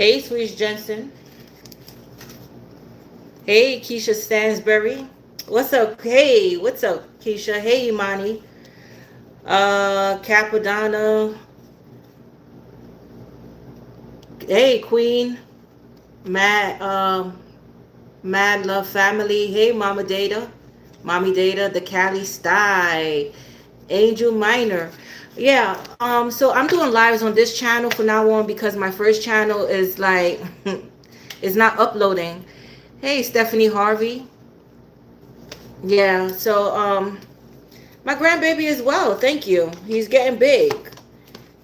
Hey, Sweet Jensen. Hey, Keisha Stansberry. What's up? Hey, what's up, Keisha? Hey, Imani. Capadonna. Hey, Queen. Mad, Mad Love Family. Hey, Mama Data. Mommy Data. The Cali Style. Angel Minor. Yeah, so I'm doing lives on this channel from now on because my first channel is like, it's not uploading. Hey, Stephanie Harvey. Yeah, so, my grandbaby as well. Thank you. He's getting big.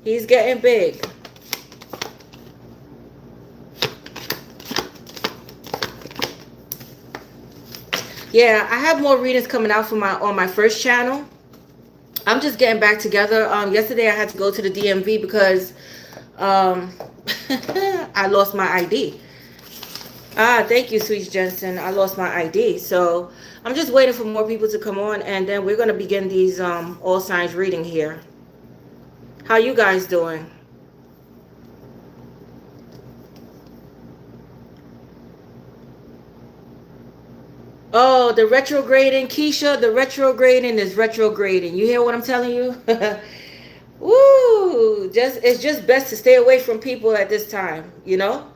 He's getting big. Yeah, I have more readings coming out for my on my first channel. I'm just getting back together. Yesterday I had to go to the DMV because I lost my ID. Ah, thank you, Sweet Jensen. I lost my ID. So I'm just waiting for more people to come on, and then we're going to begin these all signs reading here. How you guys doing? Oh, the retrograding, Keisha, the retrograding is retrograding. You hear what I'm telling you? Woo! It's just best to stay away from people at this time, you know?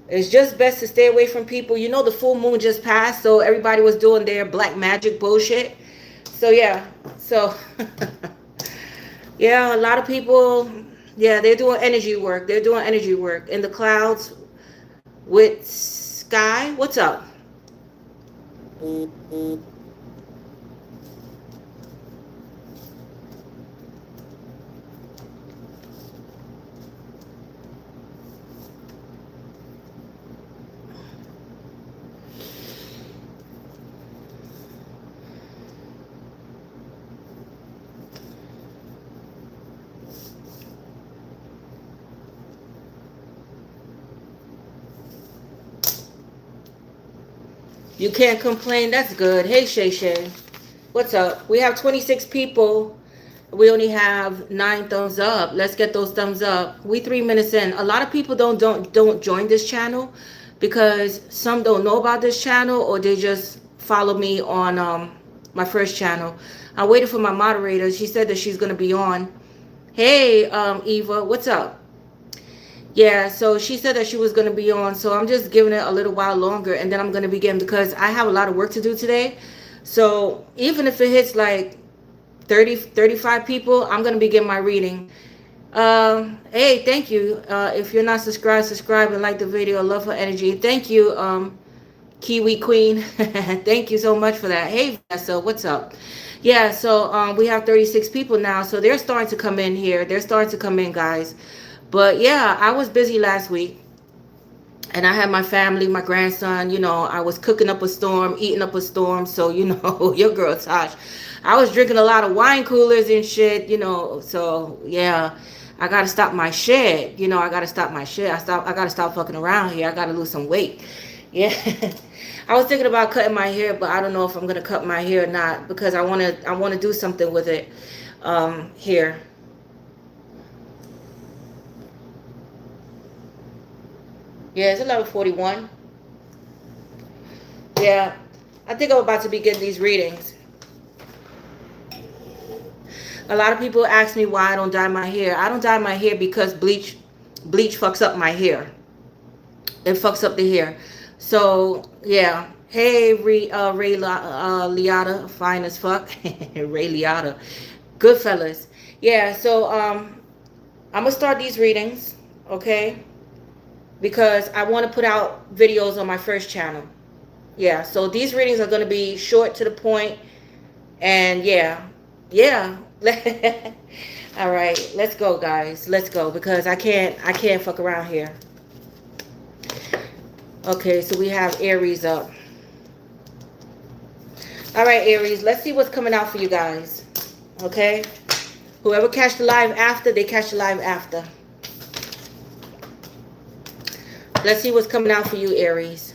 It's just best to stay away from people. You know, the full moon just passed, so everybody was doing their black magic bullshit. So yeah. So yeah, a lot of people, yeah, they're doing energy work. They're doing energy work in the clouds with Sky. What's up? You can't complain. That's good. Hey, Shay Shay. What's up? We have 26 people. We only have 9 thumbs up. Let's get those thumbs up. We 3 minutes in. A lot of people don't join this channel because some don't know about this channel or they just follow me on my first channel. I waited for my moderator. She said that she's gonna be on. Hey, Eva. What's up? Yeah, so she said that she was going to be on, so I'm just giving it a little while longer, and then I'm going to begin because I have a lot of work to do today. So even if it hits like 35 people, I'm going to begin my reading. Hey, thank you. If you're not subscribed, subscribe and like the video. Love her energy. Thank you, Kiwi Queen. Thank you so much for that. Hey, Vanessa, what's up? Yeah, so we have 36 people now, so they're starting to come in here. They're starting to come in, guys. But yeah, I was busy last week and I had my family, my grandson, you know, I was cooking up a storm, eating up a storm. So, you know, your girl Tosh, I was drinking a lot of wine coolers and shit, you know. So yeah, I got to stop my shit. You know, I got to stop my shit. I got to stop fucking around here. I got to lose some weight. Yeah. I was thinking about cutting my hair, but I don't know if I'm going to cut my hair or not because I want to do something with it here. Yeah, it's 11:41. Yeah, I think I'm about to begin these readings. A lot of people ask me why I don't dye my hair. I don't dye my hair because bleach fucks up my hair. It fucks up the hair. So yeah. Hey, Ray Liotta, fine as fuck. Ray Liotta, good fellas. Yeah. So I'm gonna start these readings. Okay. Because I want to put out videos on my first channel. Yeah, so these readings are going to be short to the point. And yeah. All right, let's go, guys. Let's go because I can't fuck around here. Okay, so we have Aries up. All right, Aries, let's see what's coming out for you guys. Okay? Whoever catch the live after, they catch the live after. Let's see what's coming out for you, Aries.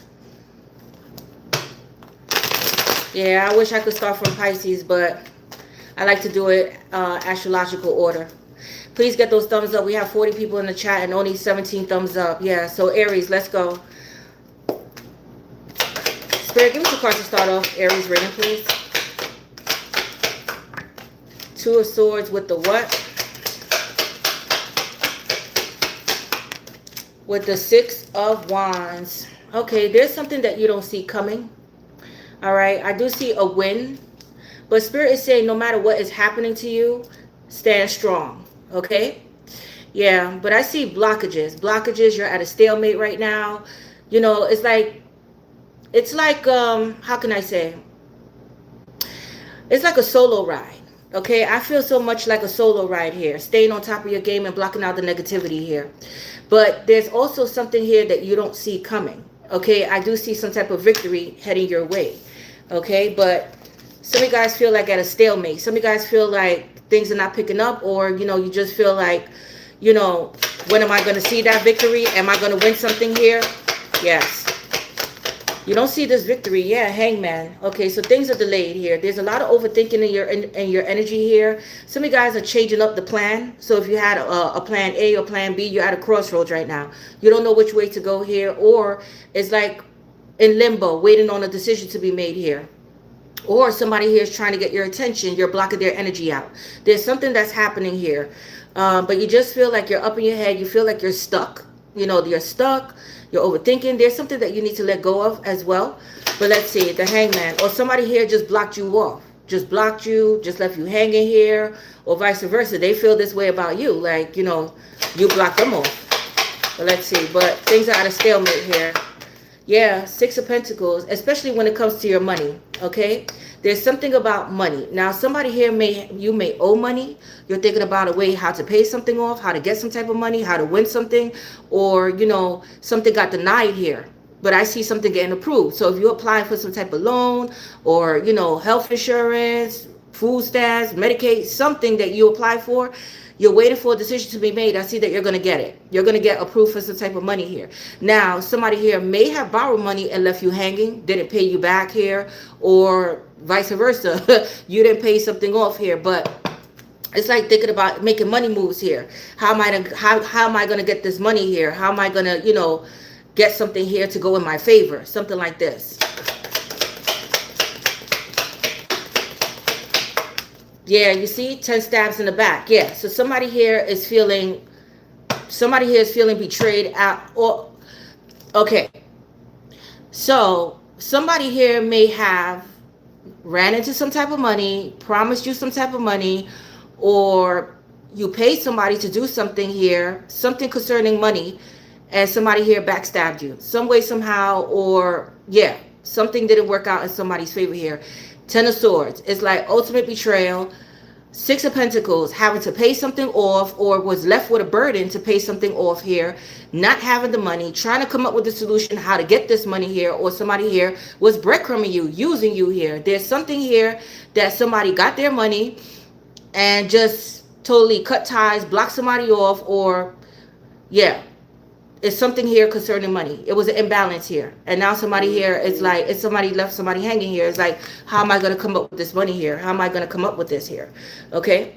Yeah, I wish I could start from Pisces, but I like to do it astrological order. Please get those thumbs up. We have 40 people in the chat and only 17 thumbs up. Yeah, so Aries, let's go. Spirit, give us a card to start off Aries reading, please. Two of Swords with the what? With the Six of Wands. Okay, there's something that you don't see coming. All right, I do see a win. But Spirit is saying no matter what is happening to you, stand strong. Okay? Yeah, but I see blockages. Blockages, you're at a stalemate right now. You know, it's like, how can I say? It's like a solo ride. Okay, I feel so much like a solo ride here. Staying on top of your game and blocking out the negativity here. But there's also something here that you don't see coming. Okay, I do see some type of victory heading your way. Okay, but some of you guys feel like at a stalemate. Some of you guys feel like things are not picking up, or, you know, you just feel like, you know, when am I going to see that victory? Am I going to win something here? Yes. You don't see this victory. Yeah, Hangman. Okay, so things are delayed here. There's a lot of overthinking in your energy here. Some of you guys are changing up the plan. So if you had a plan A or plan B, you're at a crossroads right now. You don't know which way to go here, or it's like in limbo, waiting on a decision to be made here. Or somebody here is trying to get your attention. You're blocking their energy out. There's something that's happening here. But you just feel like you're up in your head. You feel like you're stuck. You know, you're stuck. You're overthinking. There's something that you need to let go of as well. But let's see, the Hangman. Or somebody here just blocked you off. Just blocked you. Just left you hanging here. Or vice versa. They feel this way about you. Like, you know, you blocked them off. But let's see. But things are at a stalemate here. Yeah, Six of Pentacles, especially when it comes to your money, okay? There's something about money. Now, somebody here you may owe money. You're thinking about a way how to pay something off, how to get some type of money, how to win something, or, you know, something got denied here. But I see something getting approved. So if you apply for some type of loan or, you know, health insurance, food stamps, Medicaid, something that you apply for, you're waiting for a decision to be made. I see that you're going to get it. You're going to get approved for some type of money here. Now, somebody here may have borrowed money and left you hanging, didn't pay you back here, or vice versa. You didn't pay something off here, but it's like thinking about making money moves here. How am I going to get this money here? How am I going to, you know, get something here to go in my favor? Something like this. Yeah, you see 10 stabs in the back. Yeah, so somebody here is feeling betrayed out. Or okay, so somebody here may have ran into some type of money, promised you some type of money, or you paid somebody to do something here, something concerning money, and somebody here backstabbed you some way, somehow, or yeah, something didn't work out in somebody's favor here. Ten of Swords. It's like ultimate betrayal. Six of Pentacles, having to pay something off, or was left with a burden to pay something off here, not having the money, trying to come up with a solution how to get this money here, or somebody here was breadcrumbing you, using you here. There's something here that somebody got their money and just totally cut ties, blocked somebody off, or yeah, it's something here concerning money. It was an imbalance here. And now somebody here, it's like, it's somebody left somebody hanging here. It's like, how am I going to come up with this money here? How am I going to come up with this here? Okay.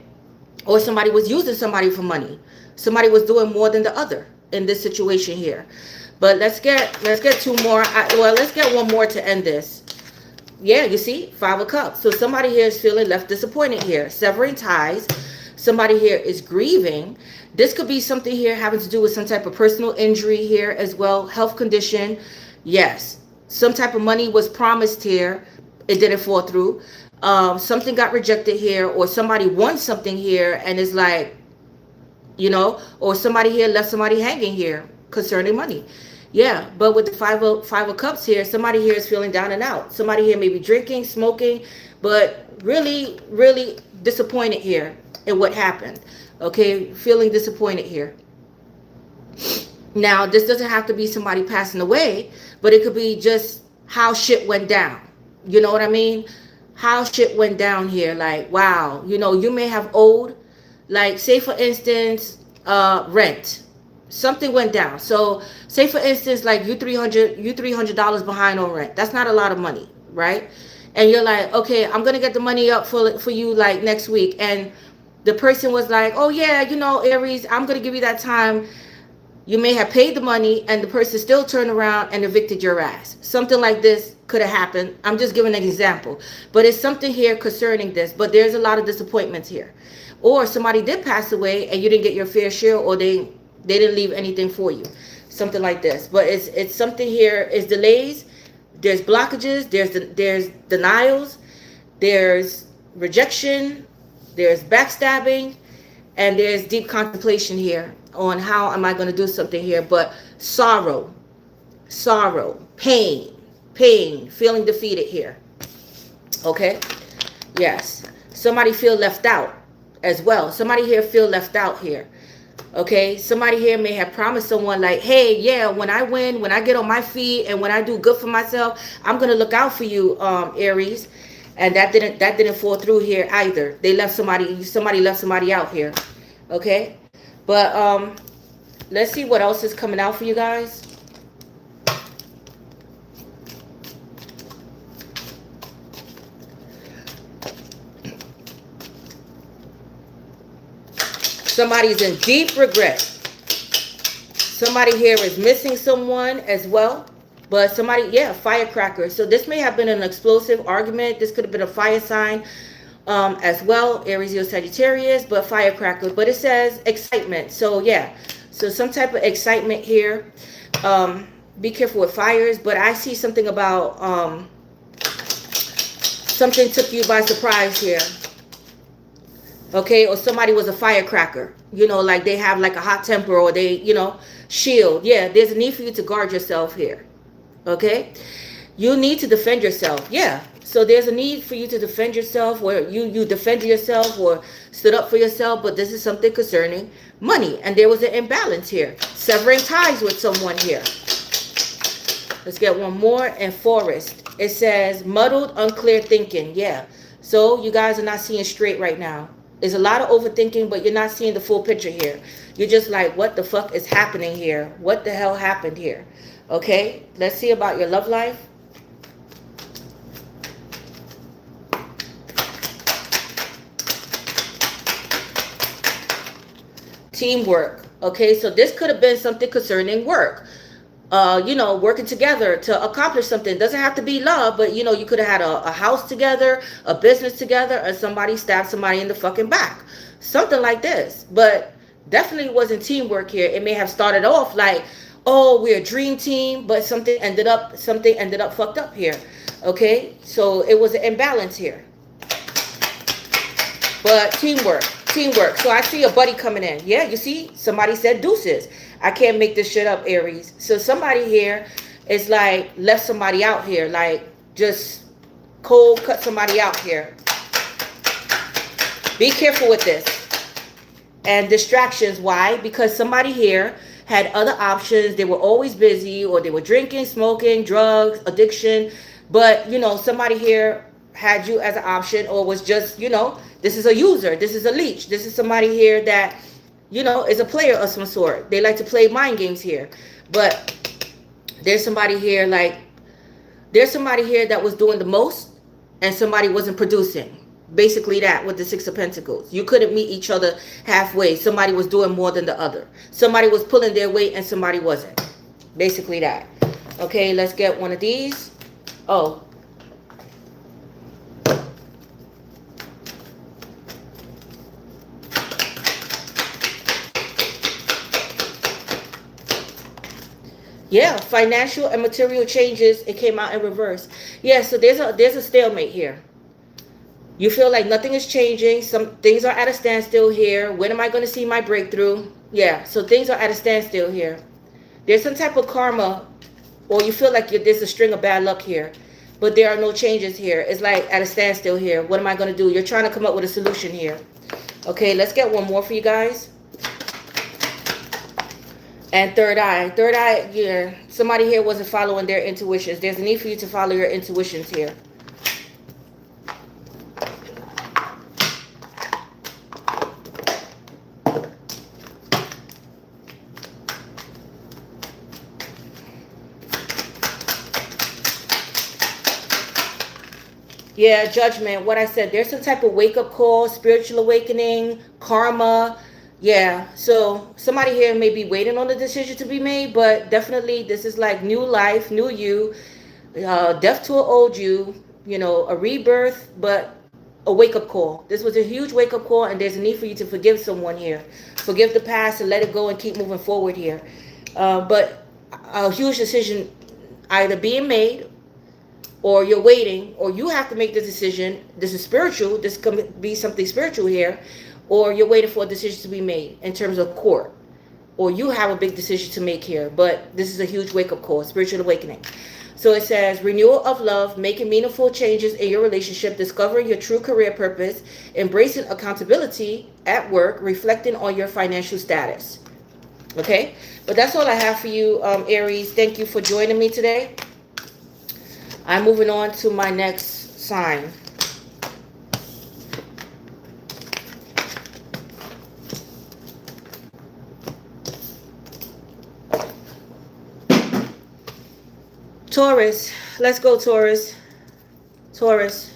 Or somebody was using somebody for money. Somebody was doing more than the other in this situation here. But let's get two more. Let's get one more to end this. Yeah, you see, Five of Cups. So somebody here is feeling left disappointed here. Severing ties. Somebody here is grieving. This could be something here having to do with some type of personal injury here as well. Health condition. Yes. Some type of money was promised here. It didn't fall through. Something got rejected here, or somebody won something here and is like, you know, or somebody here left somebody hanging here concerning money. Yeah, but with the five of Cups here, somebody here is feeling down and out. Somebody here may be drinking, smoking, but really, really disappointed here in what happened. Okay, feeling disappointed here. Now, this doesn't have to be somebody passing away, but it could be just how shit went down. You know what I mean? How shit went down here. Like, wow, you know, you may have owed, like, say for instance, rent. Something went down. So say for instance, like you $300 behind on rent. That's not a lot of money, right? And you're like, okay, I'm gonna get the money up for you like next week. And The person was like, oh yeah, you know, Aries, I'm going to give you that time. You may have paid the money and the person still turned around and evicted your ass. Something like this could have happened. I'm just giving an example. But it's something here concerning this. But there's a lot of disappointments here. Or somebody did pass away and you didn't get your fair share, or they didn't leave anything for you. Something like this. But it's something here. It's delays. There's blockages. There's denials. There's rejection. There's backstabbing. And there's deep contemplation here on how am I going to do something here. But sorrow, pain, feeling defeated here. Okay? Yes. Somebody feel left out as well. Somebody here feel left out here. Okay? Somebody here may have promised someone like, hey, yeah, when I win, when I get on my feet, and when I do good for myself, I'm going to look out for you, Aries. And that didn't fall through here either. They left somebody left somebody out here. Okay? But let's see what else is coming out for you guys. Somebody's in deep regret. Somebody here is missing someone as well. But somebody, yeah, firecracker. So this may have been an explosive argument. This could have been a fire sign as well. Aries or Sagittarius, but firecracker. But it says excitement. So yeah, so some type of excitement here. Be careful with fires. But I see something about something took you by surprise here. Okay, or somebody was a firecracker. You know, like they have like a hot temper, or they, you know, shield. Yeah, there's a need for you to guard yourself here. Okay, you need to defend yourself. Yeah, so there's a need for you to defend yourself, or you defended yourself or stood up for yourself. But this is something concerning money, and there was an imbalance here, severing ties with someone here. Let's get one more. And forest, it says muddled, unclear thinking. Yeah, so you guys are not seeing straight right now. There's a lot of overthinking, but you're not seeing the full picture here. You're just like, what the fuck is happening here? What the hell happened here? Okay, let's see about your love life. Teamwork. Okay, so this could have been something concerning work. You know, working together to accomplish something. It doesn't have to be love, but you know, you could have had a house together, a business together, and somebody stabbed somebody in the fucking back. Something like this. But definitely wasn't teamwork here. It may have started off like, oh, we're a dream team, but something ended up fucked up here. Okay, so it was an imbalance here. But teamwork. So I see a buddy coming in. Yeah, you see, somebody said deuces. I can't make this shit up, Aries. So somebody here is like left somebody out here, like just cold cut somebody out here. Be careful with this. And distractions. Why? Because somebody here had other options. They were always busy, or they were drinking, smoking, drugs, addiction. But, you know, somebody here had you as an option, or was just, you know, this is a user. This is a leech. This is somebody here that, you know, is a player of some sort. They like to play mind games here. But there's somebody here like, there's somebody here that was doing the most and somebody wasn't producing. Basically that with the Six of Pentacles. You couldn't meet each other halfway. Somebody was doing more than the other. Somebody was pulling their weight and somebody wasn't. Basically that. Okay, let's get one of these. Oh. Yeah, financial and material changes. It came out in reverse. Yeah, so there's a stalemate here. You feel like nothing is changing. Some things are at a standstill here. When am I going to see my breakthrough? Yeah, so things are at a standstill here. There's some type of karma, or you feel like there's a string of bad luck here. But there are no changes here. It's like at a standstill here. What am I going to do? You're trying to come up with a solution here. Okay, let's get one more for you guys. And third eye. Third eye, yeah. Somebody here wasn't following their intuitions. There's a need for you to follow your intuitions here. Yeah, judgment. What I said, there's some type of wake-up call, spiritual awakening, karma. Yeah, so somebody here may be waiting on the decision to be made, but definitely this is like new life, new you, death to an old you know, a rebirth, but a wake-up call. This was a huge wake-up call, and there's a need for you to forgive someone here. Forgive the past and let it go and keep moving forward here. But a huge decision either being made, or you're waiting, or you have to make the decision. This is spiritual. This could be something spiritual here. Or you're waiting for a decision to be made in terms of court. Or you have a big decision to make here. But this is a huge wake-up call, spiritual awakening. So it says, renewal of love, making meaningful changes in your relationship, discovering your true career purpose, embracing accountability at work, reflecting on your financial status. Okay? But that's all I have for you, Aries. Thank you for joining me today. I'm moving on to my next sign. Taurus. Let's go, Taurus. Taurus.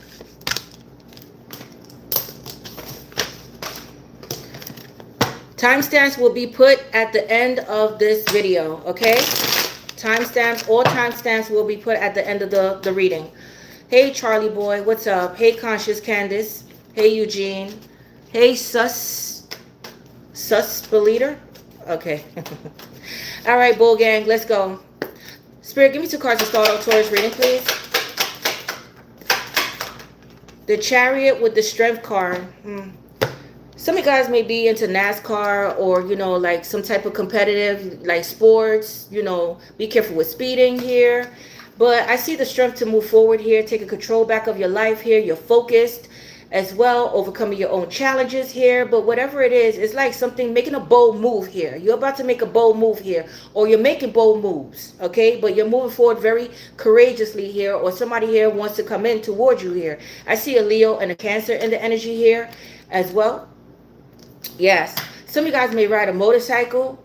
Timestamps will be put at the end of this video, okay? Timestamps, all timestamps will be put at the end of the reading. Hey, Charlie boy, what's up? Hey, Conscious Candace. Hey, Eugene. Hey, Sus Belieter. Okay. All right, Bull Gang, let's go. Spirit, give me 2 cards to start out Taurus reading, please. The Chariot with the Strength card. Some of you guys may be into NASCAR or, you know, like some type of competitive, like sports, you know, be careful with speeding here. But I see the strength to move forward here, taking control back of your life here. You're focused as well, overcoming your own challenges here. But whatever it is, it's like something, making a bold move here. You're about to make a bold move here, or you're making bold moves, okay? But you're moving forward very courageously here, or somebody here wants to come in towards you here. I see a Leo and a Cancer in the energy here as well. Yes, some of you guys may ride a motorcycle.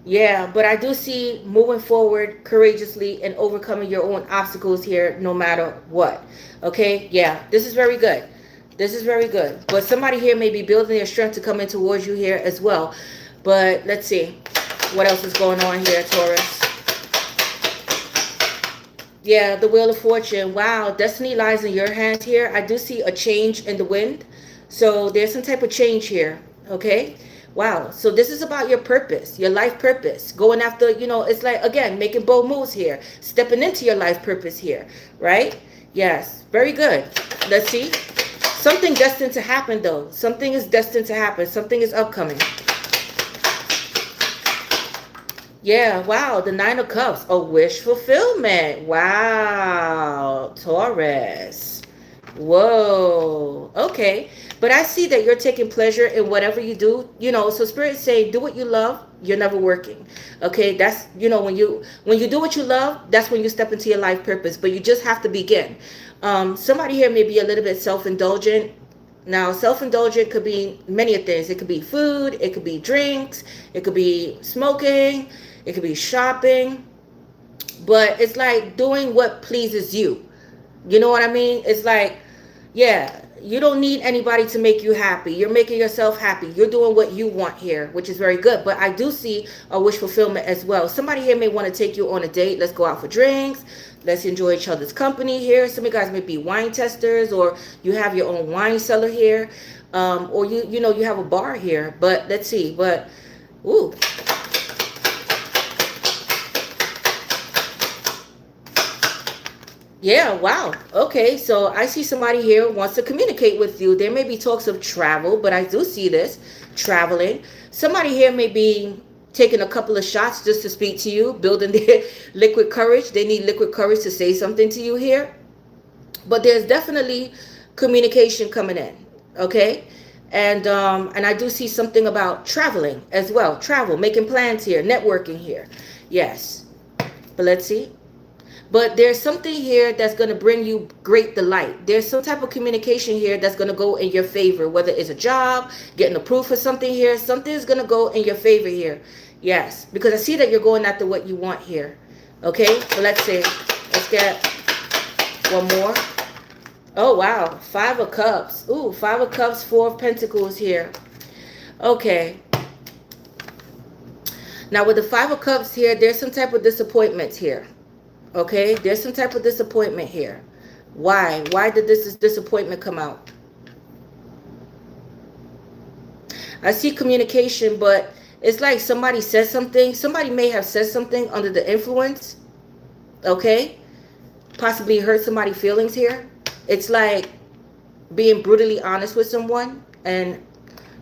Yeah, but I do see moving forward courageously and overcoming your own obstacles here no matter what. Okay, yeah, this is very good. This is very good. But somebody here may be building their strength to come in towards you here as well. But let's see what else is going on here, Taurus. Yeah, the Wheel of Fortune. Wow, destiny lies in your hands here. I do see a change in the wind. So there's some type of change here, okay? Wow, so this is about your purpose, your life purpose. Going after, you know, it's like, again, making bold moves here. Stepping into your life purpose here, right? Yes, very good. Let's see. Something destined to happen, though. Something is destined to happen. Something is upcoming. Yeah, wow, the 9 of Cups. A wish fulfillment. Wow, Taurus. Whoa, okay. But I see that you're taking pleasure in whatever you do, you know. So Spirit say, do what you love. You're never working. Okay, that's, you know, when you do what you love, that's when you step into your life purpose. But you just have to begin. Somebody here may be a little bit self-indulgent. Now, self-indulgent could be many things. It could be food. It could be drinks. It could be smoking. It could be shopping. But it's like doing what pleases you. You know what I mean? It's like, yeah, you don't need anybody to make you happy. You're making yourself happy. You're doing what you want here, which is very good. But I do see a wish fulfillment as well. Somebody here may want to take you on a date. Let's go out for drinks. Let's enjoy each other's company here. Some of you guys may be wine testers, or you have your own wine cellar here. Or you know, you have a bar here. But let's see. But, ooh. Yeah, wow. Okay, so I see somebody here wants to communicate with you. There may be talks of travel, but I do see this, traveling. Somebody here may be taking a couple of shots just to speak to you, building their liquid courage. They need liquid courage to say something to you here. But there's definitely communication coming in, okay? And I do see something about traveling as well. Travel, making plans here, networking here. Yes. But let's see. But there's something here that's going to bring you great delight. There's some type of communication here that's going to go in your favor, whether it's a job, getting approved for something here. Something is going to go in your favor here. Yes, because I see that you're going after what you want here. Okay, so let's see. Let's get One more. Oh, wow. 5 of Cups. Ooh, 5 of Cups, 4 of Pentacles here. Okay. Now, with the 5 of Cups here, there's some type of disappointment here. Okay? There's some type of disappointment here. Why? Why did this disappointment come out? I see communication, but it's like somebody said something. Somebody may have said something under the influence. Okay? Possibly hurt somebody's feelings here. It's like being brutally honest with someone and,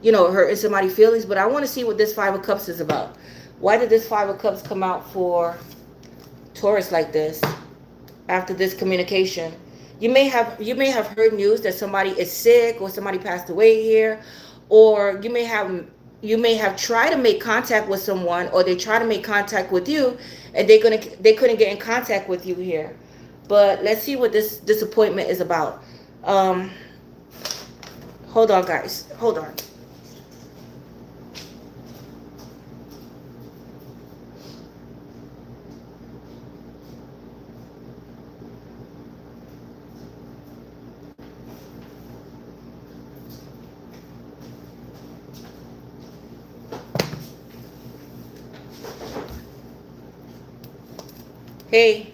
you know, hurting somebody's feelings. But I want to see what this 5 of Cups is about. Why did this 5 of Cups come out for Taurus like this after this communication? You may have heard news that somebody is sick or somebody passed away here, or you may have tried to make contact with someone, or they try to make contact with you and they couldn't get in contact with you here. But let's see what this disappointment is about. Hold on, guys. Hold on. Hey.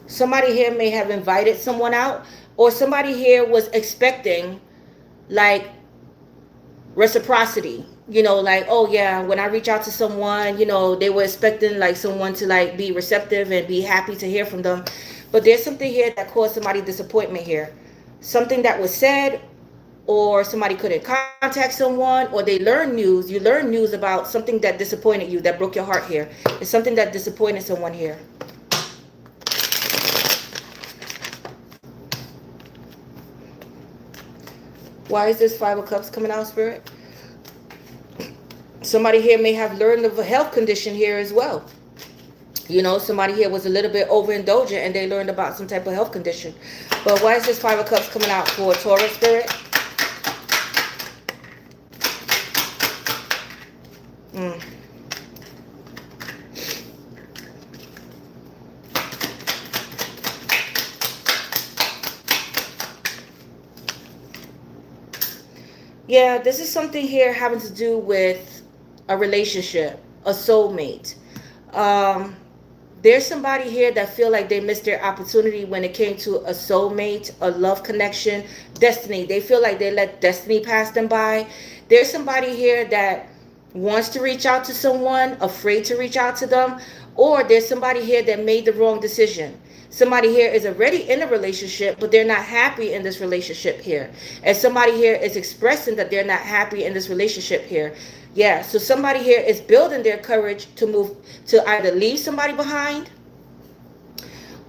Somebody here may have invited someone out, or somebody here was expecting like reciprocity. You know, like, oh yeah, when I reach out to someone, you know, they were expecting like someone to like be receptive and be happy to hear from them. But there's something here that caused somebody disappointment here. Something that was said, or somebody couldn't contact someone, or they learned news. You learned news about something that disappointed you, that broke your heart here. It's something that disappointed someone here. Why is this 5 of Cups coming out, Spirit? Somebody here may have learned of a health condition here as well. You know, somebody here was a little bit overindulgent and they learned about some type of health condition. But why is this 5 of Cups coming out for Taurus, Spirit? Yeah, this is something here having to do with a relationship, a soulmate. There's somebody here that feel like they missed their opportunity when it came to a soulmate, a love connection, destiny. They feel like they let destiny pass them by. There's somebody here that wants to reach out to someone, afraid to reach out to them, or there's somebody here that made the wrong decision. Somebody here is already in a relationship, but they're not happy in this relationship here. And somebody here is expressing that they're not happy in this relationship here. Yeah, so somebody here is building their courage to move, to either leave somebody behind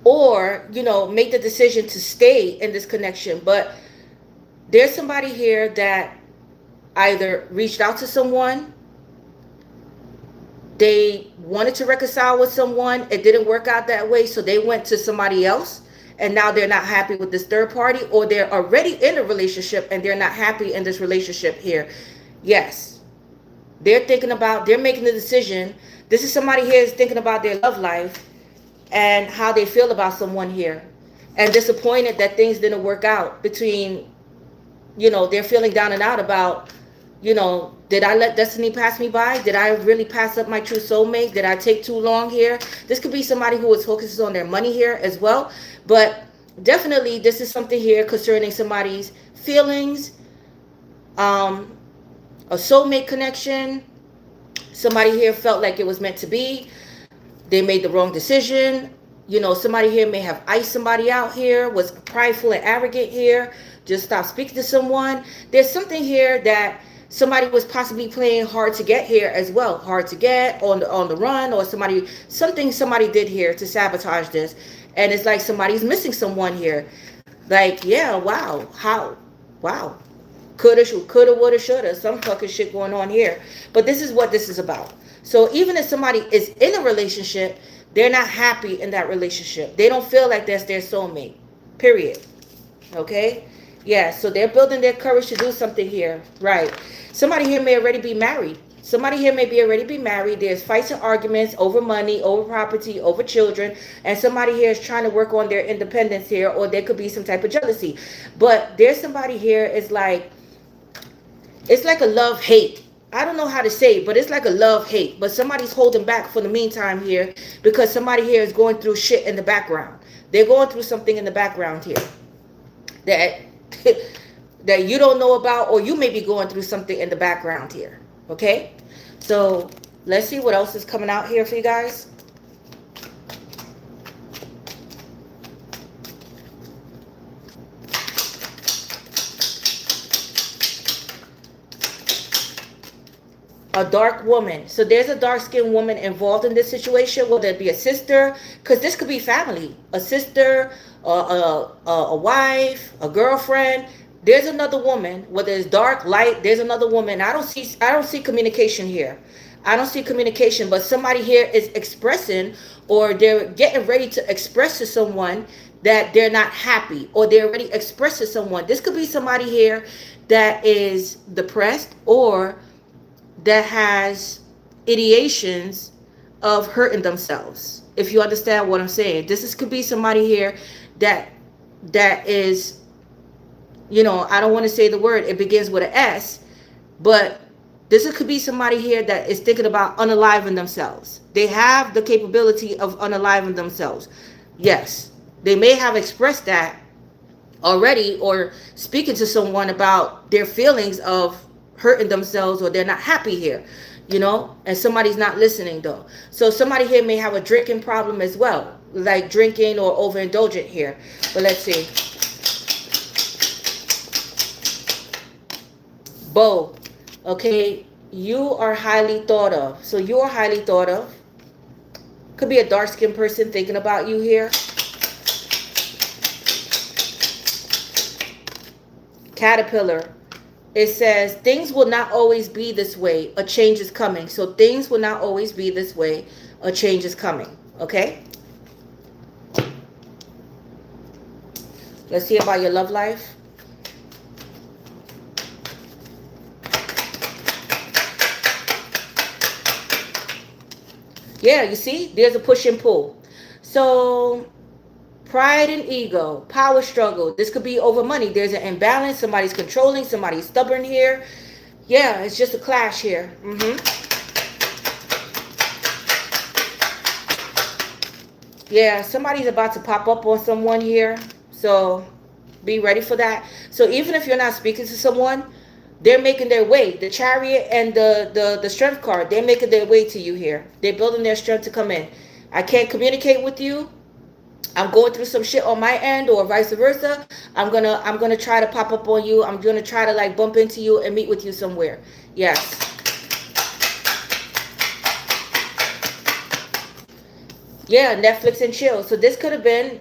or, you know, make the decision to stay in this connection. But there's somebody here that either reached out to someone, they wanted to reconcile with someone, it didn't work out that way, so they went to somebody else, and now they're not happy with this third party, or they're already in a relationship and they're not happy in this relationship here. Yes, they're making the decision. This is somebody here is thinking about their love life and how they feel about someone here, and disappointed that things didn't work out between, you know, they're feeling down and out about, you know, did I let destiny pass me by? Did I really pass up my true soulmate? Did I take too long here? This could be somebody who is focused on their money here as well. But definitely this is something here concerning somebody's feelings, a soulmate connection. Somebody here felt like it was meant to be. They made the wrong decision. You know, somebody here may have iced somebody out here, was prideful and arrogant here, just stopped speaking to someone. There's something here that somebody was possibly playing hard to get here as well. Hard to get, on the run, or something somebody did here to sabotage this. And it's like somebody's missing someone here. Like, yeah, wow. How? Wow. Coulda, woulda, shoulda. Some fucking shit going on here. But this is what this is about. So even if somebody is in a relationship, they're not happy in that relationship. They don't feel like that's their soulmate. Period. Okay? Yeah, so they're building their courage to do something here. Right. Somebody here may already be married. Somebody here may be already be married. There's fights and arguments over money, over property, over children. And somebody here is trying to work on their independence here, or there could be some type of jealousy. But there's somebody here is like, it's like a love-hate. I don't know how to say it, but it's like a love-hate. But somebody's holding back for the meantime here because somebody here is going through shit in the background. They're going through something in the background here that that you don't know about, or you may be going through something in the background here. Okay, so let's see what else is coming out here for you guys. A dark woman. So there's a dark-skinned woman involved in this situation. Whether it be a sister, because this could be family, a sister, a wife, a girlfriend. There's another woman, whether it's dark, light, there's another woman. I don't see communication here. I don't see communication, but somebody here is expressing, or they're getting ready to express to someone that they're not happy, or they're already expressed to someone. This could be somebody here that is depressed, or that has ideations of hurting themselves. If you understand what I'm saying, could be somebody here that is, you know, I don't want to say the word, it begins with an S, but could be somebody here that is thinking about unaliving themselves. They have the capability of unaliving themselves. Yes, they may have expressed that already, or speaking to someone about their feelings of hurting themselves, or they're not happy here, you know, and somebody's not listening though. So somebody here may have a drinking problem as well, like drinking or overindulgent here. But let's see. Bow. Okay, you are highly thought of. So you are highly thought of. Could be a dark-skinned person thinking about you here. Caterpillar. It says things will not always be this way. A change is coming. So things will not always be this way. A change is coming. Okay? Let's see about your love life. Yeah, you see, there's a push and pull. So pride and ego, power struggle. This could be over money. There's an imbalance. Somebody's controlling. Somebody's stubborn here. Yeah, it's just a clash here. Yeah, somebody's about to pop up on someone here. So be ready for that. So even if you're not speaking to someone, they're making their way. The Chariot and the Strength card, they're making their way to you here. They're building their strength to come in. I can't communicate with you. I'm going through some shit on my end, or vice versa. I'm gonna try to pop up on you. I'm gonna try to like bump into you and meet with you somewhere. Yes. Yeah, Netflix and chill. So this could have been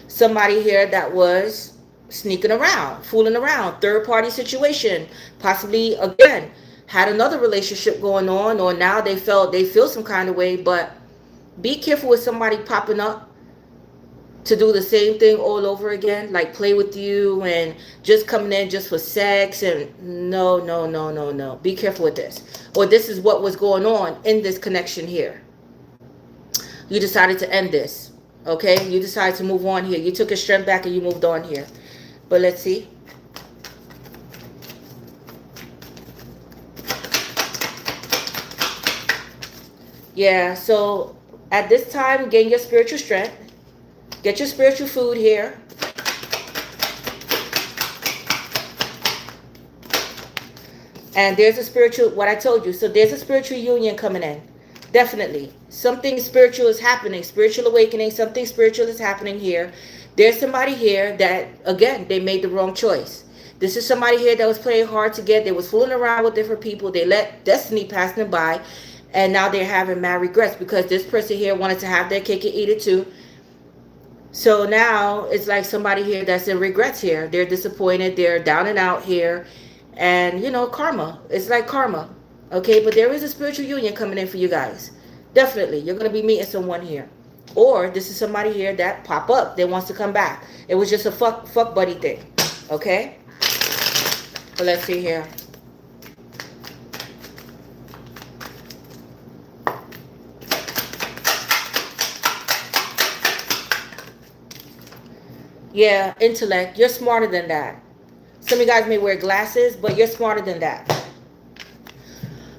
somebody here that was sneaking around, fooling around, third-party situation. Possibly, again, had another relationship going on, or now they feel some kind of way. But be careful with somebody popping up to do the same thing all over again, like play with you and just coming in just for sex. And no. Be careful with this. Or this is what was going on in this connection here. You decided to end this. Okay? You decided to move on here. You took your strength back and you moved on here. But let's see. Yeah, so at this time, gain your spiritual strength. Get your spiritual food here. And there's a spiritual, what I told you. So there's a spiritual union coming in. Definitely. Something spiritual is happening. Spiritual awakening. Something spiritual is happening here. There's somebody here that, again, they made the wrong choice. This is somebody here that was playing hard to get. They was fooling around with different people. They let destiny pass them by. And now they're having mad regrets because this person here wanted to have their cake and eat it too. So now it's like somebody here that's in regrets here. They're disappointed. They're down and out here. And, you know, karma. It's like karma. Okay, but there is a spiritual union coming in for you guys. Definitely. You're going to be meeting someone here. Or this is somebody here that pop up. That wants to come back. It was just a fuck buddy thing. Okay? But let's see here. Yeah, intellect. You're smarter than that. Some of you guys may wear glasses, but you're smarter than that.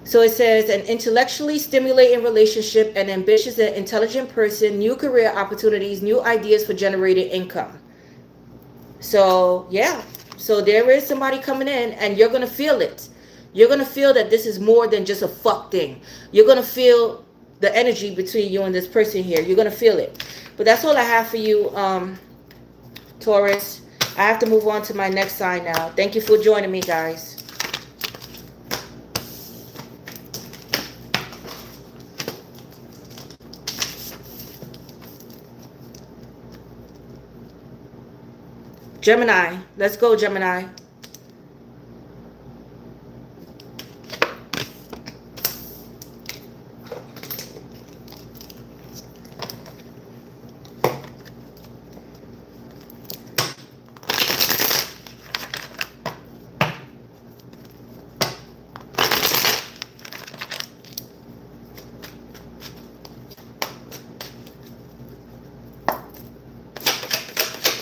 So it says an intellectually stimulating relationship, an ambitious and intelligent person, new career opportunities, new ideas for generating income. So yeah, so there is somebody coming in and you're going to feel it. You're going to feel that this is more than just a fuck thing. You're going to feel the energy between you and this person here. You're going to feel it. But that's all I have for you, Taurus. I have to move on to my next sign now. Thank you for joining me, guys. Gemini. Let's go, Gemini.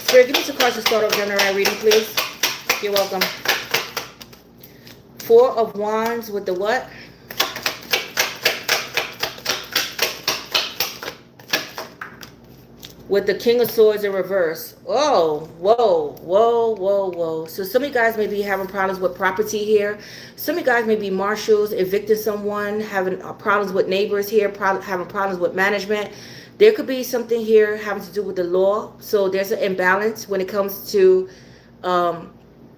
Spirit, give me some cards to start off Gemini reading, please. You're welcome. Four of Wands with the what? With the King of Swords in reverse. Oh, whoa, whoa, whoa, whoa. So some of you guys may be having problems with property here. Some of you guys may be marshals, evicting someone, having problems with neighbors here, having problems with management. There could be something here having to do with the law. So there's an imbalance when it comes to,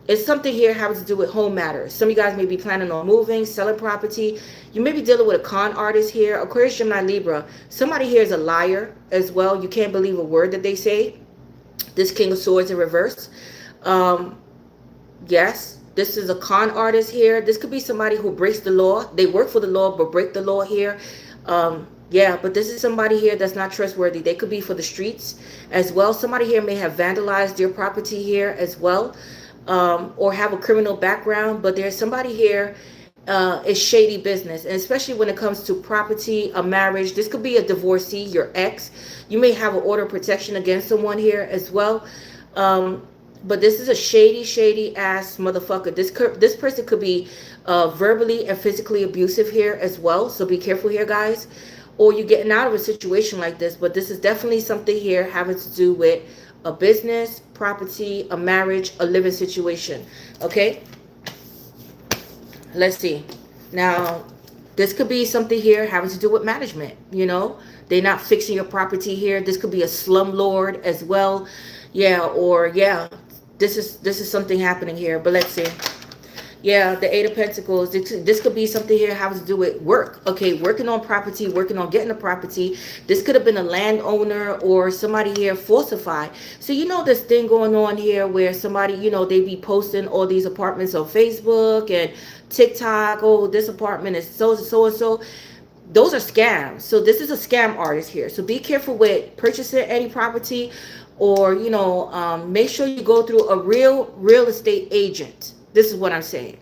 it's something here having to do with home matters. Some of you guys may be planning on moving, selling property. You may be dealing with a con artist here. Aquarius, Gemini, Libra. Somebody here is a liar as well. You can't believe a word that they say. This King of Swords in reverse. Yes, this is a con artist here. This could be somebody who breaks the law. They work for the law but break the law here. Yeah, but this is somebody here that's not trustworthy. They could be for the streets as well. Somebody here may have vandalized your property here as well, or have a criminal background. But there's somebody here, is shady business, and especially when it comes to property, a marriage. This could be a divorcee, your ex. You may have an order of protection against someone here as well. But this is a shady ass motherfucker. This person could be verbally and physically abusive here as well. So be careful here, guys. Or you're getting out of a situation like this. But this is definitely something here having to do with a business, property, a marriage, a living situation. Okay? Let's see. Now, this could be something here having to do with management. You know, they're not fixing your property here. This could be a slumlord as well. Yeah, or yeah, this is something happening here. But let's see. Yeah, the Eight of Pentacles. This could be something here having to do with work. Okay, working on property, working on getting a property. This could have been a landowner or somebody here falsified. So you know this thing going on here where somebody, you know, they be posting all these apartments on Facebook and TikTok. Oh, this apartment is so and so. Those are scams. So this is a scam artist here. So be careful with purchasing any property, or you know, make sure you go through a real estate agent. This is what I'm saying.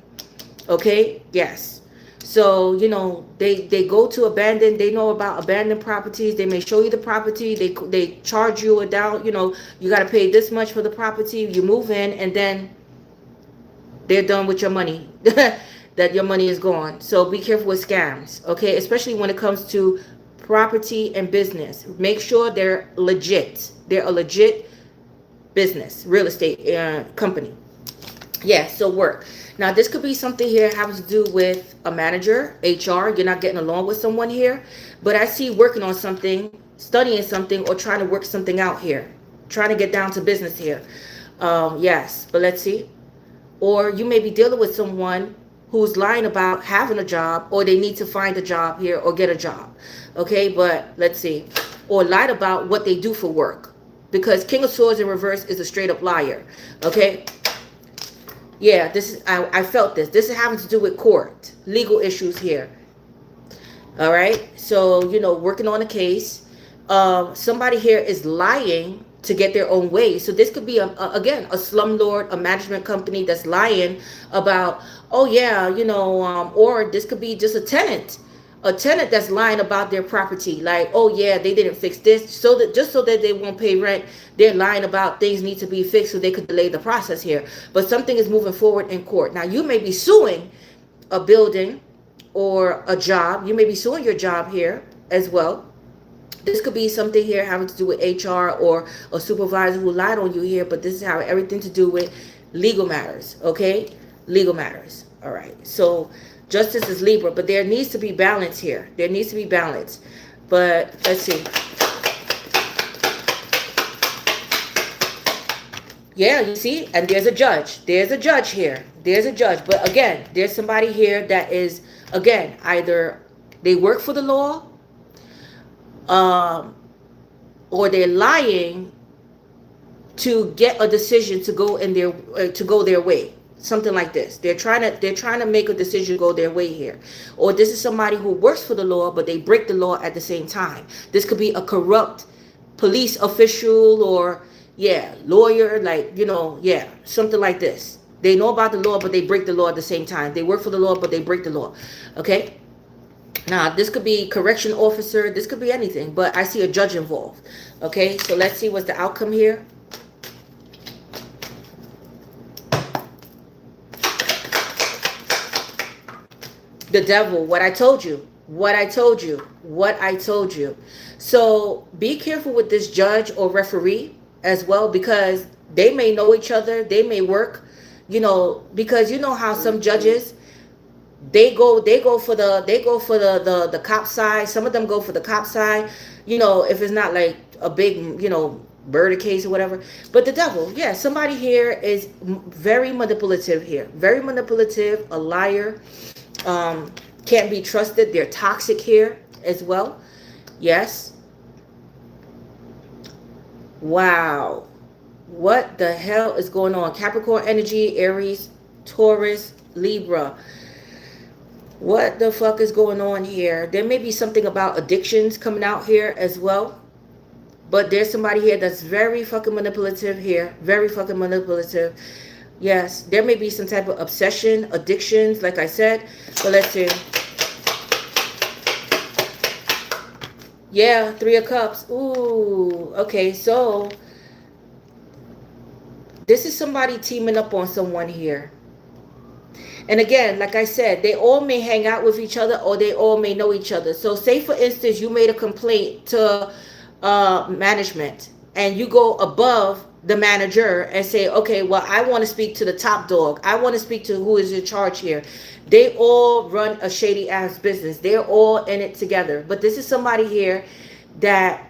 Okay? Yes. So, you know, they go to abandoned, they know about abandoned properties. They may show you the property. They charge you a down, you know, you got to pay this much for the property. You move in and then they're done with your money. That your money is gone. So be careful with scams. Okay? Especially when it comes to property and business. Make sure they're legit. They're a legit business, real estate company. Yeah, so work. Now, this could be something here having to do with a manager, HR. You're not getting along with someone here. But I see working on something, studying something, or trying to work something out here. Trying to get down to business here. Yes, but let's see. Or you may be dealing with someone who's lying about having a job, or they need to find a job here or get a job. Okay, but let's see. Or lied about what they do for work. Because King of Swords in reverse is a straight up liar. Okay. Yeah, this is I felt this. This is having to do with court, legal issues here. All right. So, you know, working on a case. Somebody here is lying to get their own way. So this could be, again, a slumlord, a management company that's lying about, oh, yeah, you know, or this could be just a tenant a tenant that's lying about their property, like, oh yeah, they didn't fix this, so that just so that they won't pay rent, they're lying about things need to be fixed so they could delay the process here. But something is moving forward in court. Now you may be suing a building or a job. You may be suing your job here as well. This could be something here having to do with HR or a supervisor who lied on you here, but this is how everything to do with legal matters, okay? Legal matters. All right. So justice is Libra, but there needs to be balance here. There needs to be balance. But let's see. Yeah, you see? And there's a judge. There's a judge here. There's a judge. But again, there's somebody here that is, again, either they work for the law, or they're lying to get a decision to go in their way. Something like this. They're trying to make a decision go their way here. Or this is somebody who works for the law, but they break the law at the same time. This could be a corrupt police official or, yeah, lawyer, like, you know, yeah, something like this. They know about the law, but they break the law at the same time. They work for the law, but they break the law. Okay? Now, this could be correction officer. This could be anything, but I see a judge involved. Okay? So let's see what's the outcome here. The devil, what I told you, what I told you, what I told you. So be careful with this judge or referee as well, because they may know each other. They may work, you know, because you know how some judges, they go for the cop side. Some of them go for the cop side, you know, if it's not like a big, you know, murder case or whatever. But the devil, yeah, somebody here is very manipulative here. Very manipulative, a liar. Can't be trusted. They're toxic here as well. Yes. Wow. What the hell is going on? Capricorn energy, Aries, Taurus, Libra. What the fuck is going on here? There may be something about addictions coming out here as well. But there's somebody here that's very fucking manipulative here. Very fucking manipulative. Yes, there may be some type of obsession, addictions, like I said. But let's see. Yeah, 3 of Cups. Ooh, okay, so this is somebody teaming up on someone here. And again, like I said, they all may hang out with each other or they all may know each other. So say, for instance, you made a complaint to management and you go above the manager and say, okay, well, I want to speak to the top dog. I want to speak to who is in charge here. They all run a shady ass business. They're all in it together. But this is somebody here that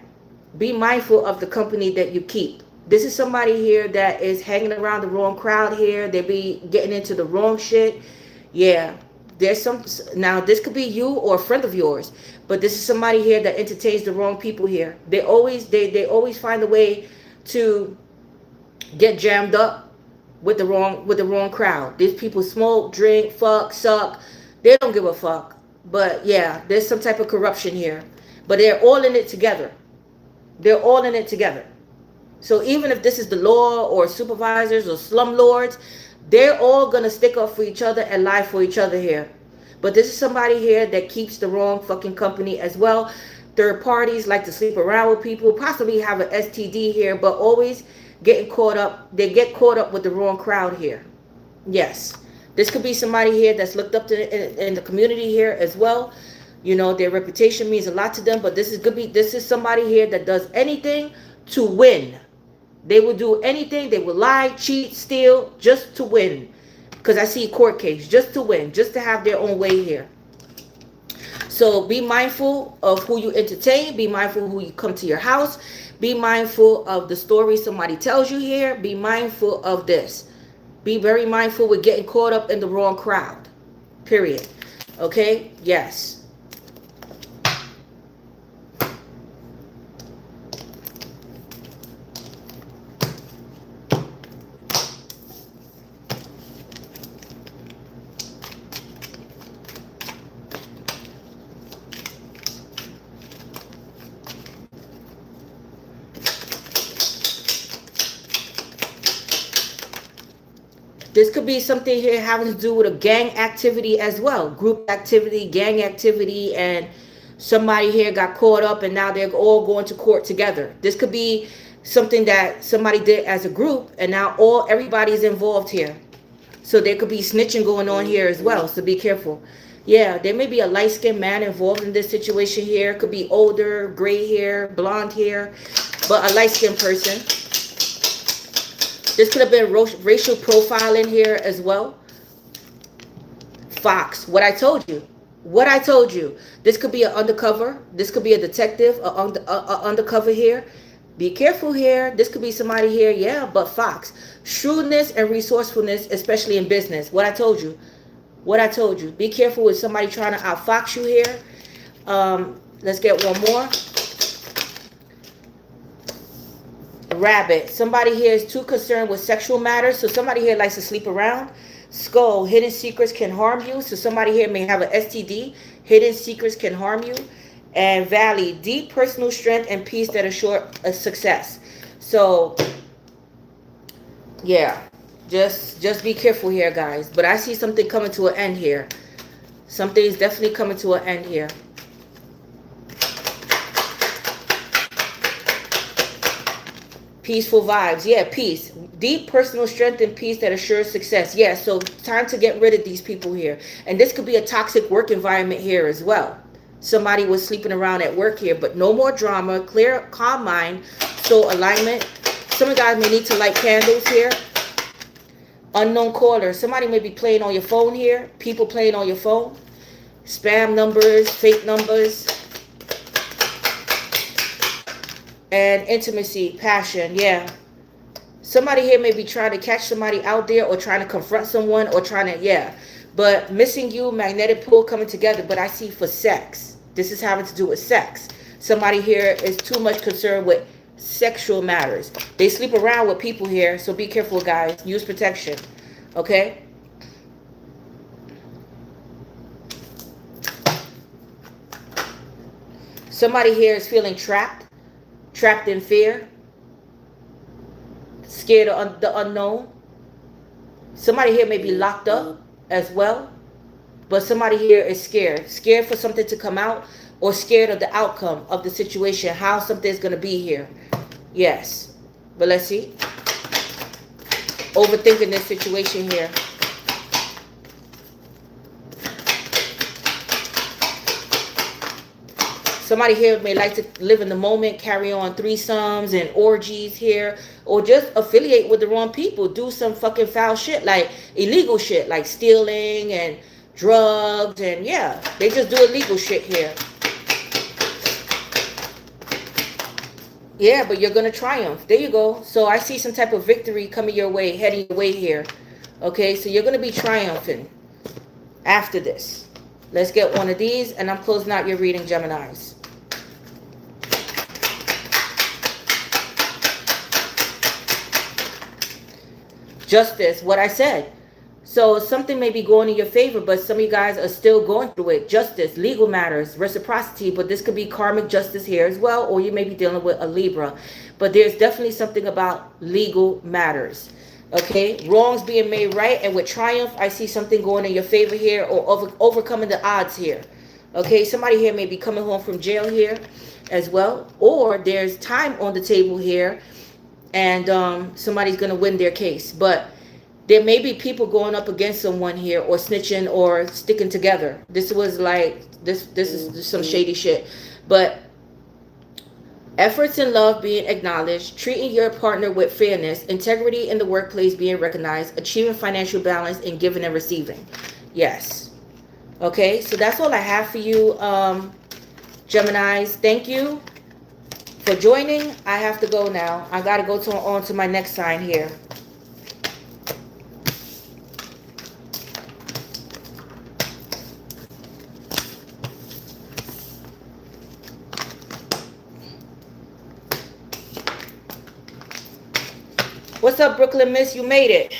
be mindful of the company that you keep. This is somebody here that is hanging around the wrong crowd here. They be getting into the wrong shit. Yeah, there's some. Now, this could be you or a friend of yours. But this is somebody here that entertains the wrong people here. They always find a way to get jammed up with the wrong crowd. These people smoke, drink, fuck, suck. They don't give a fuck. But yeah, there's some type of corruption here. But they're all in it together. They're all in it together. So even if this is the law or supervisors or slumlords, they're all going to stick up for each other and lie for each other here. But this is somebody here that keeps the wrong fucking company as well. Third parties like to sleep around with people, possibly have an STD here, but always getting caught up. They get caught up with the wrong crowd here. Yes. This could be somebody here that's looked up to in the community here as well. You know, their reputation means a lot to them, but this is somebody here that does anything to win. They will do anything. They will lie, cheat, steal just to win. Because I see a court case, just to win, just to have their own way here. So be mindful of who you entertain. Be mindful of who you come to your house. Be mindful of the story somebody tells you here. Be mindful of this. Be very mindful with getting caught up in the wrong crowd. Period. Okay? Yes. This could be something here having to do with a gang activity as well. Group activity, gang activity, and somebody here got caught up and now they're all going to court together. This could be something that somebody did as a group and now everybody's involved here. So there could be snitching going on here as well. So be careful. Yeah, there may be a light-skinned man involved in this situation here. Could be older, gray hair, blonde hair, but a light-skinned person. This could have been racial profiling here as well. Fox, what I told you. What I told you. This could be an undercover. This could be a detective, a undercover here. Be careful here. This could be somebody here, yeah, but Fox. Shrewdness and resourcefulness, especially in business. What I told you. What I told you. Be careful with somebody trying to outfox you here. Let's get one more. Rabbit. Somebody here is too concerned with sexual matters. So somebody here likes to sleep around. Skull. Hidden secrets can harm you. So somebody here may have an STD. Hidden secrets can harm you. And Valley. Deep personal strength and peace that assure a success. So, yeah. Just be careful here, guys. But I see something coming to an end here. Something is definitely coming to an end here. Peaceful vibes. Yeah, peace. Deep personal strength and peace that assures success. Yeah, so time to get rid of these people here. And this could be a toxic work environment here as well. Somebody was sleeping around at work here, but no more drama. Clear, calm mind. So alignment. Some of you guys may need to light candles here. Unknown caller. Somebody may be playing on your phone here. People playing on your phone. Spam numbers, fake numbers. And intimacy, passion, yeah. Somebody here may be trying to catch somebody out there or trying to confront someone or trying to, yeah. But missing you, magnetic pull coming together. But I see for sex. This is having to do with sex. Somebody here is too much concerned with sexual matters. They sleep around with people here, so be careful, guys. Use protection, okay? Somebody here is feeling trapped in fear, scared of the unknown. Somebody here may be locked up as well, but somebody here is scared for something to come out, or scared of the outcome of the situation, how something's going to be here. Yes. But let's see. Overthinking this situation here. Somebody here may like to live in the moment, carry on threesomes and orgies here, or just affiliate with the wrong people. Do some fucking foul shit, like illegal shit, like stealing and drugs, and yeah, they just do illegal shit here. Yeah, but you're going to triumph. There you go. So I see some type of victory coming your way, heading your way here. Okay, so you're going to be triumphant after this. Let's get one of these, and I'm closing out your reading, Geminis. Justice, what I said. So something may be going in your favor, but some of you guys are still going through it. Justice, legal matters, reciprocity, but this could be karmic justice here as well, or you may be dealing with a Libra. But there's definitely something about legal matters. Okay, wrongs being made right, and with triumph, I see something going in your favor here, or overcoming the odds here. Okay, somebody here may be coming home from jail here as well, or there's time on the table here, and somebody's going to win their case. But there may be people going up against someone here, or snitching, or sticking together. This was like, this is some shady shit. But efforts in love being acknowledged, treating your partner with fairness, integrity in the workplace being recognized, achieving financial balance, and giving and receiving. Yes. Okay, so that's all I have for you, Geminis. Thank you for joining. I have to go now. I got to go on to my next sign here. What's up, Brooklyn Miss? You made it.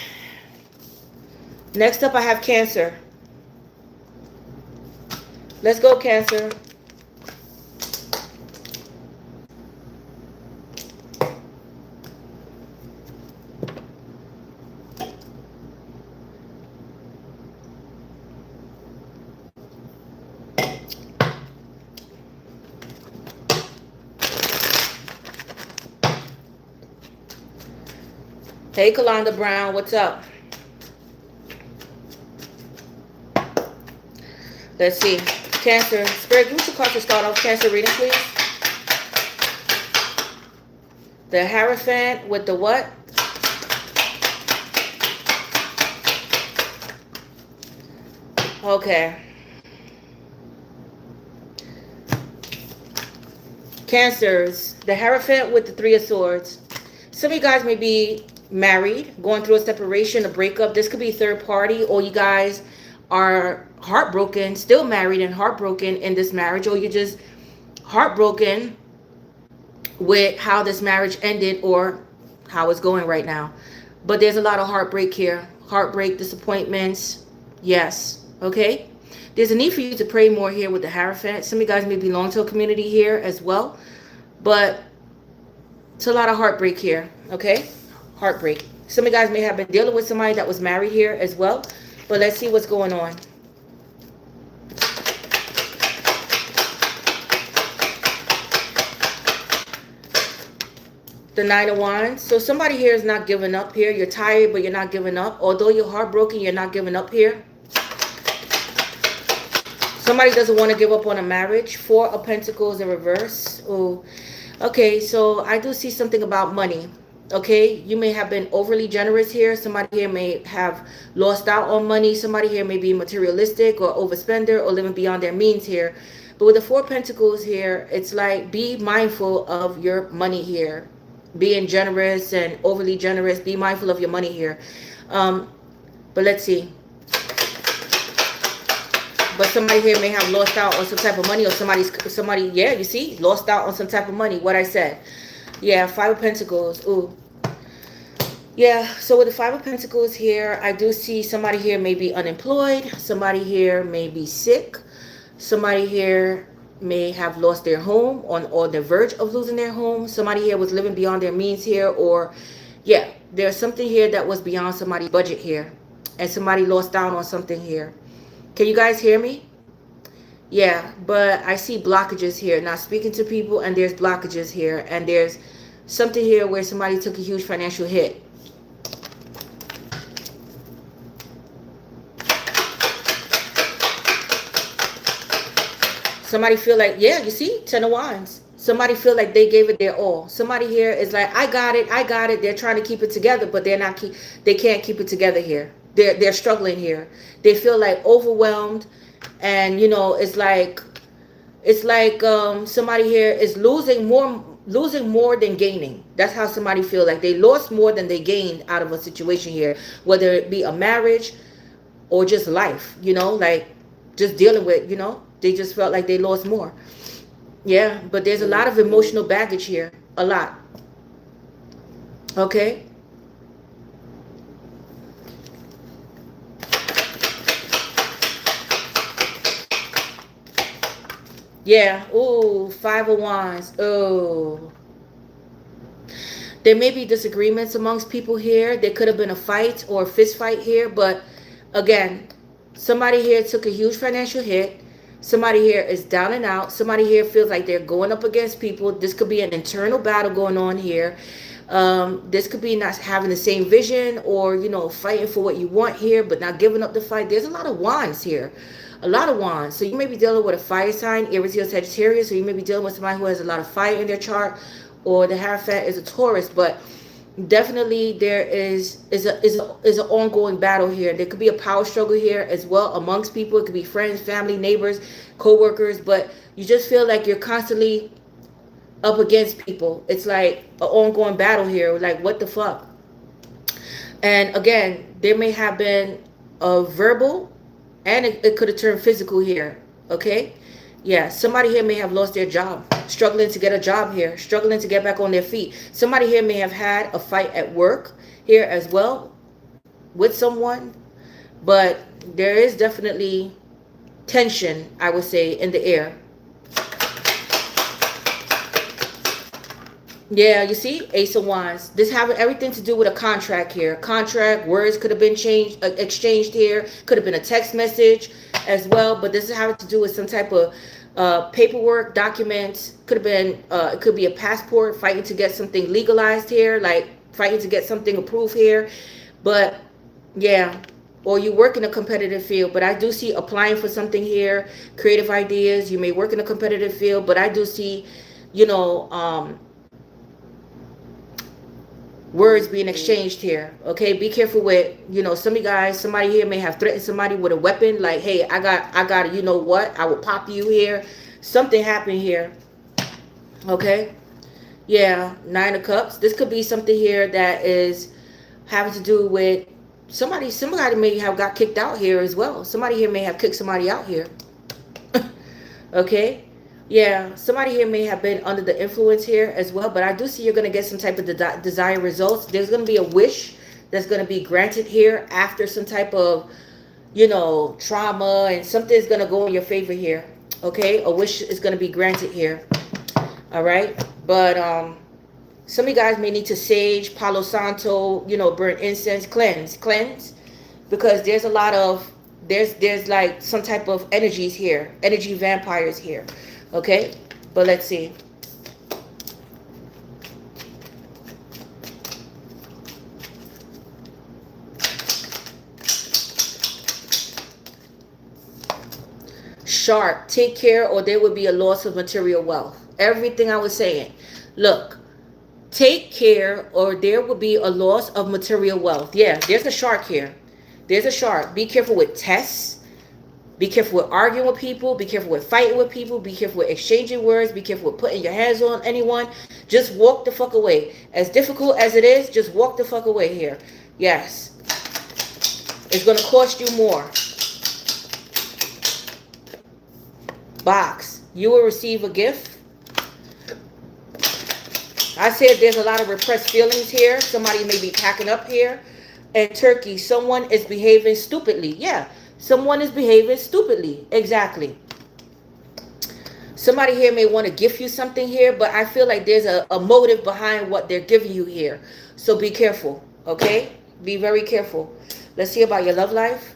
Next up, I have Cancer. Let's go, Cancer. Hey, Kalonda Brown, what's up? Let's see. Cancer. Spirit, give me some cards to start off. Cancer reading, please. The Hierophant with the what? Okay. Cancers. The Hierophant with the Three of Swords. Some of you guys may be married, going through a separation, a breakup. This could be third party, or you guys are heartbroken, still married and heartbroken in this marriage, or you're just heartbroken with how this marriage ended or how it's going right now. But there's a lot of heartbreak here. Heartbreak, disappointments. Yes. Okay. There's a need for you to pray more here with the Hierophant. Some of you guys may belong to a community here as well. But it's a lot of heartbreak here. Okay. Heartbreak. Some of you guys may have been dealing with somebody that was married here as well. But let's see what's going on. The Nine of Wands. So somebody here is not giving up here. You're tired, but you're not giving up. Although you're heartbroken, you're not giving up here. Somebody doesn't want to give up on a marriage. Four of Pentacles in reverse. Oh, okay. So I do see something about money. Okay. You may have been overly generous here. Somebody here may have lost out on money. Somebody here may be materialistic or overspender or living beyond their means here. But with the Four of Pentacles here, it's like be mindful of your money here. Being generous and overly generous. Be mindful of your money here. But let's see. But somebody here may have lost out on some type of money, or somebody, yeah, you see, lost out on some type of money. What I said. Yeah, Five of Pentacles. Ooh. Yeah, so with the Five of Pentacles here, I do see somebody here may be unemployed. Somebody here may be sick. Somebody here may have lost their home or the verge of losing their home. Somebody here was living beyond their means here, or yeah, there's something here that was beyond somebody's budget here, and somebody lost out on something here. Can you guys hear me? Yeah, but I see blockages here. Not speaking to people, and there's blockages here, and there's something here where somebody took a huge financial hit. Somebody feel like, yeah, you see, Ten of Wands. Somebody feel like they gave it their all. Somebody here is like, I got it. They're trying to keep it together, but they can't keep it together here. They're struggling here. They feel like overwhelmed, and you know, it's like somebody here is losing more than gaining. That's how somebody feel like they lost more than they gained out of a situation here, whether it be a marriage or just life, you know, like just dealing with, you know, they just felt like they lost more. Yeah, but there's a lot of emotional baggage here, a lot. Okay. Yeah. Ooh, Five of Wands. Oh. There may be disagreements amongst people here. There could have been a fight or a fist fight here. But again, somebody here took a huge financial hit. Somebody here is down and out. Somebody here feels like they're going up against people. This could be an internal battle going on here. This could be not having the same vision, or, you know, fighting for what you want here, but not giving up the fight. There's a lot of wands here. A lot of wands. So you may be dealing with a fire sign, Aries or Sagittarius, or you may be dealing with somebody who has a lot of fire in their chart, or the Hierophant is a Taurus. But definitely there is an ongoing battle here. There could be a power struggle here as well amongst people. It could be friends, family, neighbors, co-workers, but you just feel like you're constantly up against people. It's like an ongoing battle here. Like, what the fuck? And again, there may have been a verbal, and it could have turned physical here. Okay. Yeah. Somebody here may have lost their job, struggling to get a job here, struggling to get back on their feet. Somebody here may have had a fight at work here as well with someone, but there is definitely tension, I would say, in the air. Yeah, you see, Ace of Wands. This having everything to do with a contract here. Contract, words could have been exchanged here. Could have been a text message as well. But this is having to do with some type of paperwork, documents. Could have been, it could be a passport, fighting to get something legalized here, like fighting to get something approved here. But yeah, or you work in a competitive field, but I do see applying for something here, creative ideas. You may work in a competitive field, but I do see, you know, words being exchanged here. Okay, be careful with, you know, some of you guys, somebody here may have threatened somebody with a weapon, like, hey, I got you know what, I will pop you here. Something happened here. Okay, yeah, 9 of Cups. This could be something here that is having to do with somebody may have got kicked out here as well. Somebody here may have kicked somebody out here. Okay, yeah, somebody here may have been under the influence here as well, but I do see you're going to get some type of desired results. There's going to be a wish that's going to be granted here after some type of, you know, trauma, and something's going to go in your favor here. Okay, a wish is going to be granted here. All right, but some of you guys may need to sage, Palo Santo, you know, burn incense, cleanse, because there's a lot of, there's like some type of energies here, energy vampires here. Okay, but let's see. Shark, take care or there will be a loss of material wealth. Everything I was saying. Look, take care or there will be a loss of material wealth. Yeah, there's a shark here. There's a shark. Be careful with tests. Be careful with arguing with people. Be careful with fighting with people. Be careful with exchanging words. Be careful with putting your hands on anyone. Just walk the fuck away. As difficult as it is, just walk the fuck away here. Yes. It's going to cost you more. Box. You will receive a gift. I said there's a lot of repressed feelings here. Somebody may be packing up here. And Turkey, someone is behaving stupidly. Yeah, someone is behaving stupidly. Exactly. Somebody here may want to gift you something here, but I feel like there's a motive behind what they're giving you here. So be careful, okay? Be very careful. Let's see about your love life.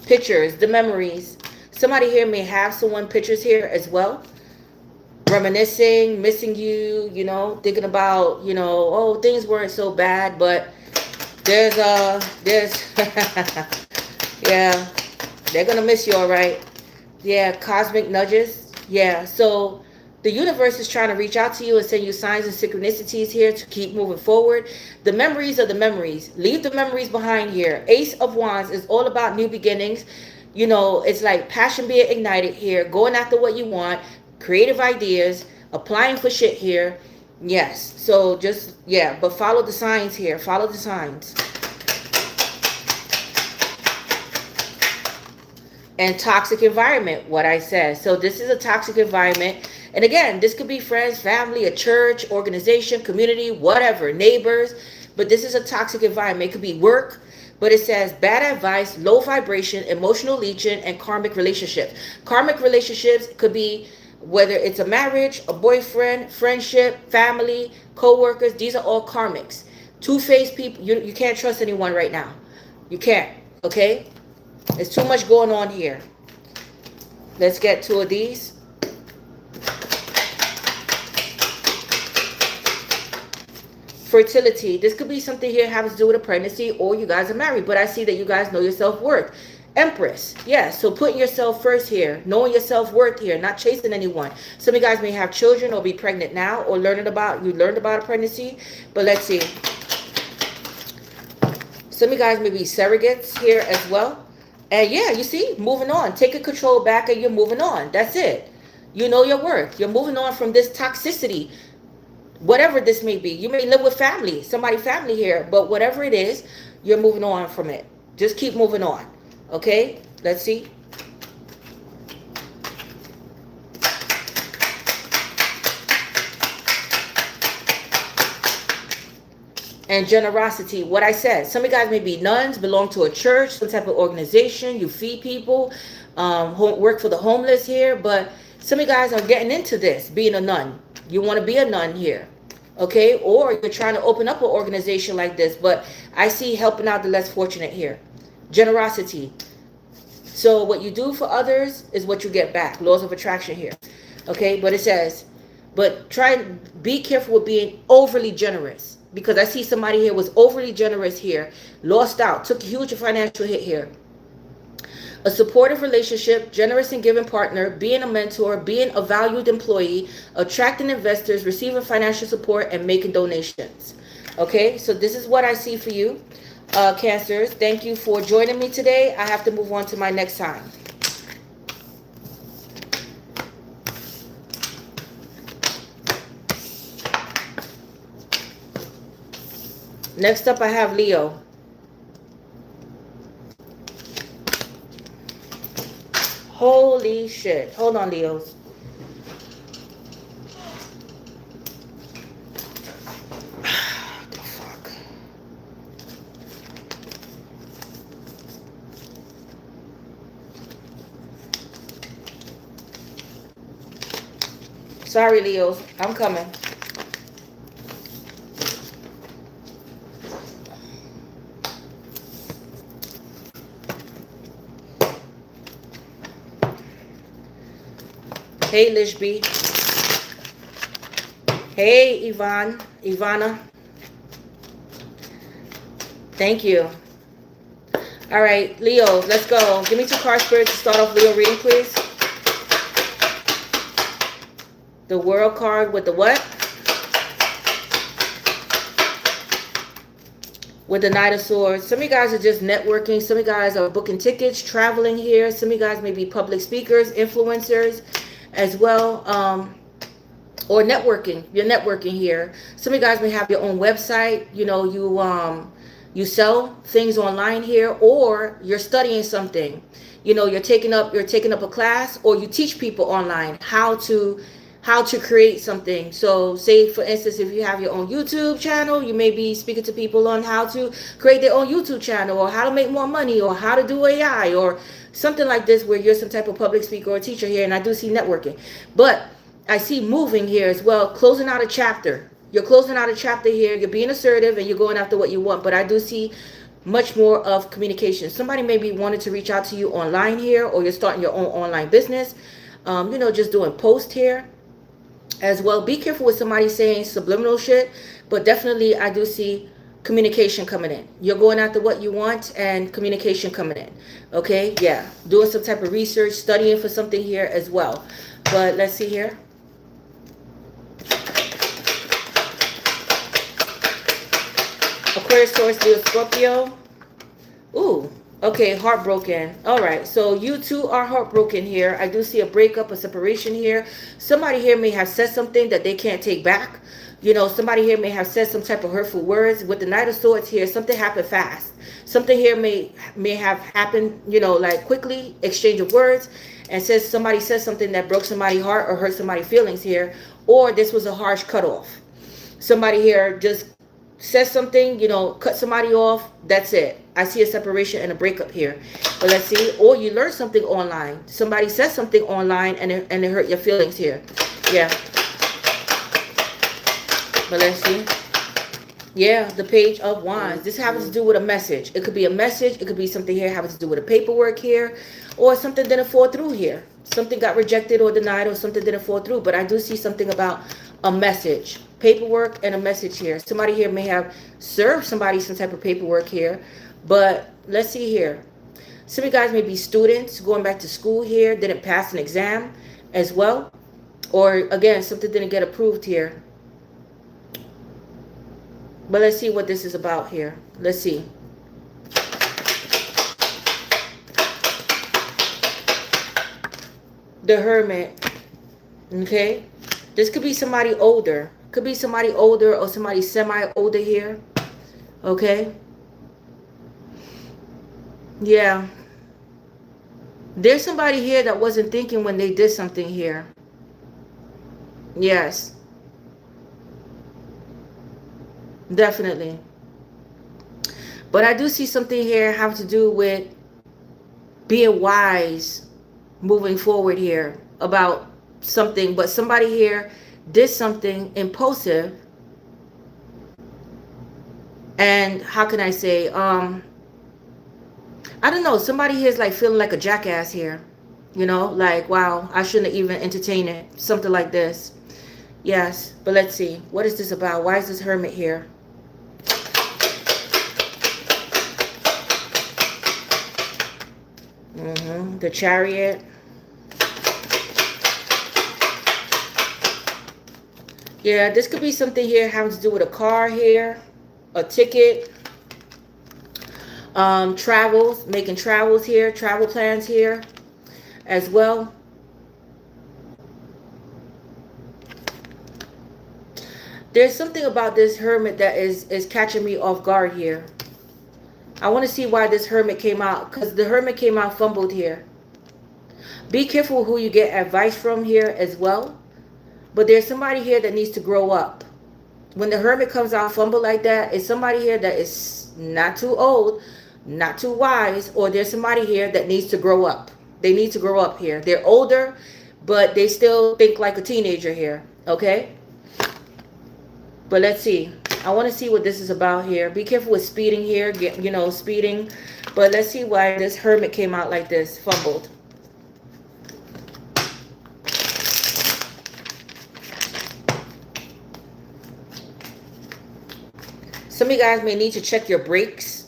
Pictures, the memories. Somebody here may have someone pictures here as well. Reminiscing, missing you, you know, thinking about, you know, oh, things weren't so bad, but there's yeah, they're gonna miss you, all right. Yeah, cosmic nudges. Yeah, so the universe is trying to reach out to you and send you signs and synchronicities here to keep moving forward. The memories are the memories. Leave the memories behind here. Ace of Wands is all about new beginnings. You know, it's like passion being ignited here, going after what you want, creative ideas, applying for shit here. Yes, so just, yeah, but follow the signs here. Follow the signs. And toxic environment, what I said. So this is a toxic environment. And again, this could be friends, family, a church, organization, community, whatever, neighbors. But this is a toxic environment. It could be work. But it says bad advice, low vibration, emotional leeching, and karmic relationships. Karmic relationships could be whether it's a marriage, a boyfriend, friendship, family, co-workers. These are all karmics. Two-faced people. You can't trust anyone right now. You can't. Okay? There's too much going on here. Let's get two of these. Fertility. This could be something here having to do with a pregnancy, or you guys are married. But I see that you guys know your self-worth. Empress. Yeah, so putting yourself first here. Knowing your self-worth here. Not chasing anyone. Some of you guys may have children or be pregnant now, or you learned about a pregnancy. But let's see. Some of you guys may be surrogates here as well. And yeah, you see, moving on. Taking control back and you're moving on. That's it. You know your worth. You're moving on from this toxicity. Whatever this may be. You may live with family. Somebody family here. But whatever it is, you're moving on from it. Just keep moving on. Okay? Let's see. And generosity, what I said. Some of you guys may be nuns, belong to a church, some type of organization. You feed people, work for the homeless here. But some of you guys are getting into this, being a nun. You want to be a nun here, okay? Or you're trying to open up an organization like this. But I see helping out the less fortunate here. Generosity. So what you do for others is what you get back. Laws of attraction here. Okay, but it says, but be careful with being overly generous, because I see somebody here was overly generous here, lost out, took a huge financial hit here. A supportive relationship, generous and giving partner, being a mentor, being a valued employee, attracting investors, receiving financial support, and making donations. Okay, so this is what I see for you, Cancers. Thank you for joining me today. I have to move on to my next sign. Next up, I have Leo. Holy shit. Hold on, Leos. The fuck. Sorry, Leos. I'm coming. Hey, Lishby. Hey, Ivana. Thank you. All right, Leo, let's go. Give me 2 card spirits to start off Leo reading, please. The World card with the what? With the Knight of Swords. Some of you guys are just networking. Some of you guys are booking tickets, traveling here. Some of you guys may be public speakers, influencers as well, or networking. You're networking here. Some of you guys may have your own website. You know, you sell things online here, or you're studying something. You know, you're taking up a class, or you teach people online how to create something. So say, for instance, if you have your own YouTube channel, you may be speaking to people on how to create their own YouTube channel, or how to make more money, or how to do AI, or something like this, where you're some type of public speaker or teacher here. And I do see networking, but I see moving here as well, closing out a chapter. You're closing out a chapter here. You're being assertive and you're going after what you want, but I do see much more of communication. Somebody maybe wanted to reach out to you online here, or you're starting your own online business, you know, just doing posts here as well. Be careful with somebody saying subliminal shit, but definitely I do see communication coming in. You're going after what you want, and communication coming in. Okay, yeah, doing some type of research, studying for something here as well. But let's see here. Aquarius, Taurus, Leo, Scorpio. Ooh, okay, heartbroken. All right, so you two are heartbroken here. I do see a breakup, a separation here. Somebody here may have said something that they can't take back. You know, somebody here may have said some type of hurtful words. With the Knight of Swords here, something happened fast. Something here may have happened, you know, like quickly, exchange of words, and somebody says something that broke somebody's heart or hurt somebody's feelings here, or this was a harsh cutoff. Somebody here just says something, you know, cut somebody off. That's it. I see a separation and a breakup here. But let's see. Or you learn something online. Somebody says something online and it hurt your feelings here. Yeah. But let's see. Yeah, the Page of Wands. This happens to do with a message. It could be a message. It could be something here having to do with a paperwork here, or something didn't fall through here. Something got rejected or denied, or something didn't fall through. But I do see something about a message. Paperwork and a message here. Somebody here may have served somebody some type of paperwork here. But let's see here. Some of you guys may be students going back to school here, didn't pass an exam as well. Or again, something didn't get approved here. But let's see what this is about here. Let's see. The Hermit. Okay. This could be somebody older. Could be somebody older or somebody semi-older here. Okay. Yeah. There's somebody here that wasn't thinking when they did something here. Yes. Definitely. But I do see something here have to do with being wise moving forward here about something. But somebody here did something impulsive. And how can I say, I I don't know. Somebody here is like feeling like a jackass here. You know, like, wow, I shouldn't even entertain it. Something like this. Yes, but let's see. What is this about? Why is this Hermit here? The Chariot. Yeah, this could be something here having to do with a car here, a ticket, travels, making travels here, travel plans here as well. There's something about this Hermit that is catching me off guard here. I want to see why this Hermit came out, because the Hermit came out fumbled here. Be careful who you get advice from here as well. But there's somebody here that needs to grow up. When the Hermit comes out fumbled like that, it's somebody here that is not too old, not too wise, or there's somebody here that needs to grow up. They need to grow up here. They're older, but they still think like a teenager here, okay? But let's see. I want to see what this is about here. Be careful with speeding here, you know, speeding. But let's see why this Hermit came out like this, fumbled. Some of you guys may need to check your brakes,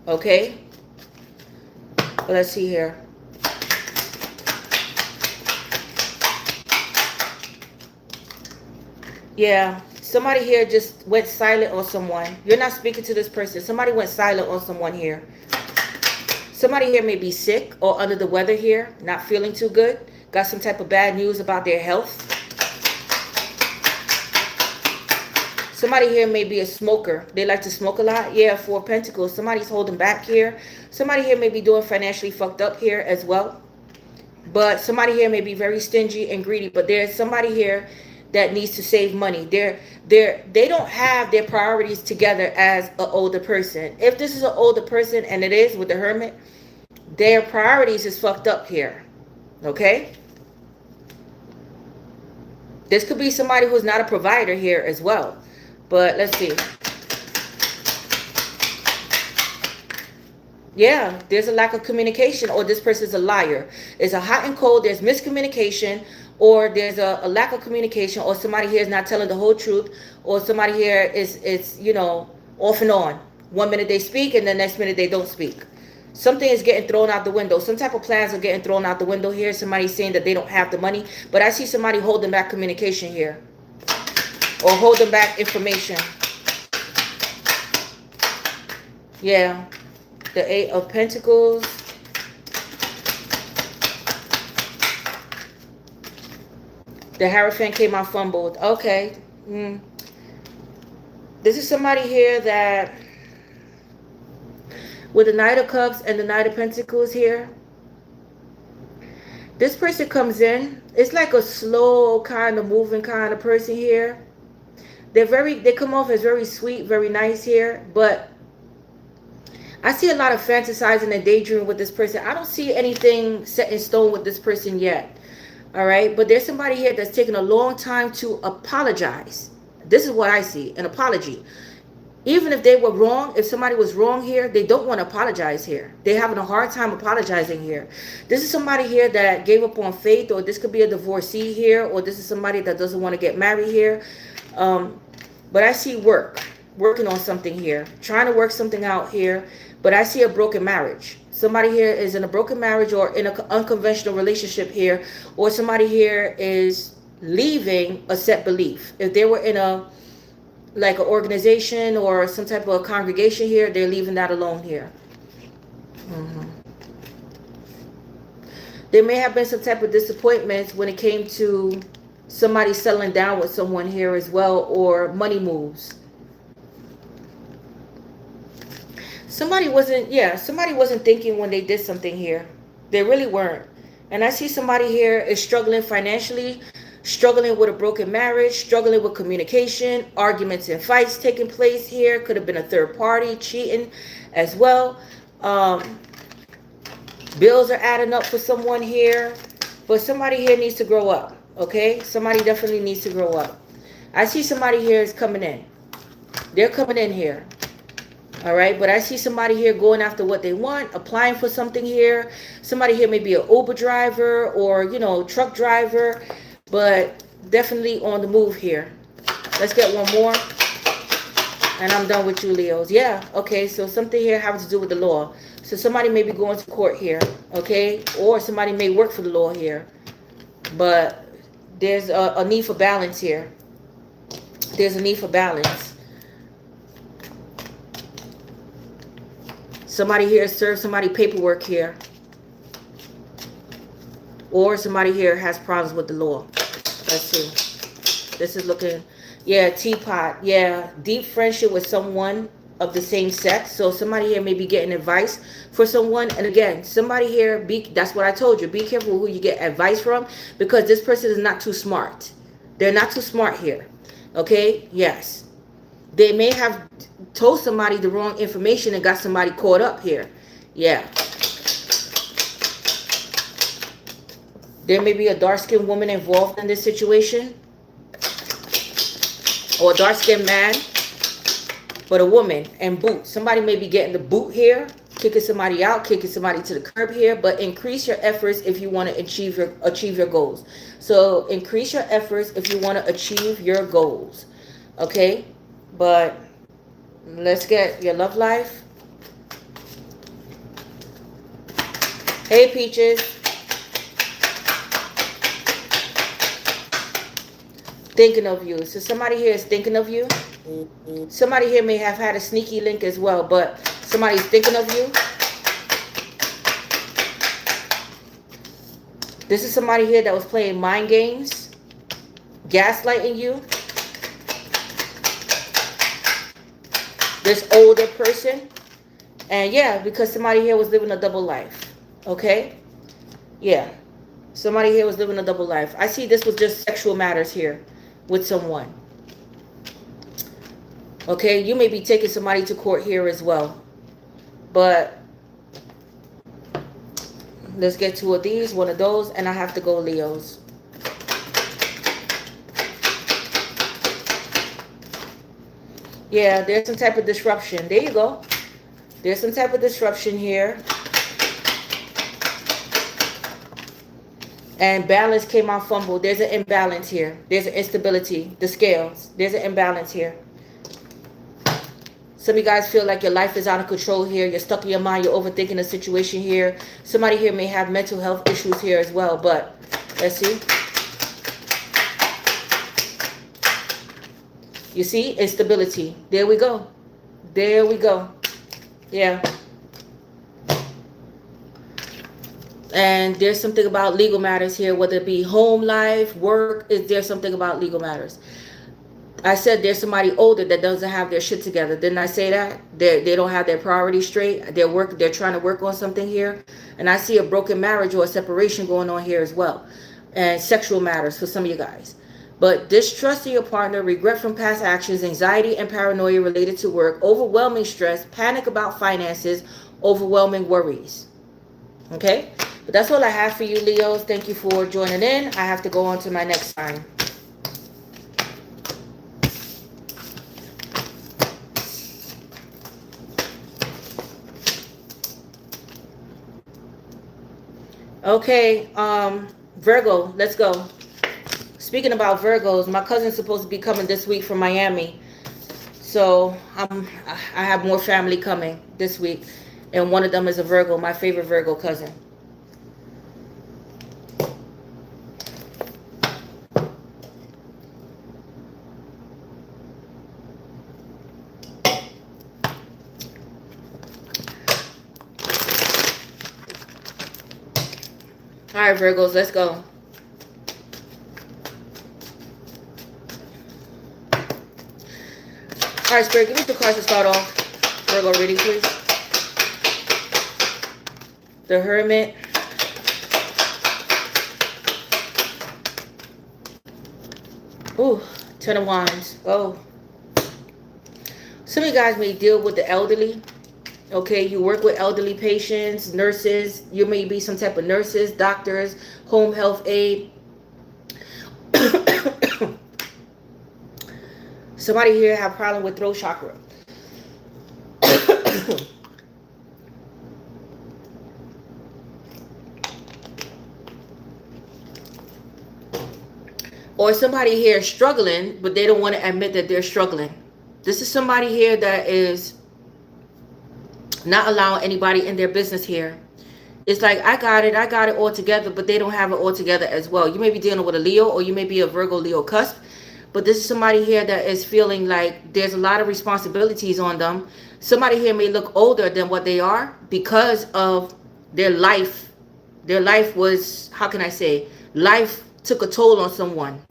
okay? But let's see here. Yeah, somebody here just went silent on someone. You're not speaking to this person. Somebody went silent on someone here. Somebody here may be sick or under the weather here, not feeling too good. Got some type of bad news about their health. Somebody here may be a smoker. They like to smoke a lot. Yeah, Four of Pentacles. Somebody's holding back here. Somebody here may be doing financially fucked up here as well. But somebody here may be very stingy and greedy. But there's somebody here that needs to save money. They don't have their priorities together as an older person. If this is an older person, and it is with the Hermit, their priorities is fucked up here. Okay? This could be somebody who's not a provider here as well. But let's see. Yeah, there's a lack of communication, or this person's a liar. It's a hot and cold. There's miscommunication, or there's a lack of communication, or somebody here is not telling the whole truth, or somebody here is you know, off and on. 1 minute they speak, and the next minute they don't speak. Something is getting thrown out the window. Some type of plans are getting thrown out the window here. Somebody's saying that they don't have the money, but I see somebody holding back communication here, or holding back information. Yeah. The Eight of Pentacles. The Hierophant came out fumbled. Okay. This is somebody here that, with the Knight of Cups and the Knight of Pentacles here, this person comes in. It's like a slow kind of moving kind of person here. They come off as very sweet, very nice here, but I see a lot of fantasizing and daydreaming with this person. I don't see anything set in stone with this person yet. All right, but there's somebody here that's taking a long time to apologize. This is what I see, an apology. Even if they were wrong, if somebody was wrong here, they don't want to apologize here. They're having a hard time apologizing here. This is somebody here that gave up on faith, or this could be a divorcee here, or this is somebody that doesn't want to get married here. But I see working on something here, trying to work something out here. But I see a broken marriage. Somebody here is in a broken marriage or in an unconventional relationship here, or somebody here is leaving a set belief. If they were in an organization or some type of congregation here, they're leaving that alone here. There may have been some type of disappointments when it came to somebody settling down with someone here as well, or money moves. Somebody wasn't thinking when they did something here. They really weren't. And I see somebody here is struggling financially, struggling with a broken marriage, struggling with communication, arguments and fights taking place here. Could have been a third party, cheating as well. Bills are adding up for someone here. But somebody here needs to grow up. Okay? Somebody definitely needs to grow up. I see somebody here is coming in. They're coming in here. All right, but I see somebody here going after what they want, applying for something here. Somebody here may be an Uber driver or, you know, truck driver, but definitely on the move here. Let's get one more. And I'm done with you, Leos. Yeah, okay, so something here having to do with the law. So somebody may be going to court here, okay? Or somebody may work for the law here. But there's a need for balance here. There's a need for balance. Somebody here serves somebody paperwork here. Or somebody here has problems with the law. Let's see. This is looking, yeah, teapot. Yeah, deep friendship with someone of the same sex. So somebody here may be getting advice for someone. And again, somebody here, that's what I told you. Be careful who you get advice from, because this person is not too smart. They're not too smart here. Okay? Yes. They may have told somebody the wrong information and got somebody caught up here. Yeah. There may be a dark-skinned woman involved in this situation. Or a dark-skinned man. But a woman and boot. Somebody may be getting the boot here. Kicking somebody out. Kicking somebody to the curb here. But increase your efforts if you want to achieve your goals. So increase your efforts if you want to achieve your goals. Okay? But let's get your love life. Hey, Peaches. Thinking of you. So somebody here is thinking of you. Somebody here may have had a sneaky link as well, but somebody's thinking of you. This is somebody here that was playing mind games, gaslighting you. This older person. And yeah, because somebody here was living a double life. Okay? Yeah. Somebody here was living a double life. I see this was just sexual matters here with someone. Okay? You may be taking somebody to court here as well. But let's get two of these, one of those, and I have to go Leos. Yeah, there's some type of disruption. There you go. There's some type of disruption here. And balance came out fumbled. There's an imbalance here. There's an instability. The scales. There's an imbalance here. Some of you guys feel like your life is out of control here. You're stuck in your mind. You're overthinking the situation here. Somebody here may have mental health issues here as well. But let's see. You see? Instability. There we go. There we go. Yeah. And there's something about legal matters here, whether it be home life, work. Is there something about legal matters? I said there's somebody older that doesn't have their shit together. Didn't I say that? They don't have their priorities straight. They're trying to work on something here. And I see a broken marriage or a separation going on here as well. And sexual matters for some of you guys. But distrust in your partner, regret from past actions, anxiety and paranoia related to work, overwhelming stress, panic about finances, overwhelming worries. Okay? But that's all I have for you, Leos. Thank you for joining in. I have to go on to my next sign. Okay, Virgo, let's go. Speaking about Virgos, my cousin's supposed to be coming this week from Miami. So I have more family coming this week. And one of them is a Virgo, my favorite Virgo cousin. All right, Virgos, let's go. All right, Spirit, give me the cards to start off. Virgo reading, please. The Hermit. Ooh, Ten of Wands. Oh. Some of you guys may deal with the elderly. Okay, you work with elderly patients, nurses. You may be some type of nurses, doctors, home health aide. Somebody here have a problem with throat chakra. Or somebody here is struggling, but they don't want to admit that they're struggling. This is somebody here that is not allowing anybody in their business here. It's like, I got it all together, but they don't have it all together as well. You may be dealing with a Leo, or you may be a Virgo Leo cusp, but this is somebody here that is feeling like there's a lot of responsibilities on them. Somebody here may look older than what they are because of their life. Their life was, how can I say, life took a toll on someone.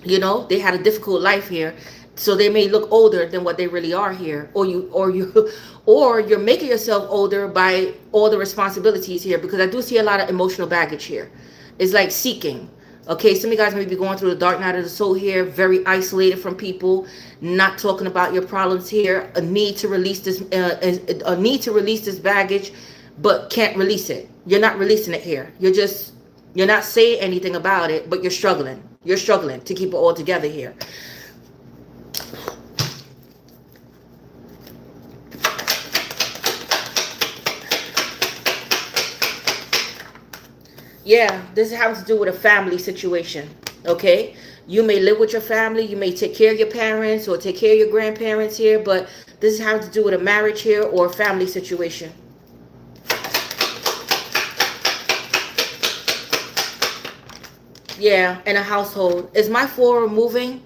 You know, they had a difficult life here. So they may look older than what they really are here. Or you're making yourself older by all the responsibilities here, because I do see a lot of emotional baggage here. It's like seeking. Okay, some of you guys may be going through the dark night of the soul here, very isolated from people, not talking about your problems here, a need to release this baggage, but can't release it. You're not releasing it here. You're not saying anything about it, but you're struggling. You're struggling to keep it all together here. Yeah, this has to do with a family situation, okay? You may live with your family, you may take care of your parents or take care of your grandparents here, but this has to do with a marriage here or a family situation. Yeah, in a household. Is my four moving?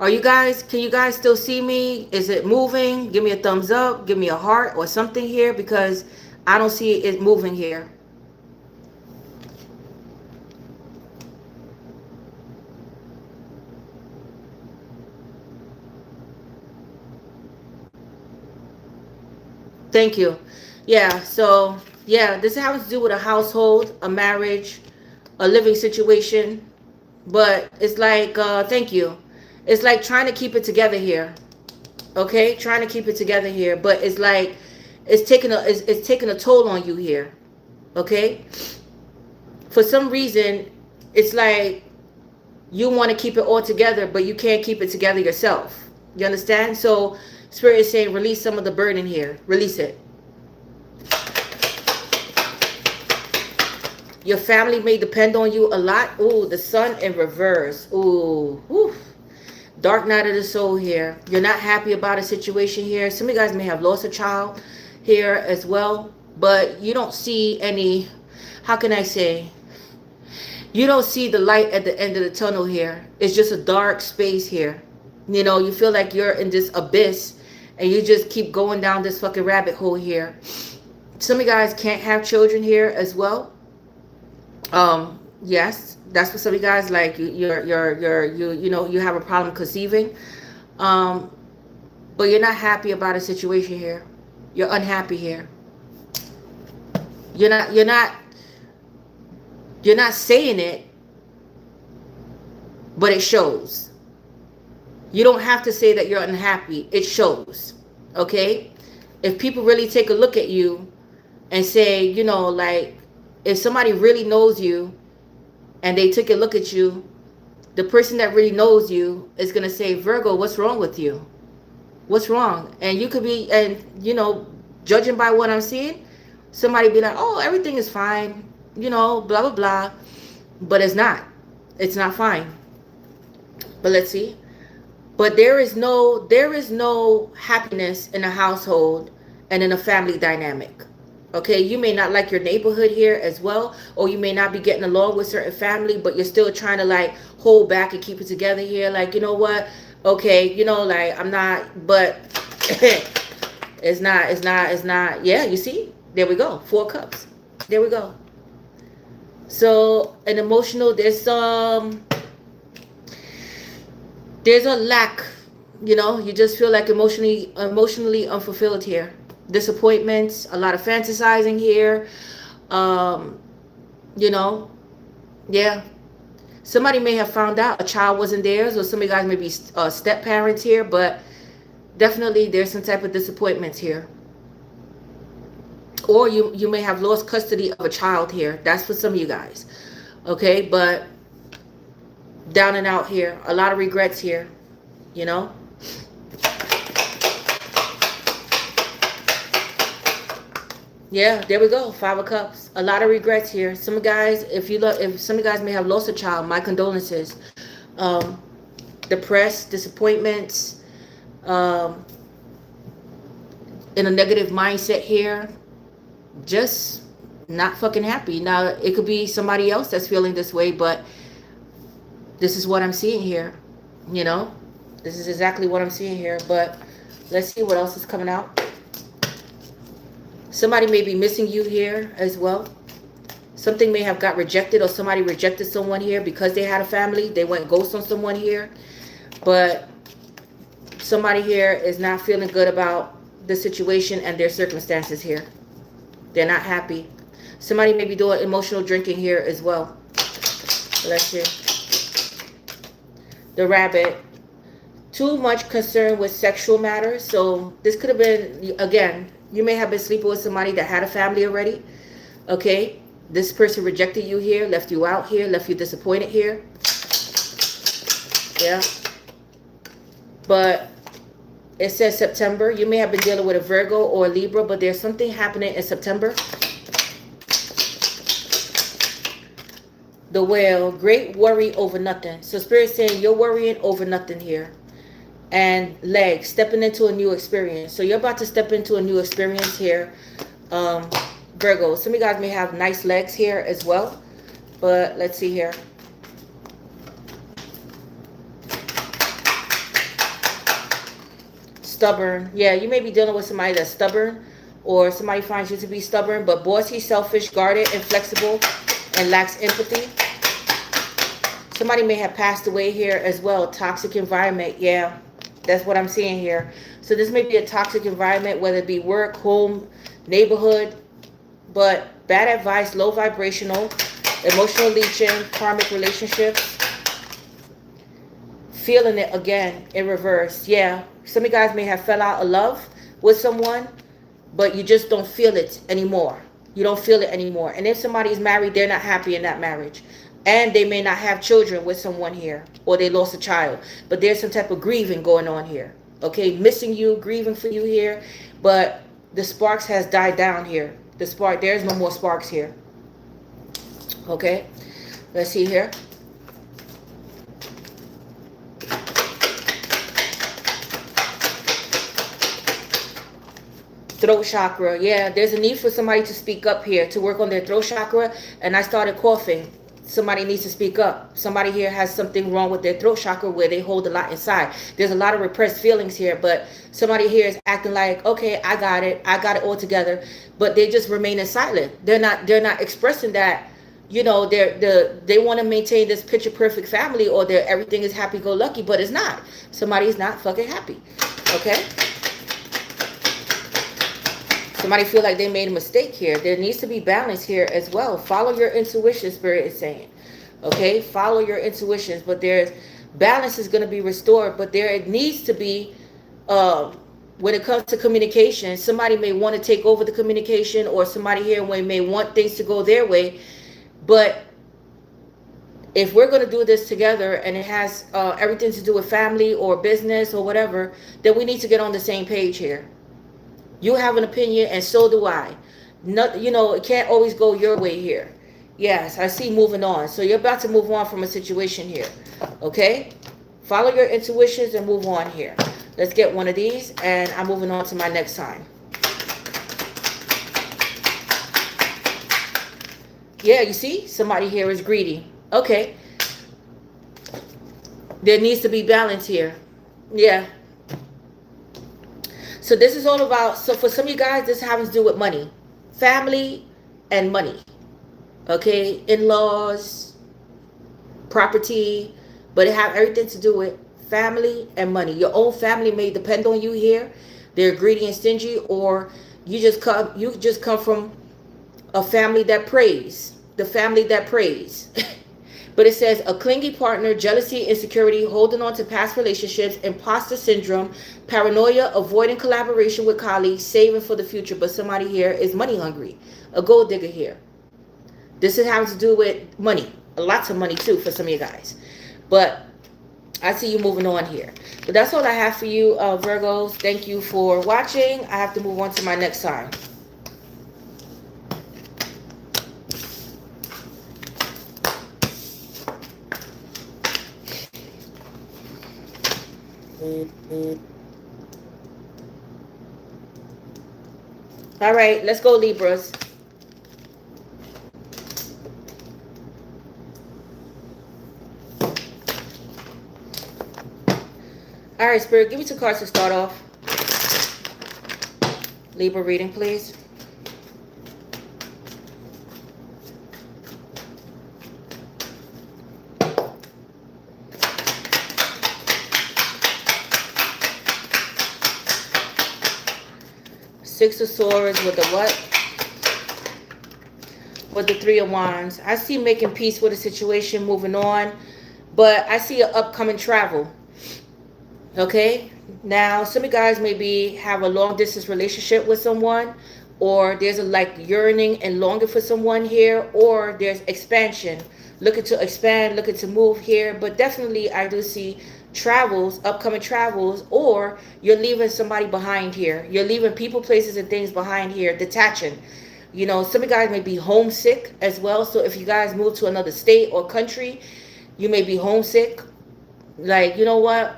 Can you guys still see me? Is it moving? Give me a thumbs up, give me a heart or something here, because I don't see it moving here. Thank you. Yeah, so, yeah, this has to do with a household, a marriage, a living situation. But it's like, thank you. It's like trying to keep it together here. Okay? Trying to keep it together here. But it's like, it's taking a toll on you here. Okay? For some reason, it's like you want to keep it all together, but you can't keep it together yourself. You understand? So Spirit is saying, release some of the burden here. Release it. Your family may depend on you a lot. Ooh, the sun in reverse. Ooh, whew. Dark night of the soul here. You're not happy about a situation here. Some of you guys may have lost a child here as well. But you don't see any, how can I say? You don't see the light at the end of the tunnel here. It's just a dark space here. You know, you feel like you're in this abyss. And you just keep going down this fucking rabbit hole here. Some of you guys can't have children here as well. Yes, that's what some of you guys like. You know, you have a problem conceiving. But you're not happy about a situation here. You're unhappy here. You're not saying it, but it shows. You don't have to say that you're unhappy. It shows. Okay? If people really take a look at you and say, you know, like, if somebody really knows you and they took a look at you, the person that really knows you is going to say, Virgo, what's wrong with you? What's wrong? And you could be, and, you know, judging by what I'm seeing, somebody be like, oh, everything is fine, you know, blah, blah, blah. But it's not. It's not fine. But let's see. But there is no happiness in a household and in a family dynamic. Okay, you may not like your neighborhood here as well, or you may not be getting along with certain family, but you're still trying to like hold back and keep it together here. Like, you know what? Okay, you know, like I'm not, but it's not. Yeah, you see? There we go. 4 cups. There we go. So an emotional, there's a lack, you know, you just feel like emotionally unfulfilled here. Disappointments, a lot of fantasizing here. You know, yeah. Somebody may have found out a child wasn't theirs, or some of you guys may be step parents here, but definitely there's some type of disappointments here. Or you may have lost custody of a child here. That's for some of you guys. Okay, but down and out here. A lot of regrets here, you know. Yeah, there we go. 5 of Cups. A lot of regrets here. Some guys, if some of you guys may have lost a child, my condolences. Depressed, disappointments, in a negative mindset here, just not fucking happy. Now, it could be somebody else that's feeling this way, but this is what I'm seeing here. You know, this is exactly what I'm seeing here. But let's see what else is coming out. Somebody may be missing you here as well. Something may have got rejected, or somebody rejected someone here because they had a family. They went ghost on someone here. But somebody here is not feeling good about the situation and their circumstances here. They're not happy. Somebody may be doing emotional drinking here as well. Let's see. The Rabbit. Too much concern with sexual matters. So this could have been, again, you may have been sleeping with somebody that had a family already. Okay. This person rejected you here, left you out here, left you disappointed here. Yeah. But it says September. You may have been dealing with a Virgo or a Libra, but there's something happening in September. The Whale. Great worry over nothing. So Spirit's saying you're worrying over nothing here. And Leg. Stepping into a new experience. So you're about to step into a new experience here. Virgo. Some of you guys may have nice legs here as well. But let's see here. Stubborn. Yeah, you may be dealing with somebody that's stubborn, or somebody finds you to be stubborn, but bossy, selfish, guarded, inflexible, and lacks empathy. Somebody may have passed away here as well. Toxic environment. Yeah, that's what I'm seeing here. So this may be a toxic environment, whether it be work, home, neighborhood, but bad advice, low vibrational, emotional leeching, karmic relationships. Feeling it again in reverse. Yeah. Some of you guys may have fell out of love with someone, but you just don't feel it anymore. You don't feel it anymore. And if somebody's married, they're not happy in that marriage. And they may not have children with someone here, or they lost a child. But there's some type of grieving going on here. Okay, missing you, grieving for you here. But the sparks has died down here. The spark, there's no more sparks here. Okay, let's see here. Throat chakra. Yeah, there's a need for somebody to speak up here, to work on their throat chakra. And I started coughing. Somebody needs to speak up. Somebody here has something wrong with their throat chakra, where they hold a lot inside. There's a lot of repressed feelings here, but somebody here is acting like, okay, I got it all together, but they just remaining silent. They're not expressing that, you know, they want to maintain this picture perfect family, or everything is happy go lucky, but it's not. Somebody is not fucking happy. Okay. Somebody feel like they made a mistake here. There needs to be balance here as well. Follow your intuition, Spirit is saying. Okay, follow your intuitions. But there's balance is going to be restored. But there needs to be, when it comes to communication, somebody may want to take over the communication, or somebody here may want things to go their way. But if we're going to do this together, and it has everything to do with family or business or whatever, then we need to get on the same page here. You have an opinion, and so do I. Not, you know, it can't always go your way here. Yes, I see moving on. So you're about to move on from a situation here. Okay? Follow your intuitions and move on here. Let's get one of these, and I'm moving on to my next sign. Yeah, you see? Somebody here is greedy. Okay. There needs to be balance here. Yeah. So this is all about, so for some of you guys, this has to do with money. Family and money. Okay? In-laws, property, but it have everything to do with family and money. Your own family may depend on you here. They're greedy and stingy, or you just come from a family that prays. The family that prays. But it says a clingy partner, jealousy, insecurity, holding on to past relationships, imposter syndrome, paranoia, avoiding collaboration with colleagues, saving for the future. But somebody here is money hungry. A gold digger here. This is having to do with money. Lots of money too for some of you guys. But I see you moving on here. But that's all I have for you, Virgos. Thank you for watching. I have to move on to my next sign. All right, let's go, Libras. All right, Spirit, give me 2 cards to start off. Libra reading, please. Six of Swords with the what? With the Three of Wands. I see making peace with a situation, moving on. But I see an upcoming travel. Okay? Now, some of you guys maybe have a long distance relationship with someone. Or there's a like yearning and longing for someone here. Or there's expansion. Looking to expand, looking to move here. But definitely I do see travels, upcoming travels, or you're leaving somebody behind here. You're leaving people, places, and things behind here, detaching. You know, some of you guys may be homesick as well. So if you guys move to another state or country, you may be homesick. Like, you know what?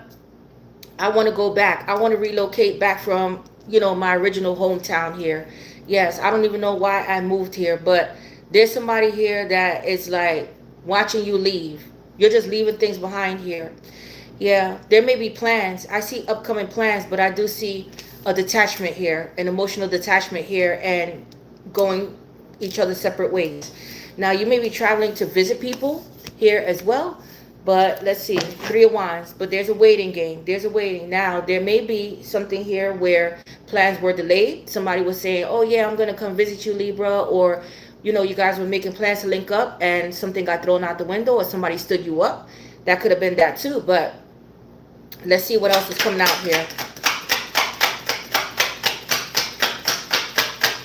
I want to go back. I want to relocate back from, you know, my original hometown here. Yes, I don't even know why I moved here, but there's somebody here that is like watching you leave. You're just leaving things behind here. Yeah, there may be plans. I see upcoming plans, but I do see a detachment here, an emotional detachment here, and going each other's separate ways. Now, you may be traveling to visit people here as well, but let's see, Three of Wands, but there's a waiting game. There's a waiting. Now, there may be something here where plans were delayed. Somebody was saying, oh, yeah, I'm going to come visit you, Libra, or, you know, you guys were making plans to link up and something got thrown out the window or somebody stood you up. That could have been that too, but let's see what else is coming out here.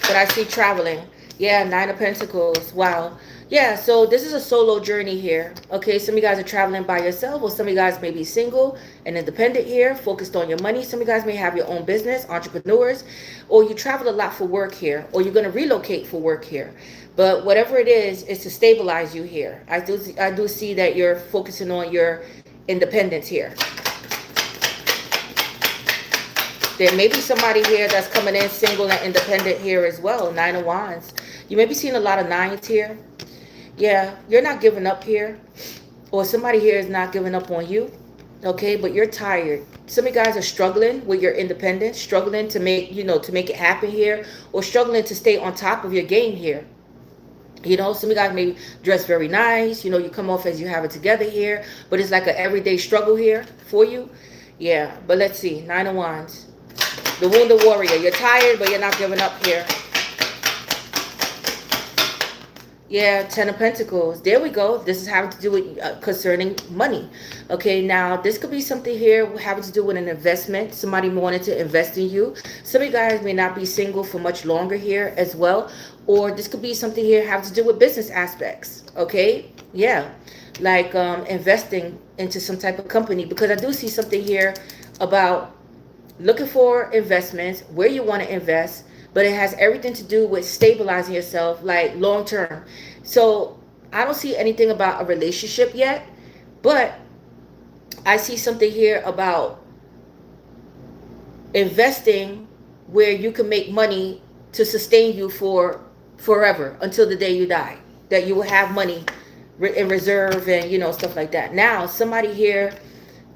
But I see traveling. Yeah, Nine of Pentacles. Wow. Yeah, so this is a solo journey here. Okay, some of you guys are traveling by yourself, or some of you guys may be single and independent here, focused on your money. Some of you guys may have your own business, entrepreneurs, or you travel a lot for work here, or you're going to relocate for work here. But whatever it is to stabilize you here. I do see that you're focusing on your independence here. There may be somebody here that's coming in single and independent here as well. Nine of Wands. You may be seeing a lot of nines here. Yeah, you're not giving up here. Or somebody here is not giving up on you. Okay, but you're tired. Some of you guys are struggling with your independence, struggling to make, you know, to make it happen here, or struggling to stay on top of your game here. You know, some of you guys may dress very nice. You know, you come off as you have it together here, but it's like an everyday struggle here for you. Yeah, but let's see. Nine of Wands. The Wounded Warrior. You're tired, but you're not giving up here. Yeah, Ten of Pentacles. There we go. This is having to do with concerning money. Okay, now this could be something here having to do with an investment. Somebody wanted to invest in you. Some of you guys may not be single for much longer here as well. Or this could be something here having to do with business aspects. Okay, yeah. Like investing into some type of company. Because I do see something here about looking for investments, where you want to invest, but it has everything to do with stabilizing yourself, like long term. So I don't see anything about a relationship yet, but I see something here about investing where you can make money to sustain you for forever until the day you die, that you will have money in reserve and, you know, stuff like that. Now, somebody here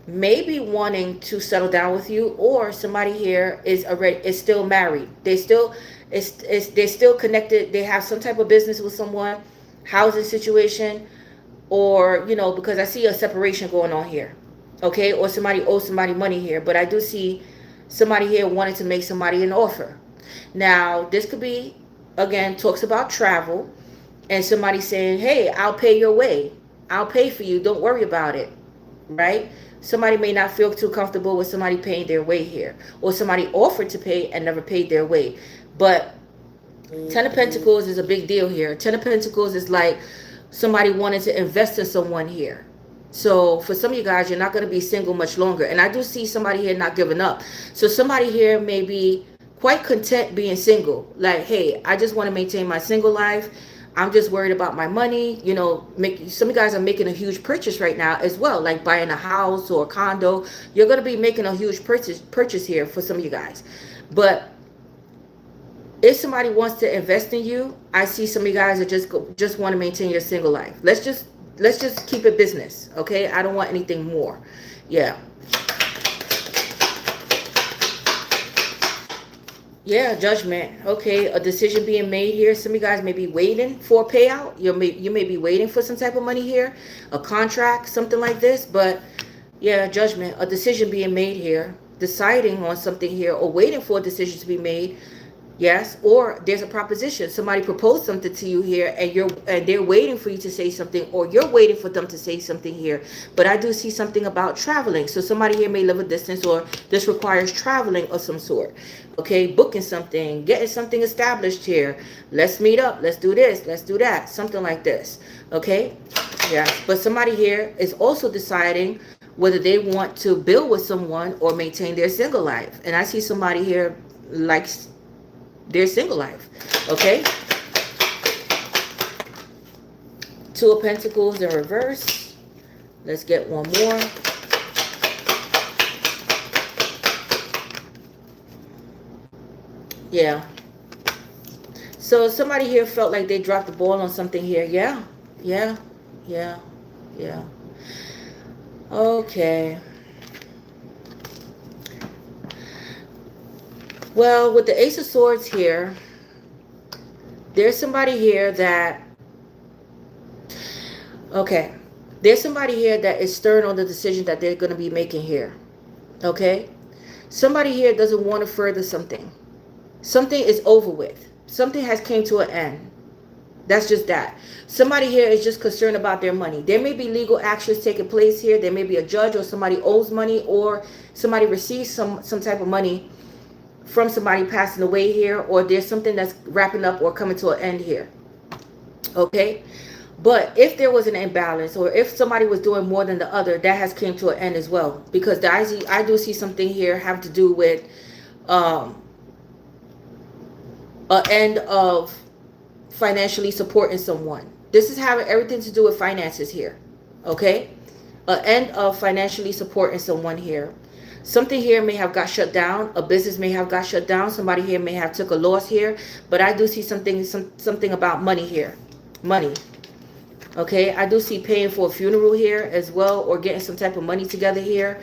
maybe wanting to settle down with you, or somebody here is still married. They're still connected. They have some type of business with someone, housing situation, or, you know, because I see a separation going on here. Okay, or somebody owes somebody money here, but I do see somebody here wanting to make somebody an offer. Now, this could be, again, talks about travel, and somebody saying, hey, I'll pay your way. I'll pay for you. Don't worry about it. Right? Somebody may not feel too comfortable with somebody paying their way here, or somebody offered to pay and never paid their way. But Ten of Pentacles is a big deal here. Ten of Pentacles is like somebody wanting to invest in someone here. So for some of you guys, you're not going to be single much longer. And I do see somebody here not giving up. So somebody here may be quite content being single. Like, hey, I just want to maintain my single life. I'm just worried about my money. You know, some of you guys are making a huge purchase right now as well, like buying a house or a condo. You're going to be making a huge purchase here for some of you guys. But if somebody wants to invest in you, I see some of you guys are just want to maintain your single life. Let's just keep it business, okay? I don't want anything more. Yeah. Yeah, judgment. Okay, a decision being made here. Some of you guys may be waiting for a payout. You may be waiting for some type of money here, a contract, something like this. But yeah, judgment, a decision being made here, deciding on something here, or waiting for a decision to be made. Yes, or there's a proposition. Somebody proposed something to you here, and they're waiting for you to say something, or you're waiting for them to say something here. But I do see something about traveling. So somebody here may live a distance, or this requires traveling of some sort. Okay, booking something, getting something established here. Let's meet up. Let's do this. Let's do that. Something like this. Okay, yeah. But somebody here is also deciding whether they want to build with someone or maintain their single life. And I see somebody here likes their single life. Okay, Two of Pentacles in reverse. Let's get one more. Yeah, so somebody here felt like they dropped the ball on something here. Yeah. Okay. Well, with the Ace of Swords here, there's somebody here that, okay, there's somebody here that is stern on the decision that they're going to be making here. Okay, somebody here doesn't want to further something. Something is over with. Something has came to an end. That's just that. Somebody here is just concerned about their money. There may be legal actions taking place here. There may be a judge, or somebody owes money, or somebody receives some type of money from somebody passing away here, or there's something that's wrapping up or coming to an end here. Okay, but if there was an imbalance, or if somebody was doing more than the other, that has came to an end as well. Because I do see something here having to do with an end of financially supporting someone. This is having everything to do with finances here. Okay, an end of financially supporting someone here. Something here may have got shut down. A business may have got shut down. Somebody here may have took a loss here. But I do see something about money here. Money. Okay, I do see paying for a funeral here as well, or getting some type of money together here.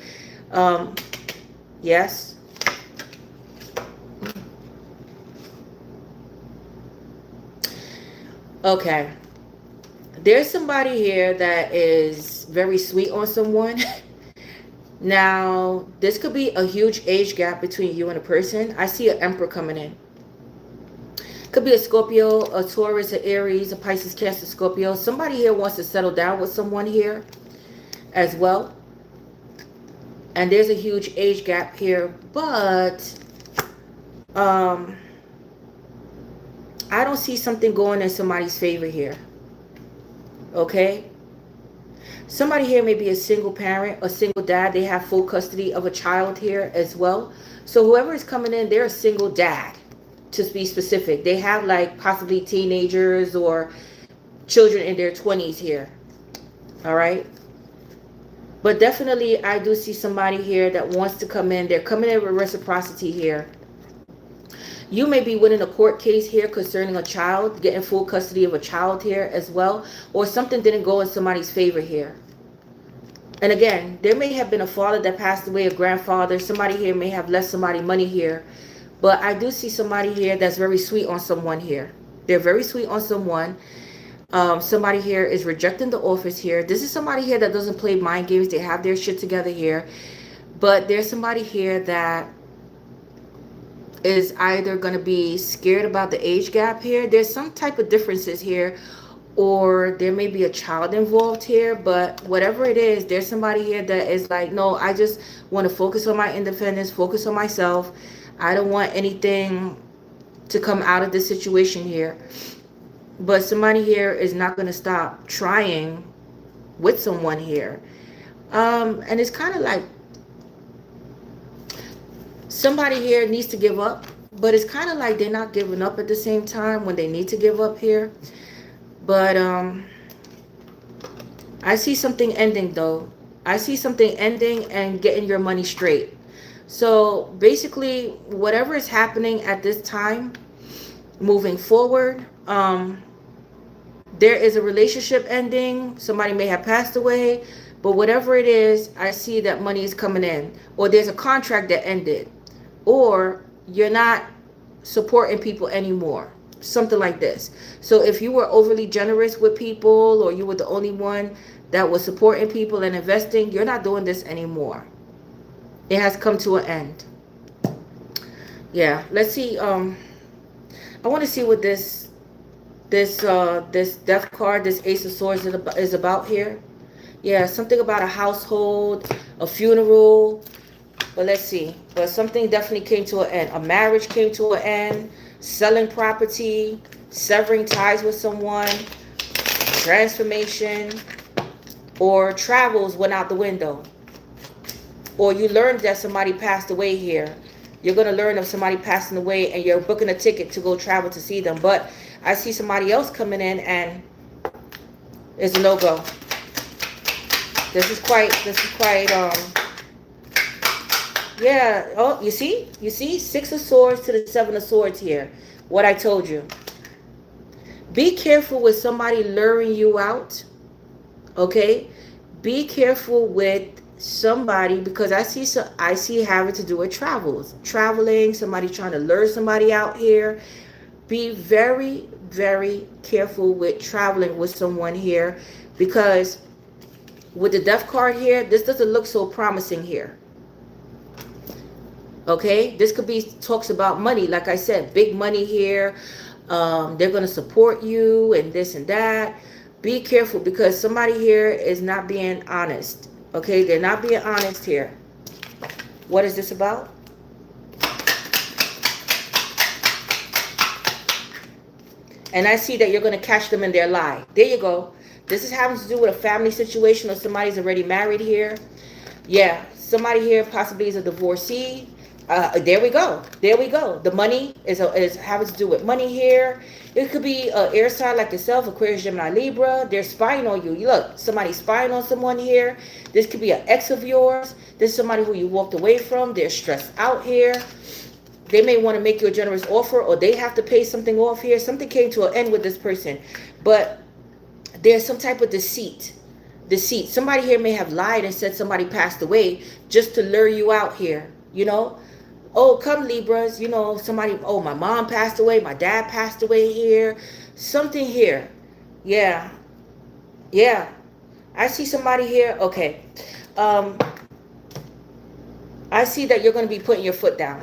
Yes. Okay. There's somebody here that is very sweet on someone. Now, this could be a huge age gap between you and a person. I see an Emperor coming in. Could be a Scorpio, a Taurus, an Aries, a Pisces, Cancer, Scorpio. Somebody here wants to settle down with someone here as well. And there's a huge age gap here. But I don't see something going in somebody's favor here. Okay? Somebody here may be a single parent, a single dad. They have full custody of a child here as well. So whoever is coming in, they're a single dad, to be specific. They have like possibly teenagers or children in their 20s here. All right. But definitely I do see somebody here that wants to come in. They're coming in with reciprocity here. You may be winning a court case here concerning a child, getting full custody of a child here as well. Or something didn't go in somebody's favor here. And again, there may have been a father that passed away, a grandfather. Somebody here may have left somebody money here. But I do see somebody here that's very sweet on someone here. They're very sweet on someone. Somebody here is rejecting the office here. This is somebody here that doesn't play mind games. They have their shit together here. But there's somebody here that is either going to be scared about the age gap here. There's some type of differences here, or there may be a child involved here. But whatever it is, there's somebody here that is like, no, I just want to focus on my independence, focus on myself. I don't want anything to come out of this situation here. But somebody here is not going to stop trying with someone here. And it's kind of like somebody here needs to give up, but it's kind of like they're not giving up at the same time when they need to give up here. But I see something ending though. I see something ending and getting your money straight. So basically, whatever is happening at this time, moving forward, there is a relationship ending. Somebody may have passed away, but whatever it is, I see that money is coming in, or there's a contract that ended, or you're not supporting people anymore, something like this. So if you were overly generous with people, or you were the only one that was supporting people and investing, you're not doing this anymore. It has come to an end. Yeah, let's see. I want to see what this death card, this Ace of Swords is about here. Yeah, something about a household, a funeral. But let's see. But something definitely came to an end. A marriage came to an end. Selling property, severing ties with someone, transformation, or travels went out the window. Or you learned that somebody passed away here. You're going to learn of somebody passing away, and you're booking a ticket to go travel to see them. But I see somebody else coming in, and it's a no-go. This is quite, yeah. Oh, you see? You see? 6 of Swords to the 7 of Swords here. What I told you. Be careful with somebody luring you out. Okay? Be careful with somebody, because I see having to do with travels. Traveling, somebody trying to lure somebody out here. Be very, very careful with traveling with someone here, because with the Death card here, this doesn't look so promising here. Okay, this could be talks about money. Like I said, big money here. They're going to support you and this and that. Be careful, because somebody here is not being honest. Okay, they're not being honest here. What is this about? And I see that you're going to catch them in their lie. There you go. This is having to do with a family situation, or somebody's already married here. Yeah, somebody here possibly is a divorcee. There we go. There we go. The money is having to do with money here. It could be an air sign like yourself, Aquarius, Gemini, Libra. They're spying on you. Look, somebody's spying on someone here. This could be an ex of yours. This is somebody who you walked away from. They're stressed out here. They may want to make you a generous offer, or they have to pay something off here. Something came to an end with this person. But there's some type of deceit. Somebody here may have lied and said somebody passed away just to lure you out here, you know. Oh, come Libras, you know, somebody, oh, my mom passed away, my dad passed away here, something here. Yeah. Yeah. I see somebody here. Okay. I see that you're going to be putting your foot down.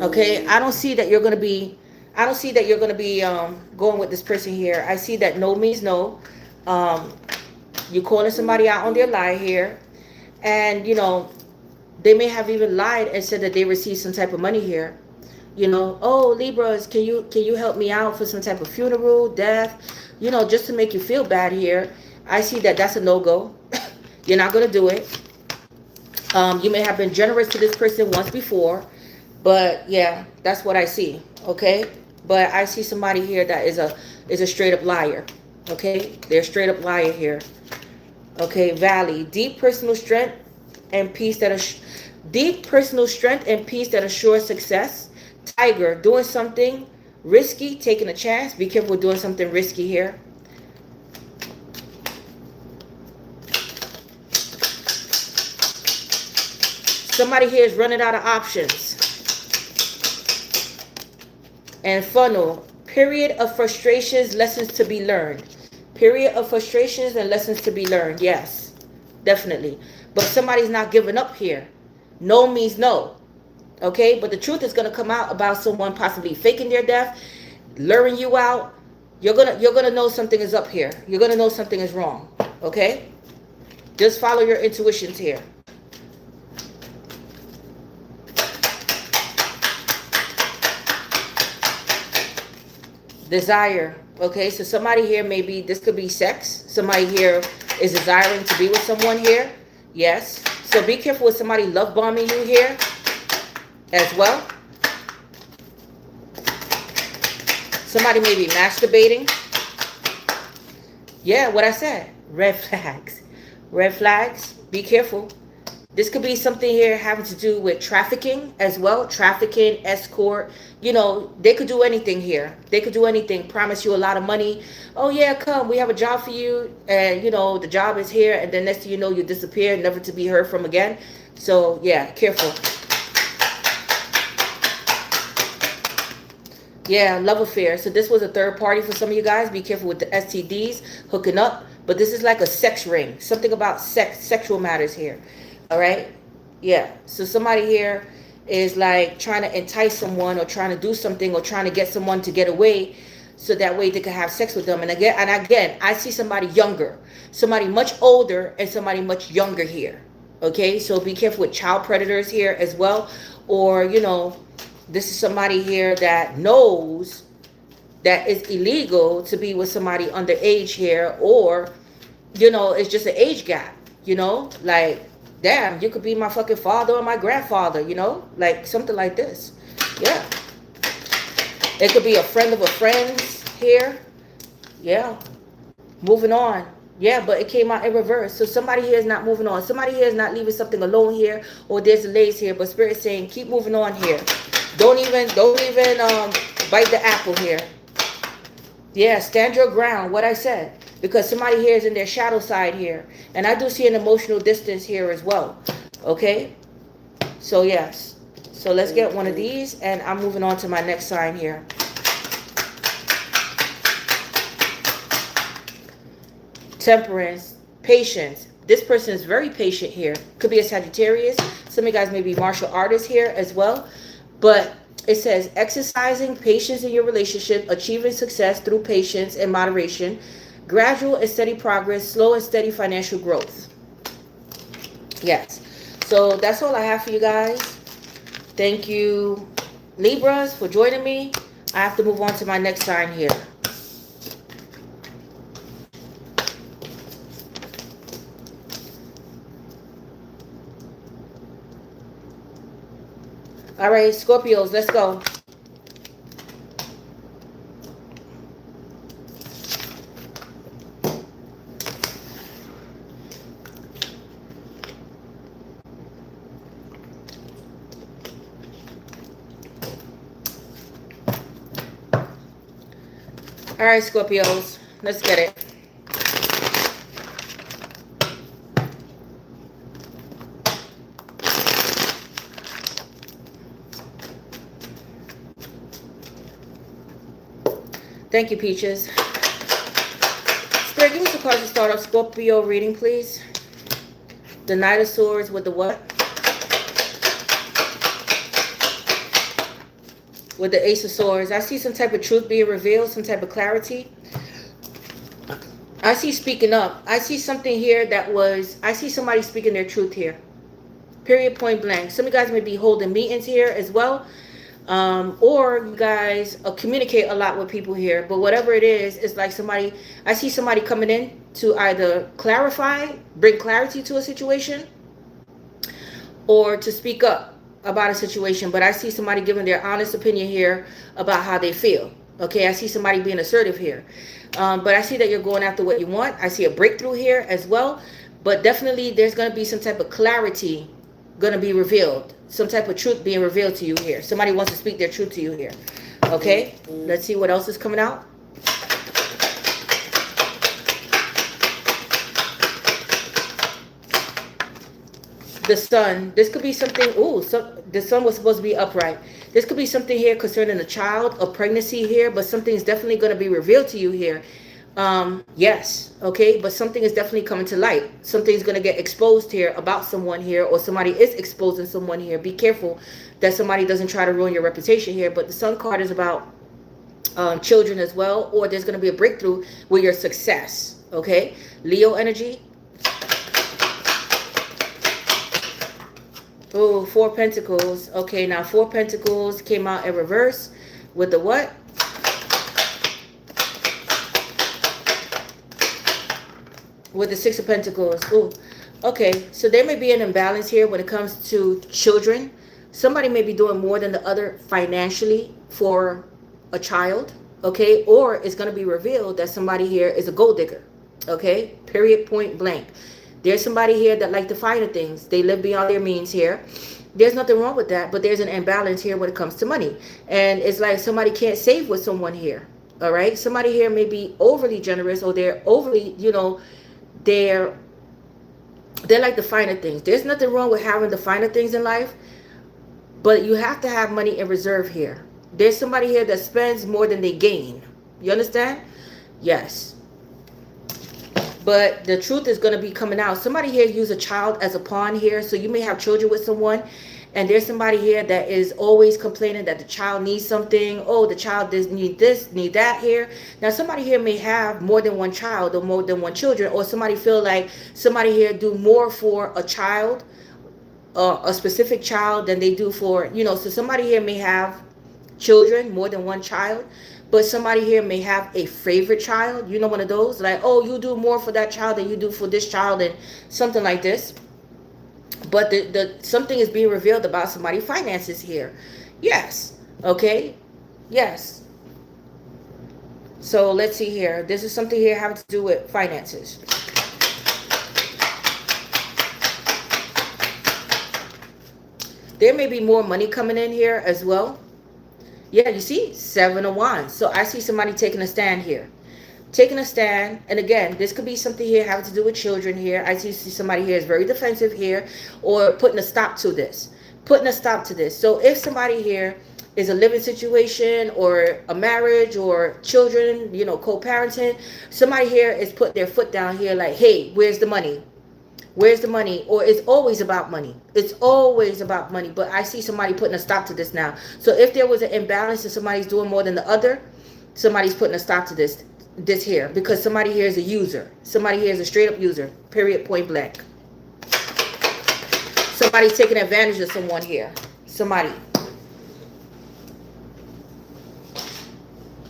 Okay. I don't see that you're going to be going with this person here. I see that no means no. You're calling somebody out on their lie here. And, you know, they may have even lied and said that they received some type of money here. You know, oh, Libras, can you help me out for some type of funeral, death, you know, just to make you feel bad here. I see that that's a no-go. You're not going to do it. You may have been generous to this person once before, but yeah, that's what I see. Okay. But I see somebody here that is a straight up liar. Okay. They're a straight up liar here. Okay. Valley, deep personal strength and peace that assures success. Tiger, doing something risky, taking a chance. Be careful with doing something risky here. Somebody here is running out of options. And funnel, period of frustrations, lessons to be learned. Period of frustrations and lessons to be learned. Yes, definitely. But somebody's not giving up here. No means no. Okay, but the truth is going to come out about someone possibly faking their death, luring you out. You're gonna know something is up here. You're gonna know something is wrong. Okay, just follow your intuitions here. Desire. Okay, so somebody here, maybe this could be sex. Somebody here is desiring to be with someone here. Yes. So be careful with somebody love bombing you here as well. Somebody may be masturbating. Yeah, what I said. Red flags. Red flags. Be careful. This could be something here having to do with trafficking as well. Trafficking, escort. You know, they could do anything here. They could do anything. Promise you a lot of money. Oh, yeah, come. We have a job for you. And, you know, the job is here. And then next thing you know, you disappear, never to be heard from again. So, yeah, careful. Yeah, love affair. So this was a third party for some of you guys. Be careful with the STDs, hooking up. But this is like a sex ring. Something about sex, sexual matters here. All right? Yeah. So somebody here is like trying to entice someone or trying to do something or trying to get someone to get away so that way they can have sex with them. And again, I see somebody younger, somebody much older and somebody much younger here. Okay? So be careful with child predators here as well. Or, you know, this is somebody here that knows that it's illegal to be with somebody underage here, or, you know, it's just an age gap, you know, like, damn, you could be my fucking father or my grandfather, you know, like something like this. Yeah. It could be a friend of a friend here. Yeah. Moving on. Yeah, but it came out in reverse. So somebody here is not moving on. Somebody here is not leaving something alone here, or there's delays here, but Spirit's saying keep moving on here. Don't even bite the apple here. Yeah, stand your ground, what I said. Because somebody here is in their shadow side here. And I do see an emotional distance here as well. Okay? So, yes. So, let's get one of these. And I'm moving on to my next sign here. Temperance. Patience. This person is very patient here. Could be a Sagittarius. Some of you guys may be martial artists here as well. But it says exercising patience in your relationship, achieving success through patience and moderation, gradual and steady progress, slow and steady financial growth. Yes. So that's all I have for you guys. Thank you, Libras, for joining me. I have to move on to my next sign here. All right, Scorpios, let's go. All right, Scorpios, let's get it. Thank you, Peaches. Spirit, give me some cards to start off Scorpio reading, please. The Knight of Swords with the what? With the Ace of Swords. I see some type of truth being revealed, some type of clarity. I see speaking up. I see something here I see somebody speaking their truth here. Period, point blank. Some of you guys may be holding meetings here as well. Or you guys communicate a lot with people here, but whatever it is, it's like I see somebody coming in to either clarify, bring clarity to a situation, or to speak up about a situation. But I see somebody giving their honest opinion here about how they feel. Okay, I see somebody being assertive here. But I see that you're going after what you want. I see a breakthrough here as well, but definitely there's going to be some type of clarity going to be revealed, some type of truth being revealed to you here. Somebody wants to speak their truth to you here. Okay, let's see what else is coming out. The Sun. This could be something. The Sun was supposed to be upright. This could be something here concerning a child, a pregnancy here, but something is definitely going to be revealed to you here. Yes, okay, but something is definitely coming to light. Something's going to get exposed here about someone here, or somebody is exposing someone here. Be careful that somebody doesn't try to ruin your reputation here. But the Sun card is about children as well, or there's going to be a breakthrough with your success. Okay, Leo energy. Oh, Four Pentacles. Okay, now Four Pentacles came out in reverse with the what? With the Six of Pentacles. Ooh. Okay, so there may be an imbalance here when it comes to children. Somebody may be doing more than the other financially for a child. Okay, or it's going to be revealed that somebody here is a gold digger. Okay, period, point blank. There's somebody here that like the finer things. They live beyond their means here. There's nothing wrong with that, but there's an imbalance here when it comes to money. And it's like somebody can't save with someone here. All right, somebody here may be overly generous, or they're overly, you know, they're like the finer things. There's nothing wrong with having the finer things in life, but you have to have money in reserve here. There's somebody here that spends more than they gain. You understand? Yes. But the truth is going to be coming out. Somebody here use a child as a pawn here. So you may have children with someone, and there's somebody here that is always complaining that the child needs something. Oh, the child does need this, need that here. Now, somebody here may have more than one child or more than one children, or somebody feel like somebody here do more for a child, a specific child, than they do for, you know. So somebody here may have children, more than one child, but somebody here may have a favorite child. You know, one of those, like, oh, you do more for that child than you do for this child, and something like this. But the something is being revealed about somebody's finances here. Yes. Okay. Yes. So let's see here. This is something here having to do with finances. There may be more money coming in here as well. Yeah, you see, 7 of Wands. So I see somebody taking a stand here. Taking a stand. And again, this could be something here having to do with children here. I see somebody here is very defensive here, or putting a stop to this. Putting a stop to this. So if somebody here is a living situation, or a marriage, or children, you know, co-parenting, somebody here is putting their foot down here like, hey, where's the money? Where's the money? Or it's always about money. It's always about money. But I see somebody putting a stop to this now. So if there was an imbalance and somebody's doing more than the other, somebody's putting a stop to this here. Because somebody here is a user. Somebody here is a straight up user. Period, point blank. Somebody's taking advantage of someone here. Somebody.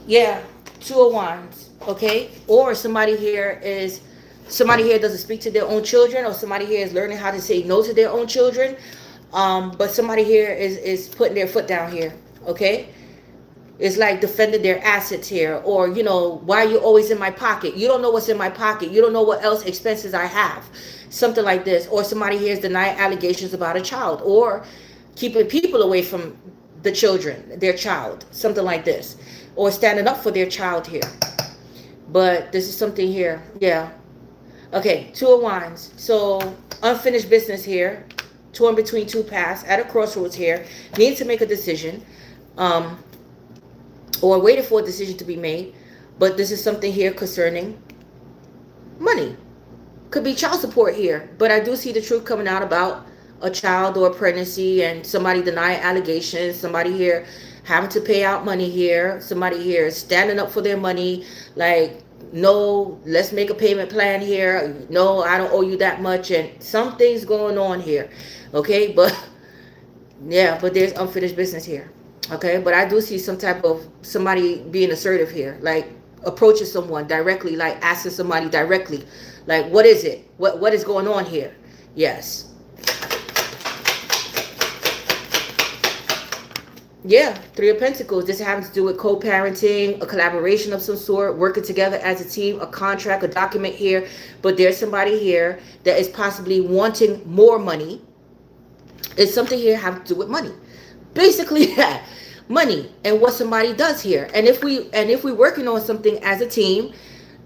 Yeah. 2 of Wands. Okay. Or somebody here doesn't speak to their own children, or somebody here is learning how to say no to their own children. But somebody here is putting their foot down here. Okay. It's like defending their assets here, or, you know, why are you always in my pocket? You don't know what's in my pocket. You don't know what else expenses I have. Something like this. Or somebody here is denying allegations about a child, or keeping people away from the children, their child. Something like this. Or standing up for their child here. But this is something here. Yeah. Okay, 2 of Wands. So unfinished business here. Torn between two paths. At a crossroads here. Need to make a decision. Or waiting for a decision to be made. But this is something here concerning money. Could be child support here. But I do see the truth coming out about a child or a pregnancy, and somebody denying allegations. Somebody here having to pay out money here. Somebody here standing up for their money. Like, no, let's make a payment plan here. No, I don't owe you that much. And something's going on here. Okay, but yeah, but there's unfinished business here. Okay, but I do see some type of somebody being assertive here, like approaching someone directly, like asking somebody directly, like, what is it? What is going on here? Yes. Yeah, 3 of Pentacles. This having to do with co-parenting, a collaboration of some sort, working together as a team, a contract, a document here. But there's somebody here that is possibly wanting more money. It's something here having to do with money. Basically that. Money and what somebody does here. And if we're working on something as a team,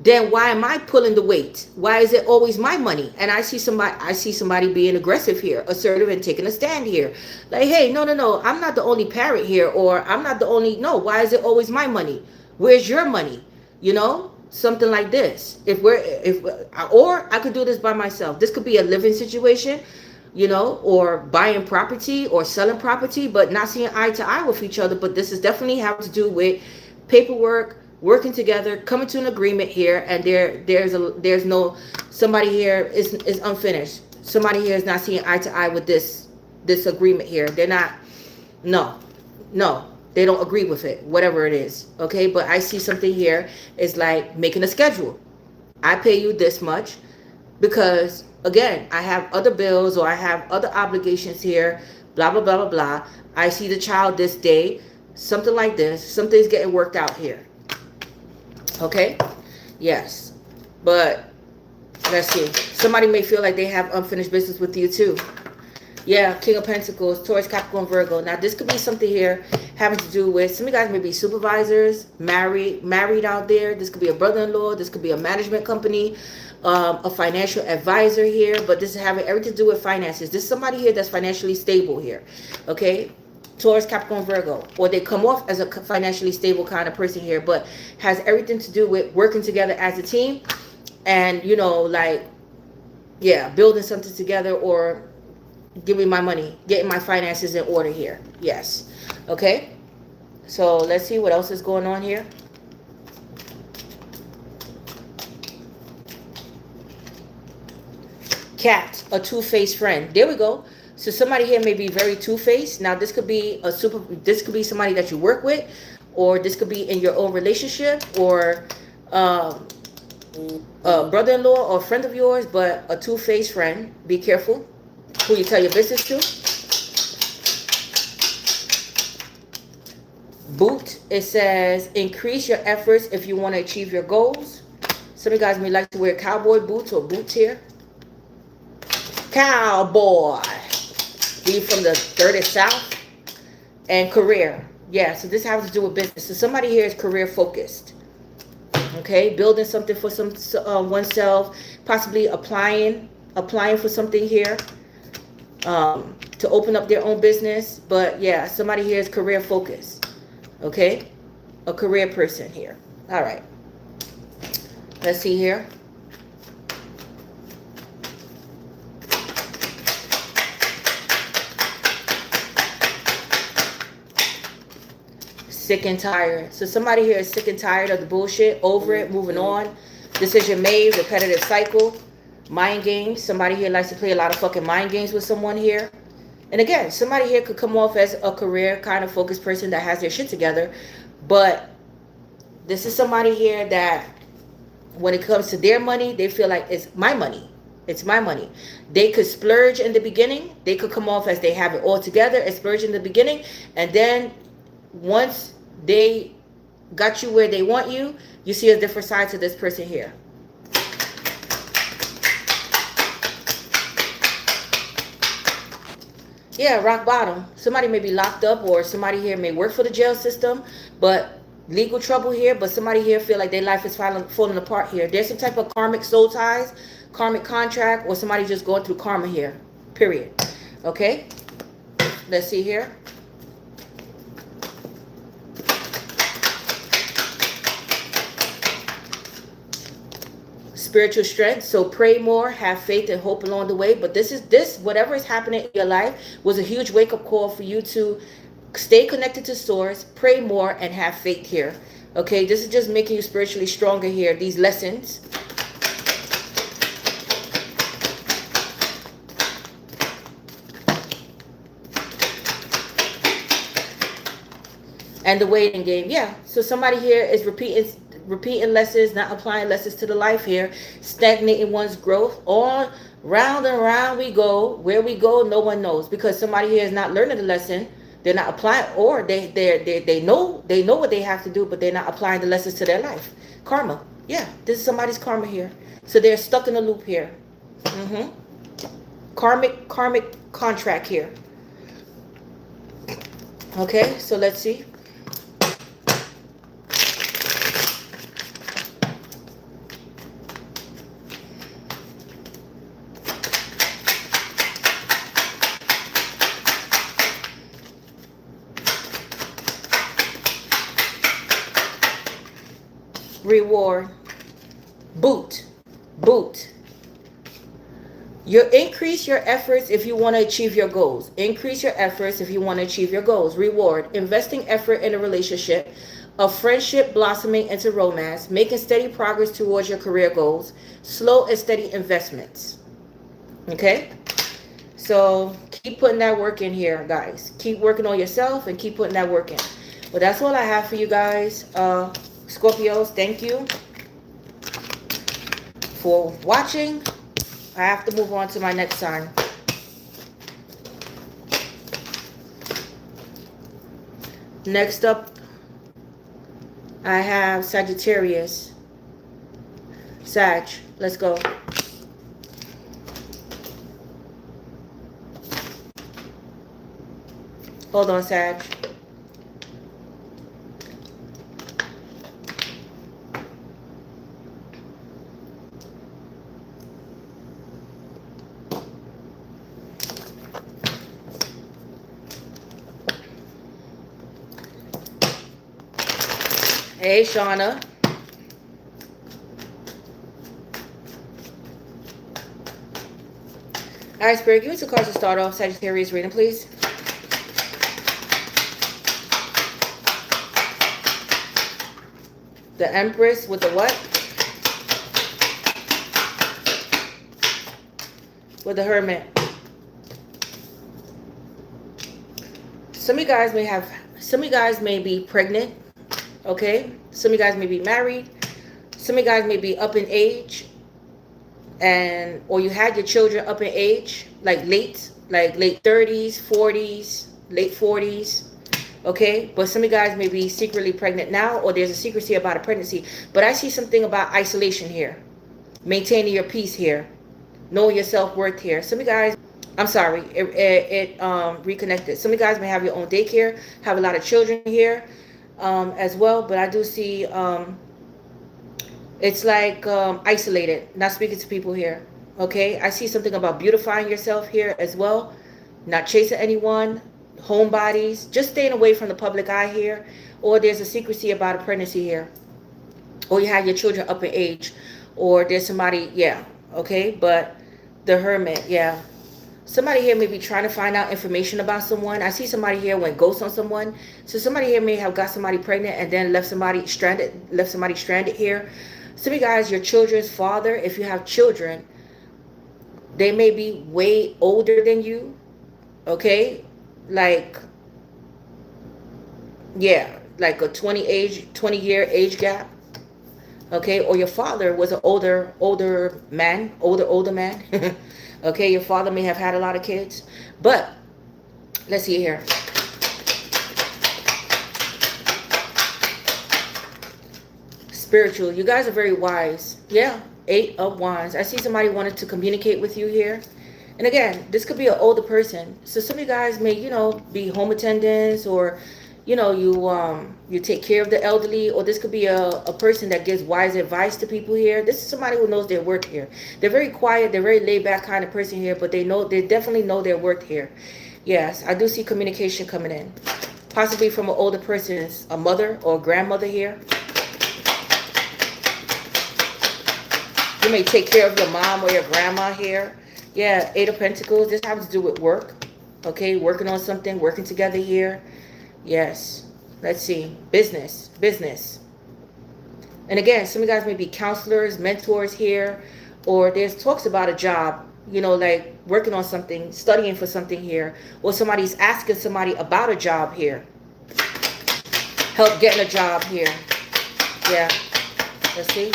then why am I pulling the weight? Why is it always my money? And I see somebody being aggressive here, assertive, and taking a stand here. Like, hey, no, I'm not the only parent here, or I'm not the only, no, why is it always my money? Where's your money? You know, something like this. Or I could do this by myself. This could be a living situation, you know, or buying property or selling property, but not seeing eye to eye with each other. But this is definitely having to do with paperwork, working together, coming to an agreement here. And there's no, somebody here is unfinished. Somebody here is not seeing eye to eye with this agreement here. They're not, no, they don't agree with it, whatever it is. Okay, but I see something here is like making a schedule. I pay you this much because, again, I have other bills, or I have other obligations here, blah, blah, blah, blah, blah. I see the child this day, something like this. Something's getting worked out here. Okay? Yes. But Let's see. Somebody may feel like they have unfinished business with you too. Yeah, King of Pentacles, Taurus, Capricorn, Virgo. Now, this could be something here having to do with, some of you guys may be supervisors, married out there. This could be a brother-in-law. This could be a management company, a financial advisor here. But this is having everything to do with finances. This is somebody here that's financially stable here. Okay? Taurus, Capricorn, Virgo. Or they come off as a financially stable kind of person here, but has everything to do with working together as a team. And, you know, like, yeah, building something together, or give me my money, getting my finances in order here. Yes. Okay. So let's see what else is going on here. Cat, a two-faced friend. There we go. So somebody here may be very two-faced. Now this could be this could be somebody that you work with, or this could be in your own relationship, or a brother-in-law or a friend of yours, but a two-faced friend. Be careful who you tell your business to. Boot, it says increase your efforts if you want to achieve your goals. Some of you guys may like to wear cowboy boots or boots here. Cowboy. Be from the dirty south. And career. Yeah, so this has to do with business. So somebody here is career focused. Okay, building something for oneself, possibly applying for something here. To open up their own business. But yeah, somebody here is career focused. Okay, a career person here. All right, let's see here. Sick and tired. So somebody here is sick and tired of the bullshit, over it, moving on. Decision made, repetitive cycle. Mind games. Somebody here likes to play a lot of fucking mind games with someone here. And again, somebody here could come off as a career kind of focused person that has their shit together. But this is somebody here that when it comes to their money, they feel like it's my money. It's my money. They could splurge in the beginning. They could come off as they have it all together and splurge in the beginning. And then once they got you where they want you, you see a different side to this person here. Yeah, rock bottom. Somebody may be locked up, or somebody here may work for the jail system, but legal trouble here. But somebody here feel like their life is falling apart here. There's some type of karmic soul ties, karmic contract, or somebody just going through karma here. Period. Okay? Let's see here. Spiritual strength. So pray more, have faith and hope along the way. But whatever is happening in your life was a huge wake-up call for you to stay connected to source, pray more, and have faith here. Okay, this is just making you spiritually stronger here, these lessons. And the waiting game. Yeah, so somebody here is repeating lessons, not applying lessons to the life here, stagnating one's growth. All round and round we go. Where we go, no one knows, because somebody here is not learning the lesson. They're not applying, or they know what they have to do, but they're not applying the lessons to their life. Karma. Yeah, this is somebody's karma here. So they're stuck in a loop here. Karmic contract here. Okay, so let's see. Reward. Boot. You increase your efforts if you want to achieve your goals. Increase your efforts if you want to achieve your goals. Reward. Investing effort in a relationship. A friendship blossoming into romance. Making steady progress towards your career goals. Slow and steady investments. Okay? So keep putting that work in here, guys. Keep working on yourself and keep putting that work in. Well, that's all I have for you guys. Scorpios, thank you for watching. I have to move on to my next sign. Next up, I have Sagittarius. Sag, let's go. Hold on, Sag. Hey, Shauna. All right, Spirit, give us a card to start off Sagittarius reading, please. The Empress with the what? With the Hermit. Some of you guys may be pregnant, okay? Some of you guys may be married. Some of you guys may be up in age, or you had your children up in age, like late 30s, 40s, late 40s, okay? But some of you guys may be secretly pregnant now, or there's a secrecy about a pregnancy. But I see something about isolation here, maintaining your peace here, knowing your self-worth here. Some of you guys, I'm sorry, it reconnected. Some of you guys may have your own daycare, have a lot of children here as well. But I do see it's like isolated, not speaking to people here. Okay, I see something about beautifying yourself here as well, not chasing anyone, homebodies, just staying away from the public eye here. Or there's a secrecy about a pregnancy here, or you have your children up in age, or there's somebody, yeah, okay. But the Hermit, yeah, somebody here may be trying to find out information about someone. I see somebody here went ghost on someone. So somebody here may have got somebody pregnant and then left somebody stranded here. Some of you guys, your children's father, if you have children, they may be way older than you, okay? Like, yeah, like a 20-year age gap, okay? Or your father was an older man. Okay, your father may have had a lot of kids. But let's see here. Spiritual, you guys are very wise. Yeah, 8 of Wands. I see somebody wanted to communicate with you here. And again, this could be an older person. So some of you guys may, be home attendants, or you take care of the elderly, or this could be a person that gives wise advice to people here. This is somebody who knows their worth here. They're very quiet, they're very laid back kind of person here, but they definitely know their worth here. Yes, I do see communication coming in, possibly from an older person, a mother or a grandmother here. You may take care of your mom or your grandma here. Yeah, 8 of Pentacles. This has to do with work. Okay, working on something, working together here. Yes. Let's see. Business. And again, some of you guys may be counselors, mentors here. Or there's talks about a job, like working on something, studying for something here. Or somebody's asking somebody about a job here. Help getting a job here. Yeah. Let's see.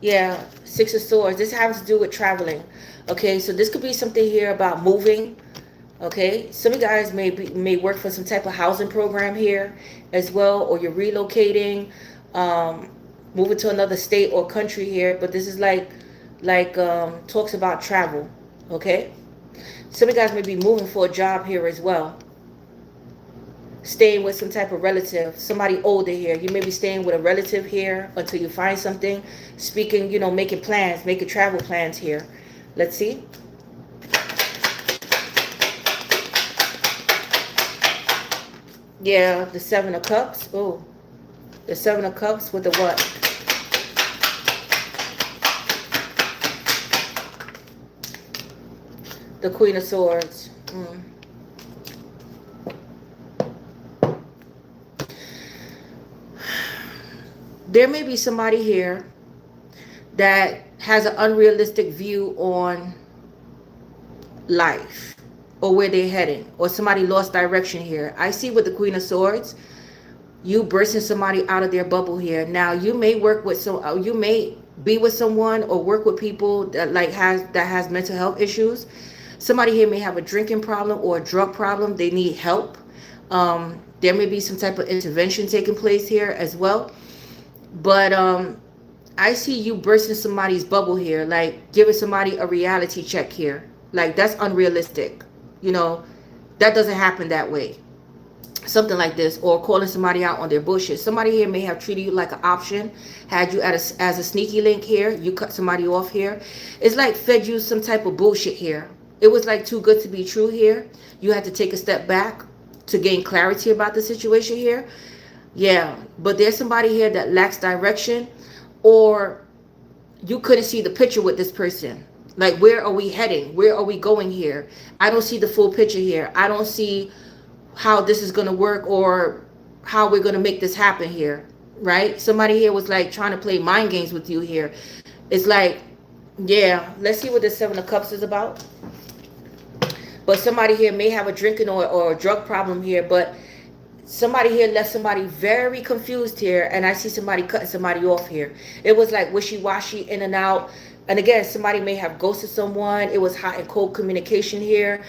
Yeah. 6 of Swords. This has to do with traveling. Okay, so this could be something here about moving. Okay, some of you guys may work for some type of housing program here as well, or you're relocating, moving to another state or country here. But this is like talks about travel. Okay, some of you guys may be moving for a job here as well. Staying with some type of relative, somebody older here. You may be staying with a relative here until you find something. Speaking, making plans, making travel plans here. Let's see. Yeah, the 7 of Cups. Oh, the 7 of Cups with the what? The Queen of Swords. There may be somebody here that has an unrealistic view on life or where they're heading, or somebody lost direction here. I see with the Queen of Swords, you bursting somebody out of their bubble here. Now, you may work with you may be with someone or work with people that has mental health issues. Somebody here may have a drinking problem or a drug problem. They need help. There may be some type of intervention taking place here as well. But I see you bursting somebody's bubble here, like giving somebody a reality check here. Like, that's unrealistic. That doesn't happen that way. Something like this, or calling somebody out on their bullshit. Somebody here may have treated you like an option, had you as a sneaky link here. You cut somebody off here. It's like fed you some type of bullshit here. It was like too good to be true here. You had to take a step back to gain clarity about the situation here. Yeah, but there's somebody here that lacks direction, or you couldn't see the picture with this person. Like, where are we heading? Where are we going here? I don't see the full picture here. I don't see how this is going to work, or how we're going to make this happen here, right? Somebody here was like trying to play mind games with you here. It's like, yeah, let's see what the Seven of Cups is about. But somebody here may have a drinking or a drug problem here, but somebody here left somebody very confused here, and I see somebody cutting somebody off here. It was like wishy-washy, in and out. And again, somebody may have ghosted someone. It was hot and cold communication here.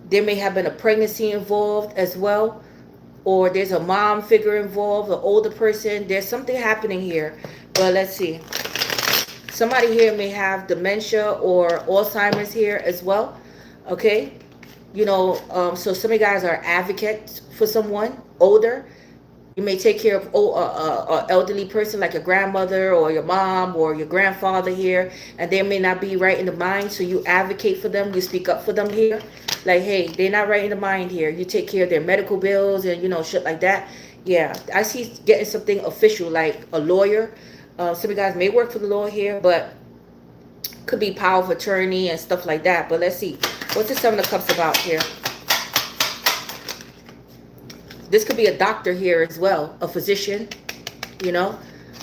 There may have been a pregnancy involved as well, or there's a mom figure involved, an older person. There's something happening here. But let's see. Somebody here may have dementia or Alzheimer's here as well. Okay. You know, so some of you guys are advocates for someone older. You may take care of an elderly person like your grandmother or your mom or your grandfather here, and they may not be right in the mind, so you advocate for them. You speak up for them here. Like, hey, they're not right in the mind here. You take care of their medical bills and, you know, shit like that. Yeah, I see getting something official like a lawyer. Some of you guys may work for the law here, but could be power of attorney and stuff like that. But let's see. What's the Seven of Cups about here? This could be a doctor here as well, a physician, you know.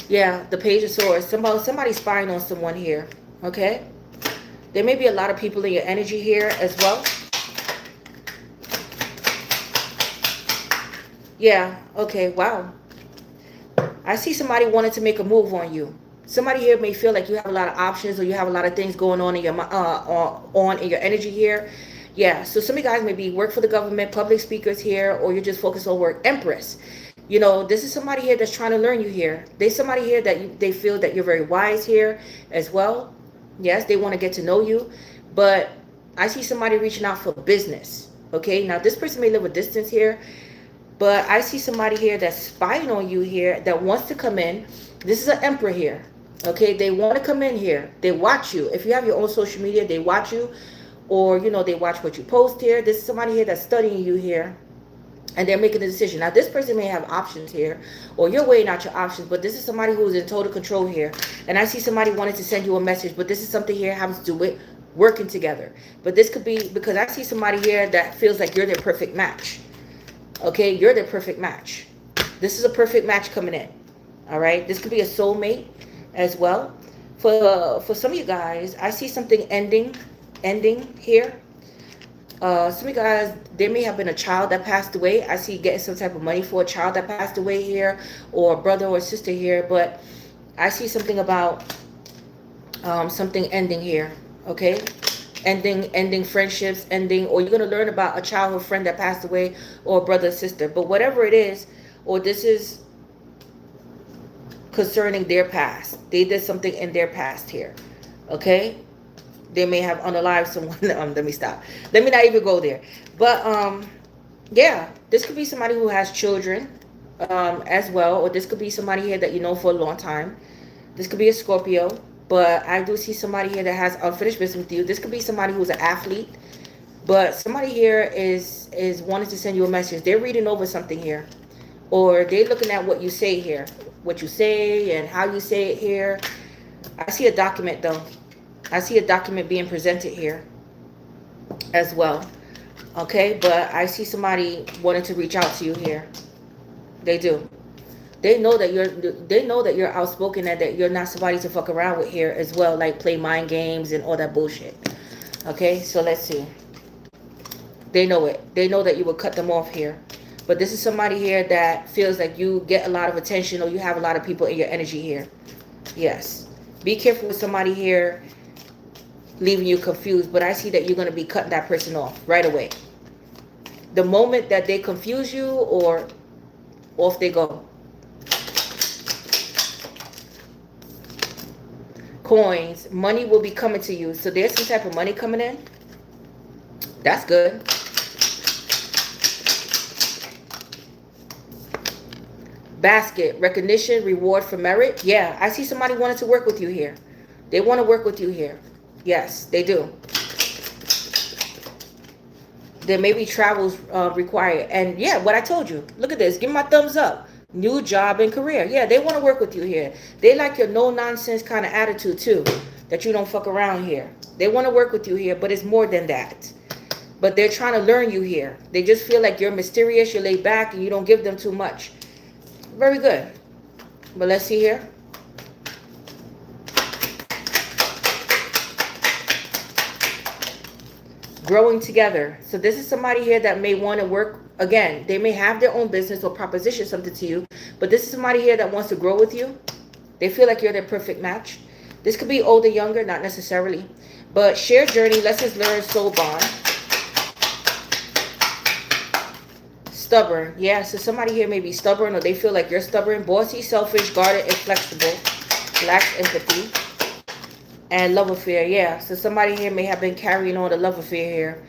Yeah, the Page of Swords. Somebody's spying on someone here, okay? There may be a lot of people in your energy here as well. Yeah, okay, wow. I see somebody wanting to make a move on you. Somebody here may feel like you have a lot of options, or you have a lot of things going on in your in your energy here. Yeah, so some of you guys may be work for the government, public speakers here, or you're just focused on work. Empress. You know, this is somebody here that's trying to learn you here. There's somebody here that they feel that you're very wise here as well. Yes, they want to get to know you. But I see somebody reaching out for business. Okay, now this person may live a distance here, but I see somebody here that's spying on you here, that wants to come in. This is an Emperor here. Okay, they want to come in here. They watch you. If you have your own social media, they watch you. Or, you know, they watch what you post here. This is somebody here that's studying you here, and they're making a decision. Now, this person may have options here, or you're weighing out your options, but this is somebody who's in total control here. And I see somebody wanting to send you a message, but this is something here having to do with working together. But this could be because I see somebody here that feels like you're their perfect match. Okay, you're their perfect match. This is a perfect match coming in. All right, this could be a soulmate as well. For some of you guys, I see something ending here. Some of you guys, there may have been a child that passed away. I see getting some type of money for a child that passed away here, or a brother or sister here. But I see something about something ending here. Okay, ending friendships, or you're going to learn about a childhood friend that passed away, or a brother or sister. But whatever it is, or this is concerning their past. They did something in their past here. Okay, they may have unalived someone. Let me stop. Let me not even go there. But yeah, this could be somebody who has children as well, or this could be somebody here that you know for a long time. This could be a Scorpio, but I do see somebody here that has unfinished business with you. This could be somebody who's an athlete, but somebody here is wanting to send you a message. They're reading over something here, or they're looking at what you say here, what you say and how you say it here. I see a document though. I see a document being presented here as well. Okay, but I see somebody wanting to reach out to you here. They do. They know that you're outspoken, and that you're not somebody to fuck around with here as well, like play mind games and all that bullshit. Okay, so let's see. They know it. They know that you will cut them off here. But this is somebody here that feels like you get a lot of attention, or you have a lot of people in your energy here. Yes. Be careful with somebody here leaving you confused, but I see that you're going to be cutting that person off right away. The moment that they confuse you, or off they go. Coins, money will be coming to you. So there's some type of money coming in. That's good. Basket, recognition, reward for merit. Yeah, I see somebody wanting to work with you here. They want to work with you here. Yes, they do. There may be travels required. And yeah, what I told you. Look at this. Give me my thumbs up. New job and career. Yeah, they want to work with you here. They like your no-nonsense kind of attitude too. That you don't fuck around here. They want to work with you here, but it's more than that. But they're trying to learn you here. They just feel like you're mysterious, you're laid back, and you don't give them too much. Very good. But let's see here. Growing together. So this is somebody here that may want to work. Again, they may have their own business or proposition something to you. But this is somebody here that wants to grow with you. They feel like you're their perfect match. This could be older, younger, not necessarily. But shared journey, lessons learned, soul bond. Stubborn. Yeah, so somebody here may be stubborn, or they feel like you're stubborn, bossy, selfish, guarded, inflexible, lacks empathy. And love affair. Yeah, so somebody here may have been carrying on a love affair here.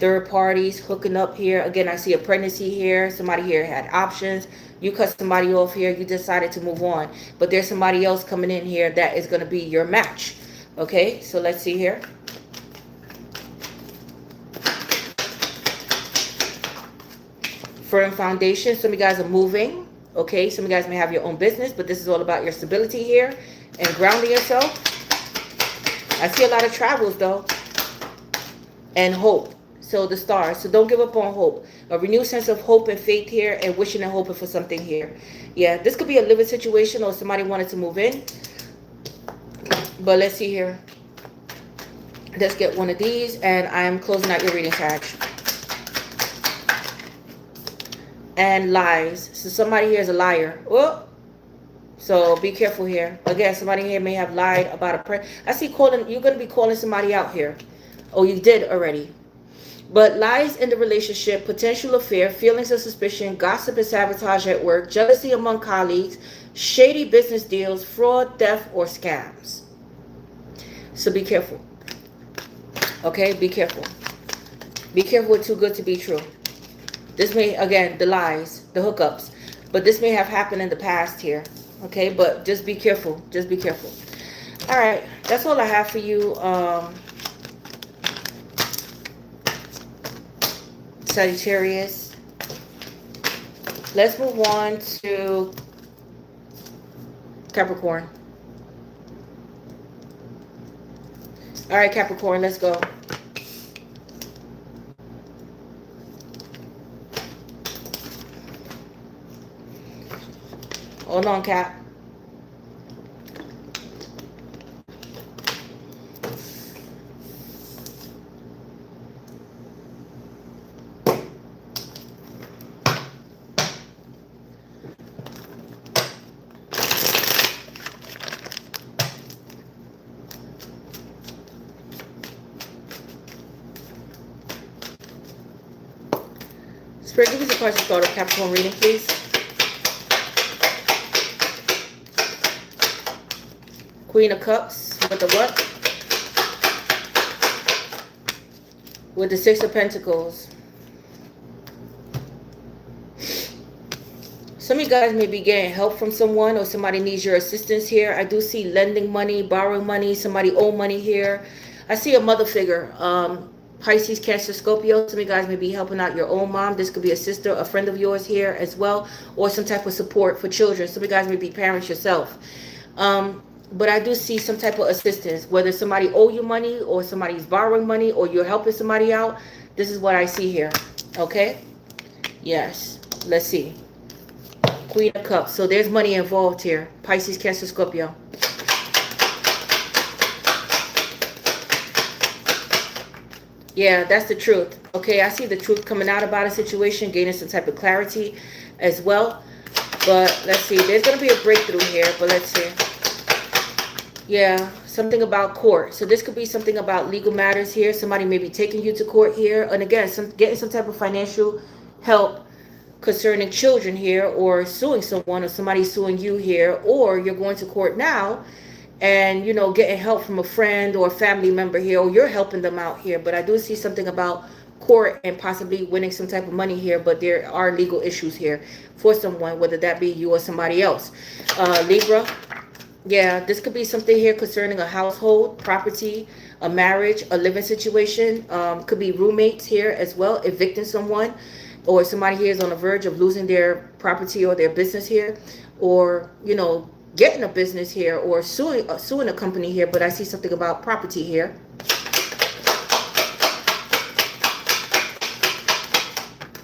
Third parties, hooking up here. Again, I see a pregnancy here. Somebody here had options. You cut somebody off here. You decided to move on. But there's somebody else coming in here that is going to be your match. Okay, so let's see here. Firm foundation. Some of you guys are moving. Okay, some of you guys may have your own business, but this is all about your stability here and grounding yourself. I see a lot of travels though. And hope. So the stars. So don't give up on hope. A renewed sense of hope and faith here, and wishing and hoping for something here. Yeah, this could be a living situation, or somebody wanted to move in. But let's see here. Let's get one of these, and I'm closing out your reading, Sag. And lies. So somebody here is a liar. Oh, so be careful here. Again, somebody here may have lied about a prayer. I see calling. You're going to be calling somebody out here. Oh, you did already. But lies in the relationship, potential affair, feelings of suspicion, gossip and sabotage at work, jealousy among colleagues, shady business deals, fraud, theft, or scams. So be careful. Okay, be careful. Be careful with too good to be true. This may, again, the lies, the hookups. But this may have happened in the past here. Okay, but just be careful. Just be careful. All right, that's all I have for you. Sagittarius. Let's move on to Capricorn. All right, Capricorn, let's go. Hold on, Cap. Spirit, give us a question start of Capricorn reading, please. Queen of Cups with the what? With the Six of Pentacles. Some of you guys may be getting help from someone, or somebody needs your assistance here. I do see lending money, borrowing money, somebody owe money here. I see a mother figure. Pisces, Cancer, Scorpio. Some of you guys may be helping out your own mom. This could be a sister, a friend of yours here as well, or some type of support for children. Some of you guys may be parents yourself. But I do see some type of assistance, whether somebody owe you money, or somebody's borrowing money, or you're helping somebody out. This is what I see here. Okay? Yes. Let's see. Queen of Cups. So there's money involved here. Pisces, Cancer, Scorpio. Yeah, that's the truth. Okay, I see the truth coming out about a situation, gaining some type of clarity as well. But let's see. There's going to be a breakthrough here, but let's see. Yeah, something about court. So this could be something about legal matters here. Somebody may be taking you to court here. And again, getting some type of financial help concerning children here, or suing someone, or somebody suing you here, or you're going to court now and, you know, getting help from a friend or a family member here, or you're helping them out here. But I do see something about court and possibly winning some type of money here, but there are legal issues here for someone, whether that be you or somebody else. Libra, yeah, this could be something here concerning a household, property, a marriage, a living situation. Could be roommates here as well, evicting someone, or somebody here is on the verge of losing their property or their business here, or, you know, getting a business here, or suing a company here. But I see something about property here.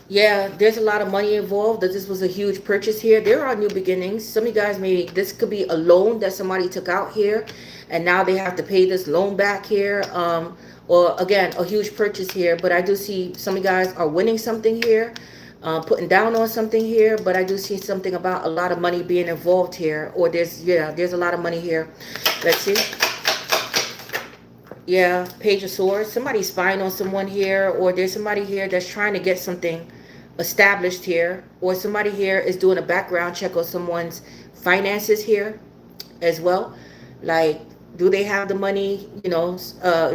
Yeah, there's a lot of money involved. That this was a huge purchase here. There are new beginnings. Some of you guys this could be a loan that somebody took out here, and now they have to pay this loan back here. Or again, a huge purchase here. But I do see some of you guys are winning something here, putting down on something here. But I do see something about a lot of money being involved here. Or there's a lot of money here. Let's see. Yeah, Page of Swords. Somebody's spying on someone here, or there's somebody here that's trying to get something established here, or somebody here is doing a background check on someone's finances here as well. Like, do they have the money? You know,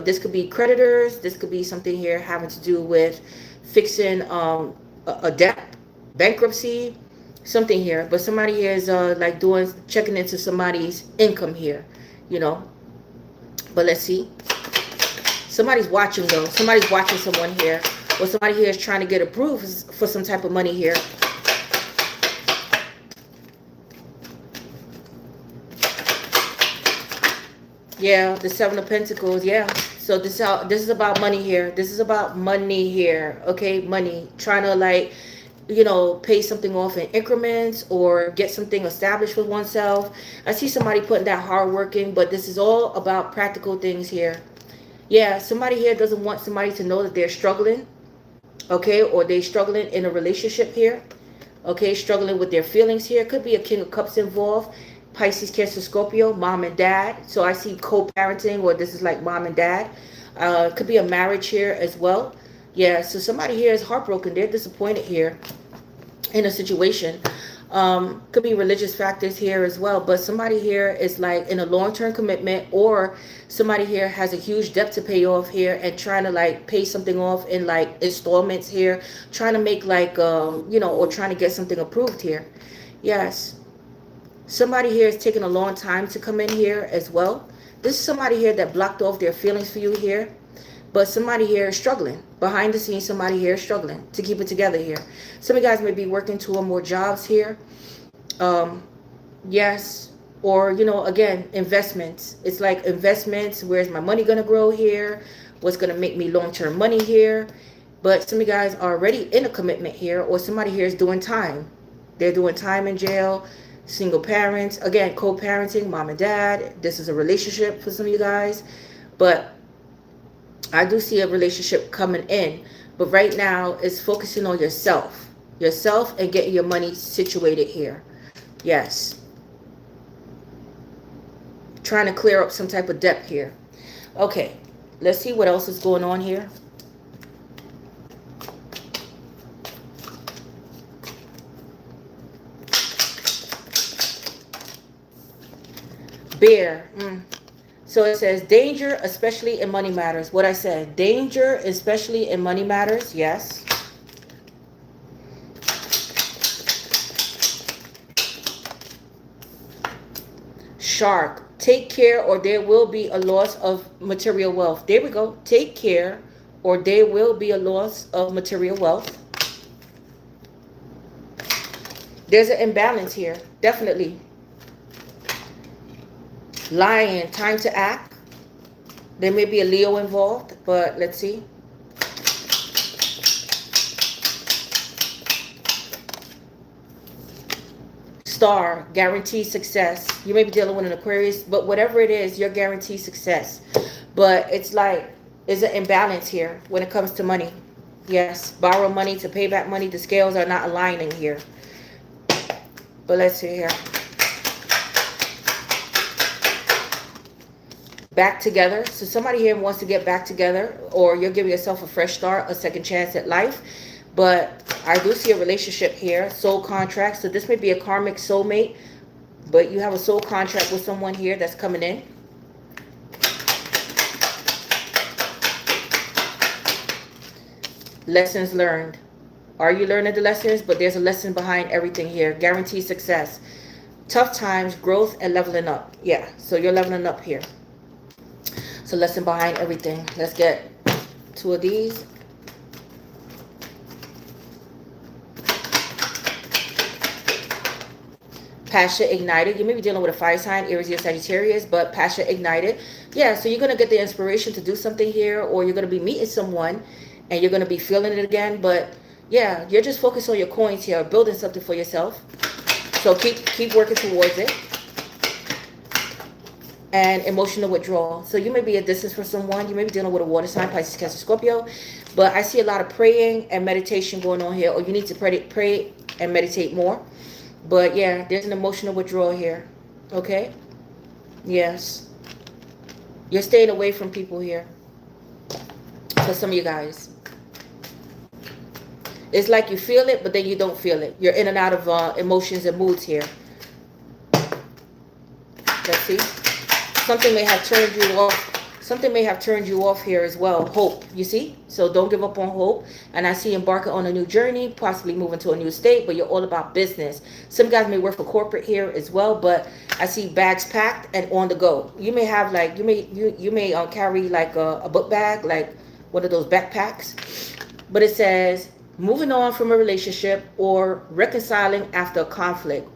this could be creditors. This could be something here having to do with fixing a debt, bankruptcy, something here. But somebody here is like checking into somebody's income here, you know. But let's see. Somebody's watching though. Somebody's watching someone here. Or somebody here is trying to get approved for some type of money here. Yeah, the Seven of Pentacles. Yeah. So this is about money here. This is about money here. Okay, money. Trying to, like, you know, pay something off in increments or get something established for oneself. I see somebody putting that hard work in, but this is all about practical things here. Yeah, somebody here doesn't want somebody to know that they're struggling. Okay, or they're struggling in a relationship here. Okay, struggling with their feelings here. Could be a King of Cups involved. Pisces, Cancer, Scorpio, mom and dad. So I see co-parenting, or this is like mom and dad. Could be a marriage here as well. Yeah, so somebody here is heartbroken. They're disappointed here in a situation. Could be religious factors here as well. But somebody here is like in a long-term commitment, or somebody here has a huge debt to pay off here and trying to like pay something off in like installments here. Trying to make like, you know, or trying to get something approved here. Yes. Somebody here is taking a long time to come in here as well. This is somebody here that blocked off their feelings for you here. But somebody here is struggling. Behind the scenes, somebody here is struggling to keep it together here. Some of you guys may be working 2 or more jobs here. Yes. Or, you know, again, investments. It's like investments. Where's my money going to grow here? What's going to make me long-term money here? But some of you guys are already in a commitment here. Or somebody here is doing time. They're doing time in jail. Single parents. Again, co-parenting, mom and dad. This is a relationship for some of you guys. But I do see a relationship coming in, but right now it's focusing on yourself and getting your money situated here. Yes. Trying to clear up some type of debt here. Okay, let's see what else is going on here. Bear. So it says danger, especially in money matters. What I said, danger, especially in money matters. Yes. Shark, take care or there will be a loss of material wealth. There we go. Take care or there will be a loss of material wealth. There's an imbalance here. Definitely. Lion, time to act. There may be a Leo involved, but let's see. Star, guaranteed success. You may be dealing with an Aquarius, but whatever it is, you're guaranteed success. But it's like, there's an imbalance here when it comes to money. Yes, borrow money to pay back money. The scales are not aligning here. But let's see here. Back together. So somebody here wants to get back together, or you're giving yourself a fresh start, a second chance at life. But I do see a relationship here, soul contract. So this may be a karmic soulmate, but you have a soul contract with someone here that's coming in. Lessons learned. Are you learning the lessons? But there's a lesson behind everything here. Guaranteed success. Tough times, growth, and leveling up. Yeah, so you're leveling up here. So lesson behind everything. Let's get 2 of these. Passion ignited. You may be dealing with a fire sign, Aries or Sagittarius, but passion ignited. Yeah, so you're going to get the inspiration to do something here, or you're going to be meeting someone and you're going to be feeling it again. But yeah, you're just focused on your coins here, building something for yourself. So keep working towards it. And emotional withdrawal. So you may be a distance from someone. You may be dealing with a water sign, Pisces, Cancer, Scorpio. But I see a lot of praying and meditation going on here, or you need to pray and meditate more. But yeah, there's an emotional withdrawal here. Okay? Yes. You're staying away from people here. For some of you guys. It's like you feel it, but then you don't feel it. You're in and out of emotions and moods here. Let's see. Something may have turned you off. Something may have turned you off here as well. Hope, you see? So don't give up on hope. And I see embarking on a new journey, possibly moving to a new state, but you're all about business. Some guys may work for corporate here as well, but I see bags packed and on the go. You may have like, you may carry like a book bag, like one of those backpacks. But it says, moving on from a relationship or reconciling after a conflict,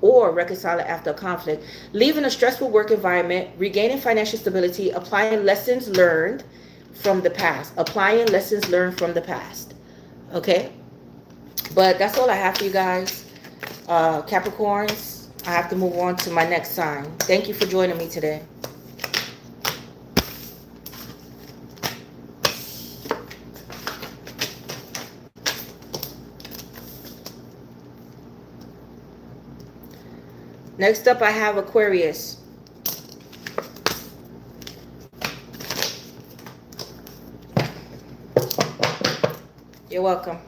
leaving a stressful work environment, regaining financial stability, applying lessons learned from the past, okay? But that's all I have for you guys. Capricorns, I have to move on to my next sign. Thank you for joining me today. Next up, I have Aquarius. You're welcome.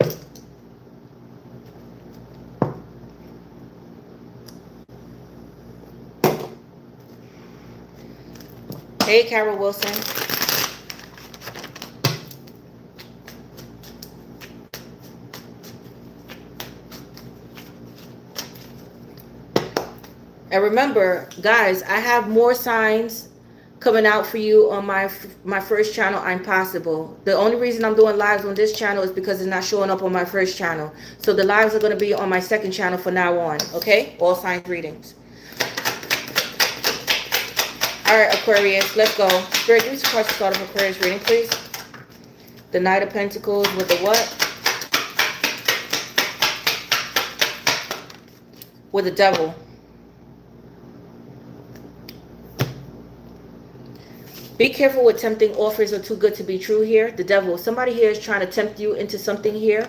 Hey, Carol Wilson. And remember, guys, I have more signs coming out for you on my first channel, I'm Possible. The only reason I'm doing lives on this channel is because it's not showing up on my first channel. So the lives are going to be on my second channel from now on, okay? All signs readings. All right, Aquarius, let's go. Spirit, give me some cards to start off Aquarius reading, please. The Knight of Pentacles with the what? With the Devil. Be careful with tempting offers are too good to be true here. The Devil. Somebody here is trying to tempt you into something here.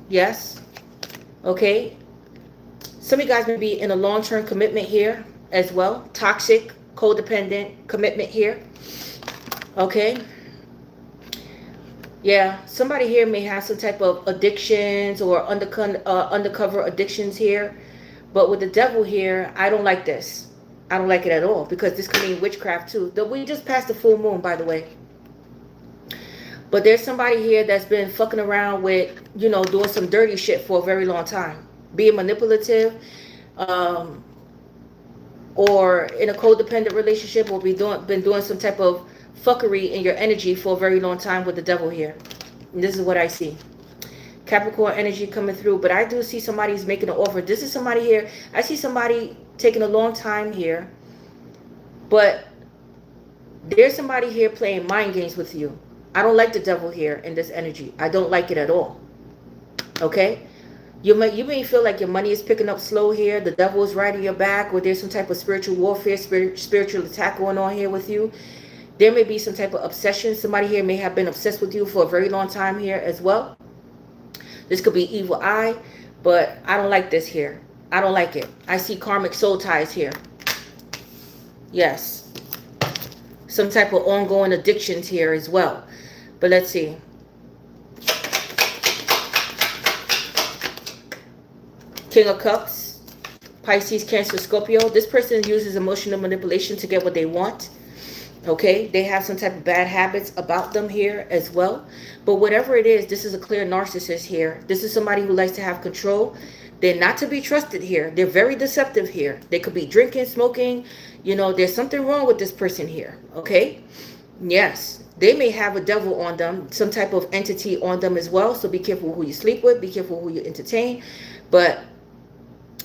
Yes. Okay. Some of you guys may be in a long-term commitment here as well. Toxic, codependent commitment here. Okay. Yeah. Somebody here may have some type of addictions or undercover addictions here. But with the Devil here, I don't like this. I don't like it at all, because this could mean witchcraft too. We just passed the full moon, by the way. But there's somebody here that's been fucking around with, you know, doing some dirty shit for a very long time. Being manipulative, or in a codependent relationship, or been doing some type of fuckery in your energy for a very long time with the Devil here. And this is what I see. Capricorn energy coming through, but I do see somebody's making an offer. This is somebody here. I see somebody taking a long time here, but there's somebody here playing mind games with you. I don't like the Devil here in this energy. I don't like it at all. Okay? You may feel like your money is picking up slow here. The Devil is riding your back, or there's some type of spiritual warfare, spiritual attack going on here with you. There may be some type of obsession. Somebody here may have been obsessed with you for a very long time here as well. This could be evil eye, but I don't like this here. I don't like it. I see karmic soul ties here. Yes. Some type of ongoing addictions here as well. But let's see. King of Cups. Pisces, Cancer, Scorpio. This person uses emotional manipulation to get what they want. Okay, they have some type of bad habits about them here as well. But whatever it is, this is a clear narcissist here. This is somebody who likes to have control. They're not to be trusted here. They're very deceptive here. They could be drinking, smoking. You know, there's something wrong with this person here. Okay, yes, they may have a devil on them, some type of entity on them as well. So be careful who you sleep with, be careful who you entertain. But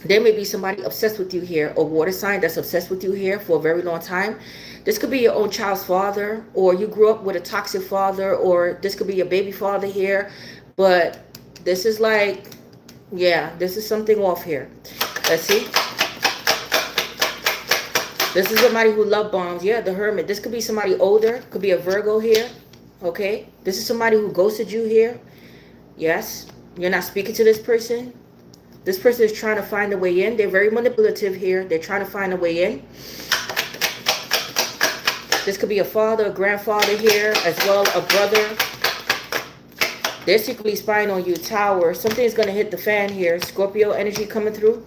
there may be somebody obsessed with you here, a water sign that's obsessed with you here for a very long time. This could be your own child's father, or you grew up with a toxic father, or this could be your baby father here. But this is like, yeah, this is something off here. Let's see. This is somebody who love bombs. Yeah, the Hermit. This could be somebody older. Could be a Virgo here. Okay. This is somebody who ghosted you here. Yes. You're not speaking to this person. This person is trying to find a way in. They're very manipulative here. They're trying to find a way in. This could be a father, a grandfather here, as well a brother. They're secretly spying on you. Tower. Something's going to hit the fan here. Scorpio energy coming through.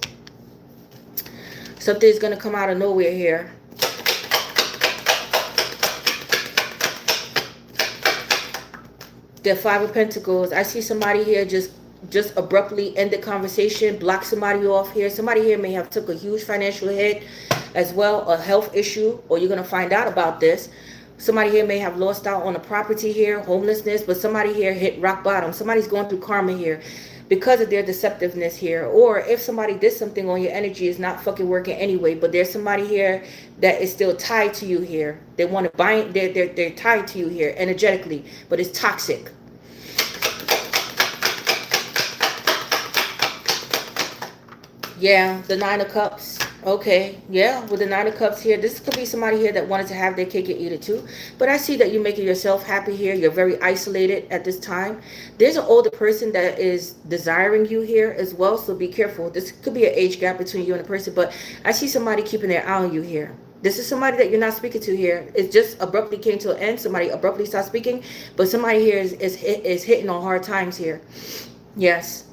Something's going to come out of nowhere here. The Five of Pentacles. I see somebody here just abruptly end the conversation, block somebody off here. Somebody here may have took a huge financial hit as well, a health issue, or you're going to find out about this. Somebody here may have lost out on a property here, homelessness, but somebody here hit rock bottom. Somebody's going through karma here because of their deceptiveness here. Or if somebody did something on your energy, is not fucking working anyway, but there's somebody here that is still tied to you here. They want to bind, they're tied to you here energetically, but it's toxic. Yeah, the Nine of Cups. Okay, yeah, with the Nine of Cups here, this could be somebody here that wanted to have their cake and eat it too. But I see that you're making yourself happy here. You're very isolated at this time. There's an older person that is desiring you here as well, so be careful. This could be an age gap between you and the person, but I see somebody keeping their eye on you here. This is somebody that you're not speaking to here. It just abruptly came to an end. Somebody abruptly stopped speaking, but somebody here is hitting on hard times here. Yes.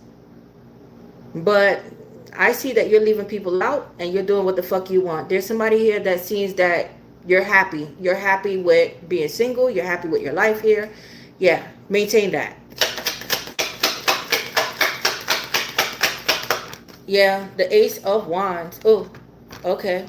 But I see that you're leaving people out and you're doing what the fuck you want. There's somebody here that sees that you're happy. You're happy with being single. You're happy with your life here. Yeah, maintain that. Yeah, the Ace of Wands. Oh, okay.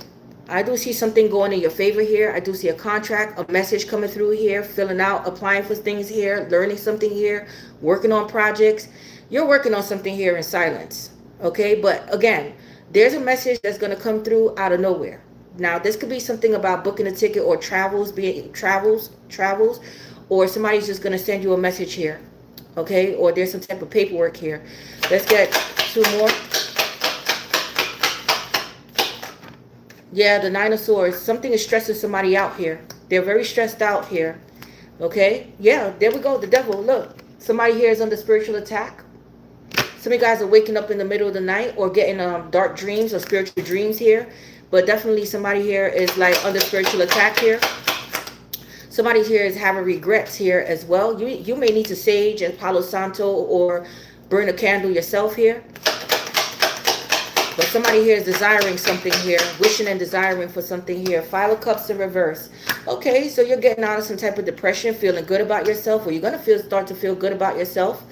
I do see something going in your favor here. I do see a contract, a message coming through here, filling out, applying for things here, learning something here, working on projects. You're working on something here in silence. Okay, but again, there's a message that's going to come through out of nowhere. Now, this could be something about booking a ticket or travels, or somebody's just going to send you a message here. Okay, or there's some type of paperwork here. Let's get two more. Yeah, the Nine of Swords. Something is stressing somebody out here. They're very stressed out here. Okay, yeah, there we go. The Devil. Look, somebody here is under spiritual attack. Some of you guys are waking up in the middle of the night or getting dark dreams or spiritual dreams here. But definitely somebody here is like under spiritual attack here. Somebody here is having regrets here as well. You may need to sage and Palo Santo or burn a candle yourself here. But somebody here is desiring something here, wishing and desiring for something here. Five of Cups in reverse. Okay, so you're getting out of some type of depression, feeling good about yourself, or you're going to start to feel good about yourself.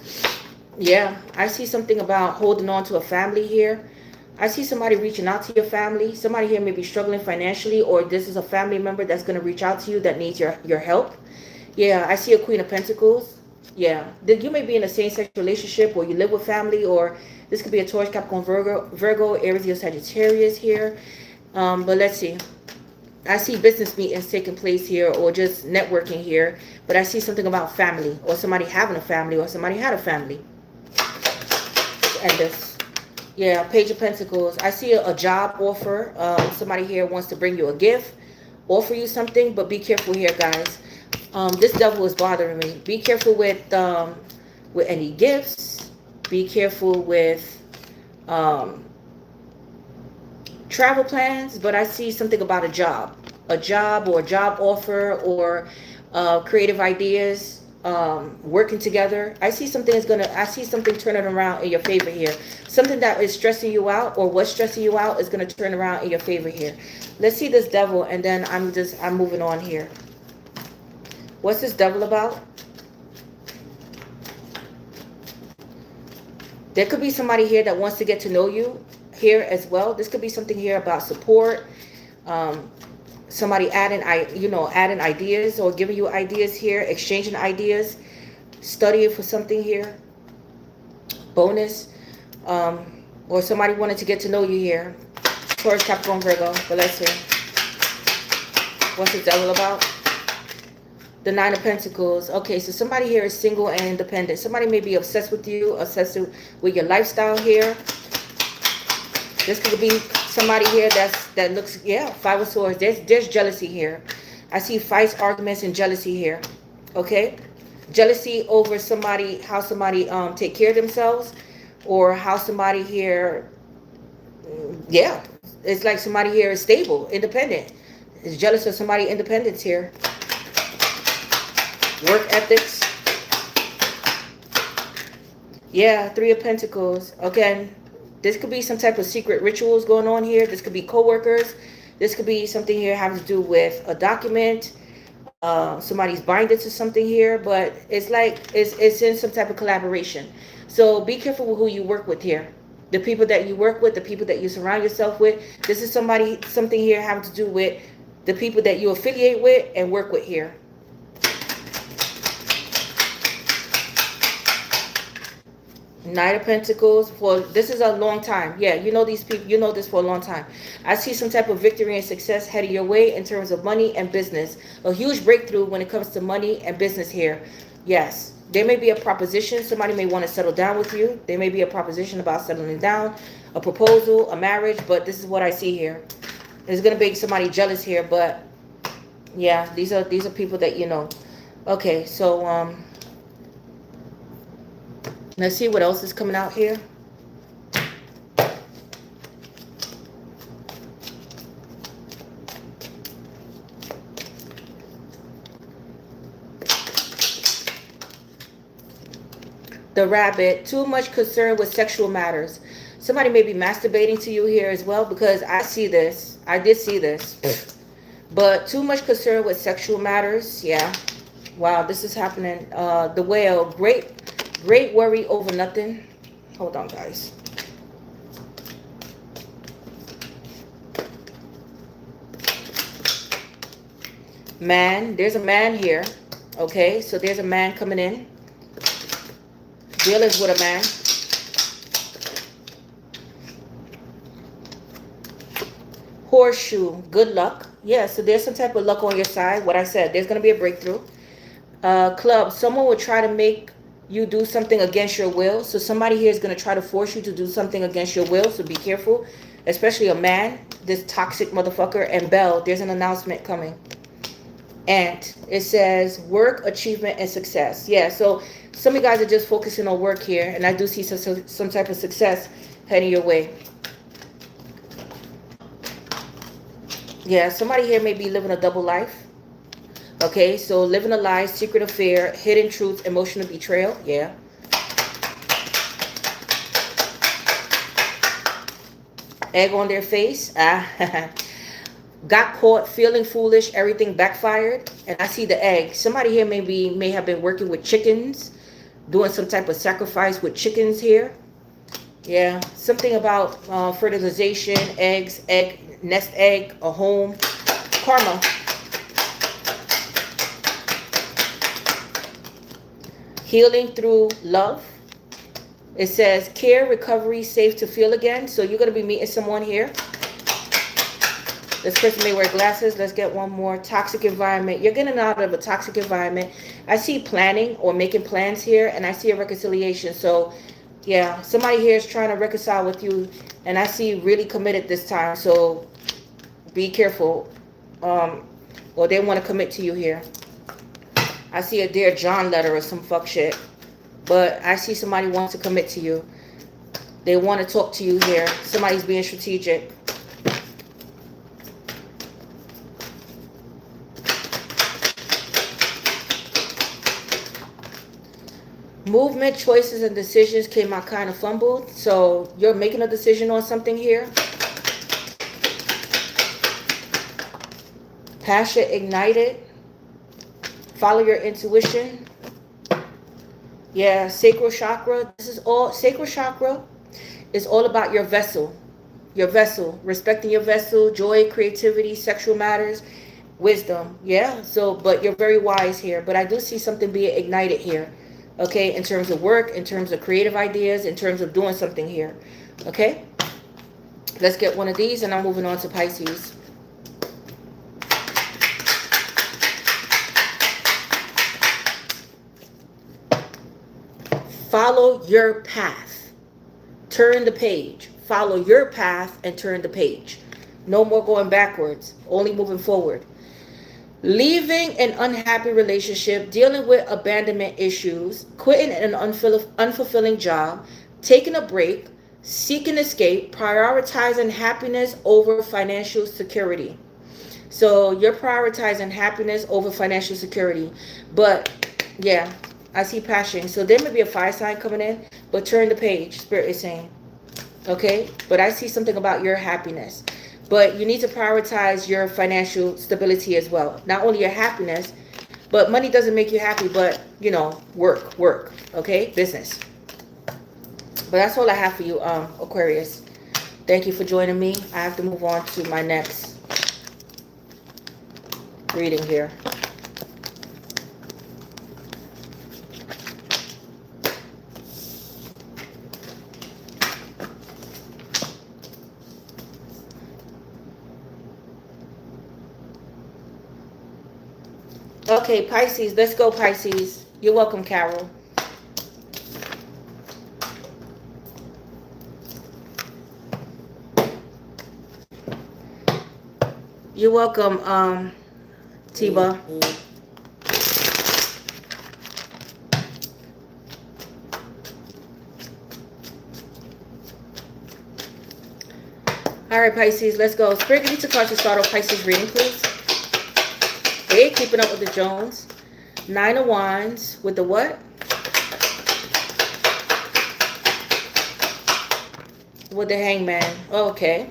Yeah, I see something about holding on to a family here. I see somebody reaching out to your family. Somebody here may be struggling financially, or this is a family member that's going to reach out to you that needs your help. Yeah, I see a Queen of Pentacles. Yeah, you may be in a same-sex relationship, or you live with family, or this could be a Taurus, Capricorn, Virgo, Aries, or Sagittarius here. But let's see. I see business meetings taking place here, or just networking here. But I see something about family, or somebody having a family, or somebody had a family. And this, yeah, Page of Pentacles. I see a job offer. Somebody here wants to bring you a gift, offer you something, but be careful here, guys. This Devil is bothering me. Be careful with any gifts. Be careful with travel plans. But I see something about a job or a job offer, or creative ideas. Working together. I see something turning around in your favor here. Something that is stressing you out, or what's stressing you out, is going to turn around in your favor here. Let's see this Devil, and then I'm moving on here. What's this devil about? There could be somebody here that wants to get to know you here as well. This could be something here about support. Somebody adding ideas or giving you ideas here, exchanging ideas, studying for something here, bonus, or somebody wanted to get to know you here. Taurus, Capricorn, Virgo. But let's see. What's the devil about? The Nine of Pentacles. Okay, so somebody here is single and independent. Somebody may be obsessed with you, obsessed with your lifestyle here. This could be somebody here that looks, yeah, Five of Swords. There's jealousy here. I see fights, arguments, and jealousy here. Okay? Jealousy over somebody, how somebody take care of themselves, or how somebody here, yeah, it's like somebody here is stable, independent. Is jealous of somebody's independence here. Work ethics. Yeah, Three of Pentacles. Again, this could be some type of secret rituals going on here. This could be co-workers. This could be something here having to do with a document. Somebody's binded to something here, but it's like it's in some type of collaboration. So be careful with who you work with here. The people that you work with, the people that you surround yourself with. This is something here having to do with the people that you affiliate with and work with here. Knight of Pentacles. For this is a long time. Yeah, you know these people. You know this for a long time. I see some type of victory and success heading your way in terms of money and business. A huge breakthrough when it comes to money and business here. Yes, there may be a proposition. Somebody may want to settle down with you. There may be a proposition about settling down, a proposal, a marriage. But this is what I see here. There's gonna be somebody jealous here, but yeah, these are people that you know. Okay, so let's see what else is coming out here. The Rabbit. Too much concern with sexual matters. Somebody may be masturbating to you here as well, because I see this. I did see this. But too much concern with sexual matters. Yeah. Wow, this is happening. The Whale. Great worry over nothing. Hold on, guys. Man. There's a man here. Okay, so there's a man coming in. Dealings with a man. Horseshoe. Good luck. Yeah, so there's some type of luck on your side. What I said, there's going to be a breakthrough. Club. Someone will try to make you do something against your will. So somebody here is going to try to force you to do something against your will. So be careful. Especially a man. This toxic motherfucker. And Bell. There's an announcement coming. And it says work, achievement, and success. Yeah, so some of you guys are just focusing on work here. And I do see some type of success heading your way. Yeah, somebody here may be living a double life. Okay, so living a lie, secret affair, hidden truth, emotional betrayal. Yeah. Egg on their face. Got caught feeling foolish. Everything backfired. And I see the egg. Somebody here may have been working with chickens. Doing some type of sacrifice with chickens here. Yeah. Something about fertilization, eggs, nest egg, a home. Karma. Healing through love. It says care, recovery, safe to feel again. So you're going to be meeting someone here. This person may wear glasses. Let's get one more. Toxic environment. You're getting out of a toxic environment. I see planning or making plans here. And I see a reconciliation. So, yeah. Somebody here is trying to reconcile with you. And I see really committed this time. So, be careful. Or they want to commit to you here. I see a Dear John letter or some fuck shit. But I see somebody wants to commit to you. They want to talk to you here. Somebody's being strategic. Movement, choices, and decisions came out kind of fumbled. So you're making a decision on something here. Passion ignited. Follow your intuition. Yeah, sacral chakra. This is all, sacral chakra is all about your vessel. Your vessel. Respecting your vessel, joy, creativity, sexual matters, wisdom. Yeah, so, but you're very wise here. But I do see something being ignited here. Okay, in terms of work, in terms of creative ideas, in terms of doing something here. Okay, let's get one of these and I'm moving on to Pisces. Follow your path. Turn the page. Follow your path and turn the page. No more going backwards, only moving forward. Leaving an unhappy relationship, dealing with abandonment issues, quitting an unfulfilling job, taking a break, seeking escape, prioritizing happiness over financial security. So you're prioritizing happiness over financial security. But yeah, I see passion. So there may be a fire sign coming in, but turn the page, Spirit is saying. Okay? But I see something about your happiness. But you need to prioritize your financial stability as well. Not only your happiness, but money doesn't make you happy, but, you know, work. Okay? Business. But that's all I have for you, Aquarius. Thank you for joining me. I have to move on to my next reading here. Okay, Pisces. Let's go, Pisces. You're welcome, Carol. You're welcome, Tiba. All right, Pisces. Let's go. Spirit, give me 2 cards to start off Pisces reading, please. Hey, keeping up with the Jones. 9 of Wands with the what? With the Hangman. Oh, okay.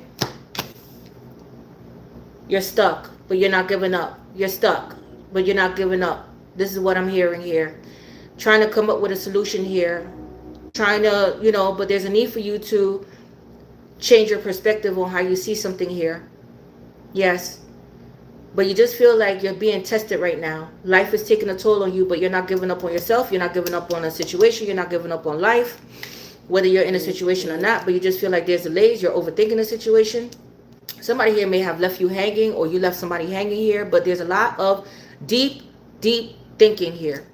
You're stuck, but you're not giving up. You're stuck, but you're not giving up. This is what I'm hearing here. Trying to come up with a solution here. Trying to, you know, but there's a need for you to change your perspective on how you see something here. Yes. But you just feel like you're being tested right now. Life is taking a toll on you, but you're not giving up on yourself. You're not giving up on a situation. You're not giving up on life, whether you're in a situation or not. But you just feel like there's delays. You're overthinking the situation. Somebody here may have left you hanging, or you left somebody hanging here. But there's a lot of deep thinking here.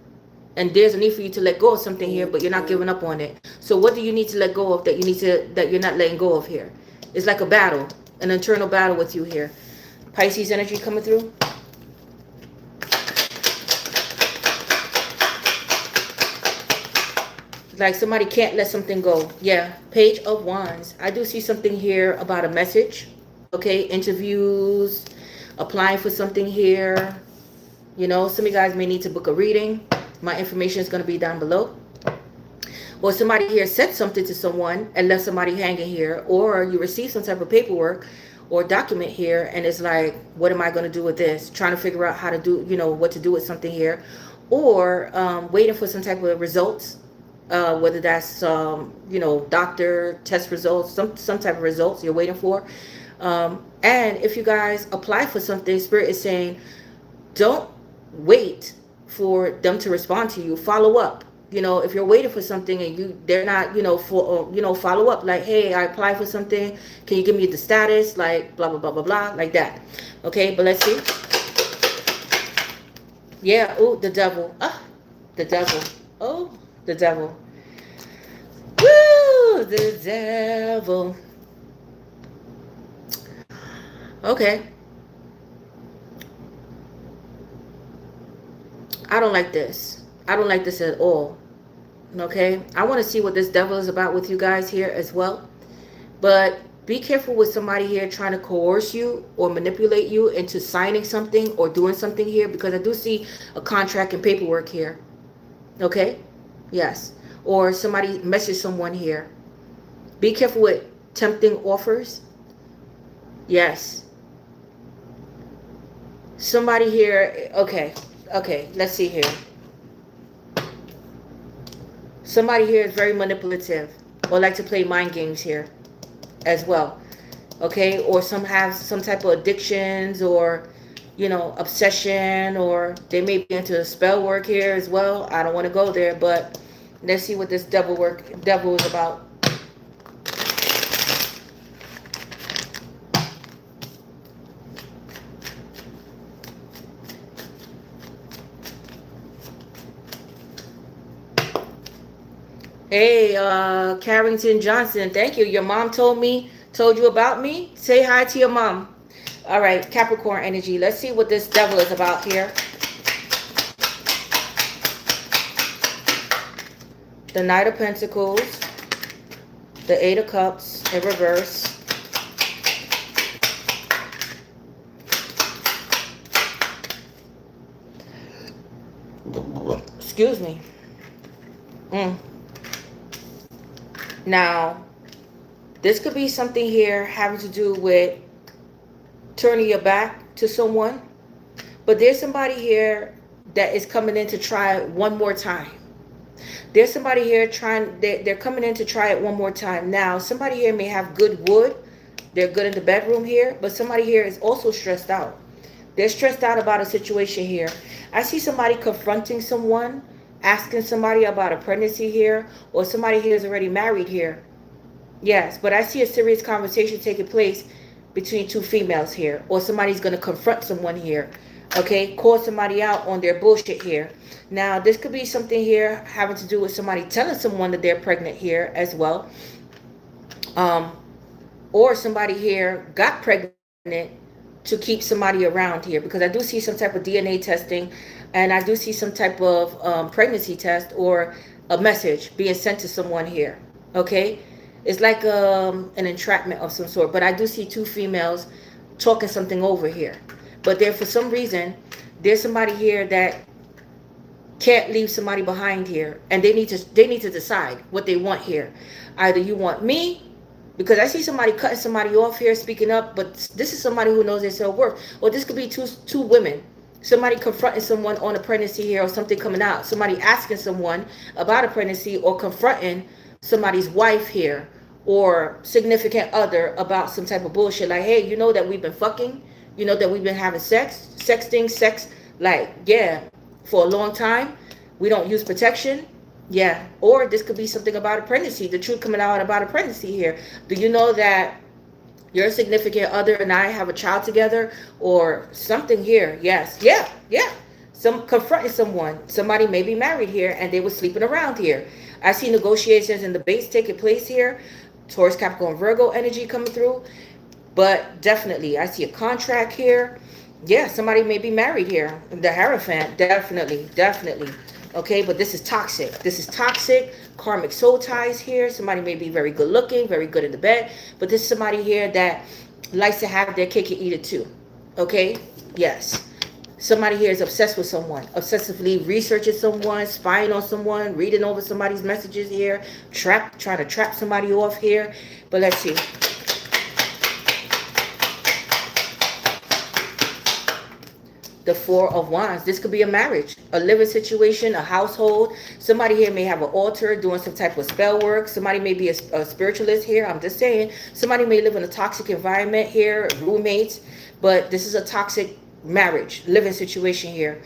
And there's a need for you to let go of something here, but you're not giving up on it. So what do you need to let go of that you're not letting go of here? It's like a battle, an internal battle with you here. Pisces energy coming through. Like somebody can't let something go. Yeah, Page of Wands. I do see something here about a message. Okay, interviews, applying for something here. You know, some of you guys may need to book a reading. My information is going to be down below. Or somebody here said something to someone and left somebody hanging here. Or you received some type of paperwork or document here, and it's like, what am I going to do with this? Trying to figure out how to do, you know, what to do with something here. Or waiting for some type of results, whether that's, you know, doctor test results, some type of results you're waiting for. And if you guys apply for something, Spirit is saying, don't wait for them to respond to you. Follow up. You know, if you're waiting for something and they're not, you know, follow up like, hey, I applied for something. Can you give me the status? Like, blah, blah, blah, blah, blah, like that. Okay, but let's see. Yeah, oh, the devil. Ah, the devil. Oh, the devil. Woo, the devil. Okay. I don't like this. I don't like this at all. Okay, I want to see what this devil is about with you guys here as well. But be careful with somebody here trying to coerce you or manipulate you into signing something or doing something here, because I do see a contract and paperwork here. Okay, yes. Or somebody message someone here. Be careful with tempting offers. Yes. Somebody here, okay. Okay, let's see here. Somebody here is very manipulative or like to play mind games here as well. Okay, or some have some type of addictions or, you know, obsession, or they may be into spell work here as well. I don't want to go there, but let's see what this devil is about. Hey, Carrington Johnson, thank you. Your mom told you about me. Say hi to your mom. All right, Capricorn energy. Let's see what this devil is about here. The Knight of Pentacles, the Eight of Cups in reverse. Excuse me. Now, this could be something here having to do with turning your back to someone. But there's somebody here that is coming in to try it one more time. There's somebody here they're coming in to try it one more time. Now, somebody here may have good wood. They're good in the bedroom here. But somebody here is also stressed out. They're stressed out about a situation here. I see somebody confronting someone, asking somebody about a pregnancy here, or somebody here is already married here. Yes, but I see a serious conversation taking place between two females here, or somebody's going to confront someone here. Okay, call somebody out on their bullshit here. Now, this could be something here having to do with somebody telling someone that they're pregnant here as well. Or somebody here got pregnant to keep somebody around here, because I do see some type of DNA testing, and I do see some type of pregnancy test or a message being sent to someone here. Okay, it's like an entrapment of some sort, but I do see two females talking something over here. But there, for some reason, there's somebody here that can't leave somebody behind here, and they need to decide what they want here. Either you want me, because I see somebody cutting somebody off here, speaking up, but this is somebody who knows their self-worth. Or this could be two women. Somebody confronting someone on a pregnancy here, or something coming out. Somebody asking someone about a pregnancy, or confronting somebody's wife here, or significant other about some type of bullshit. Like, hey, you know that we've been fucking? You know that we've been having sex? Sex, like, yeah, for a long time. We don't use protection. Yeah, or this could be something about a pregnancy. The truth coming out about a pregnancy here. Do you know that your significant other and I have a child together, or something here? Yes, yeah. Some confronting someone. Somebody may be married here, and they were sleeping around here. I see negotiations and debates taking place here. Taurus, Capricorn, Virgo energy coming through. But definitely, I see a contract here. Yeah, somebody may be married here. The Hierophant, definitely. Okay, but this is toxic. Karmic soul ties here. Somebody may be very good looking, very good in the bed, but this is somebody here that likes to have their cake and eat it too. Okay, yes. Somebody here is obsessed with someone, obsessively researching someone, spying on someone, reading over somebody's messages here, trying to trap somebody off here. But let's see. The Four of Wands. This could be a marriage, a living situation, a household. Somebody here may have an altar doing some type of spell work. Somebody may be a spiritualist here. I'm just saying. Somebody may live in a toxic environment here, roommates. But this is a toxic marriage, living situation here.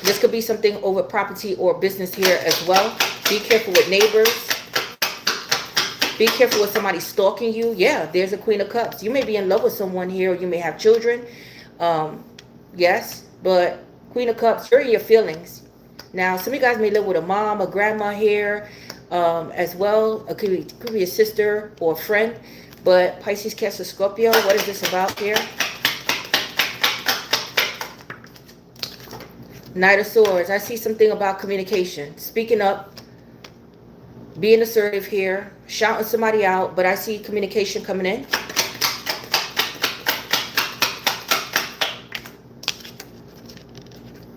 This could be something over property or business here as well. Be careful with neighbors. Be careful with somebody stalking you. Yeah, there's a Queen of Cups. You may be in love with someone here, or you may have children. Yes, but Queen of Cups, you're in your feelings. Now, some of you guys may live with a mom, a grandma here as well. It could be a sister or a friend. But Pisces, Cancer, Scorpio, what is this about here? Knight of Swords. I see something about communication. Speaking up. Being assertive here. Shouting somebody out. But I see communication coming in.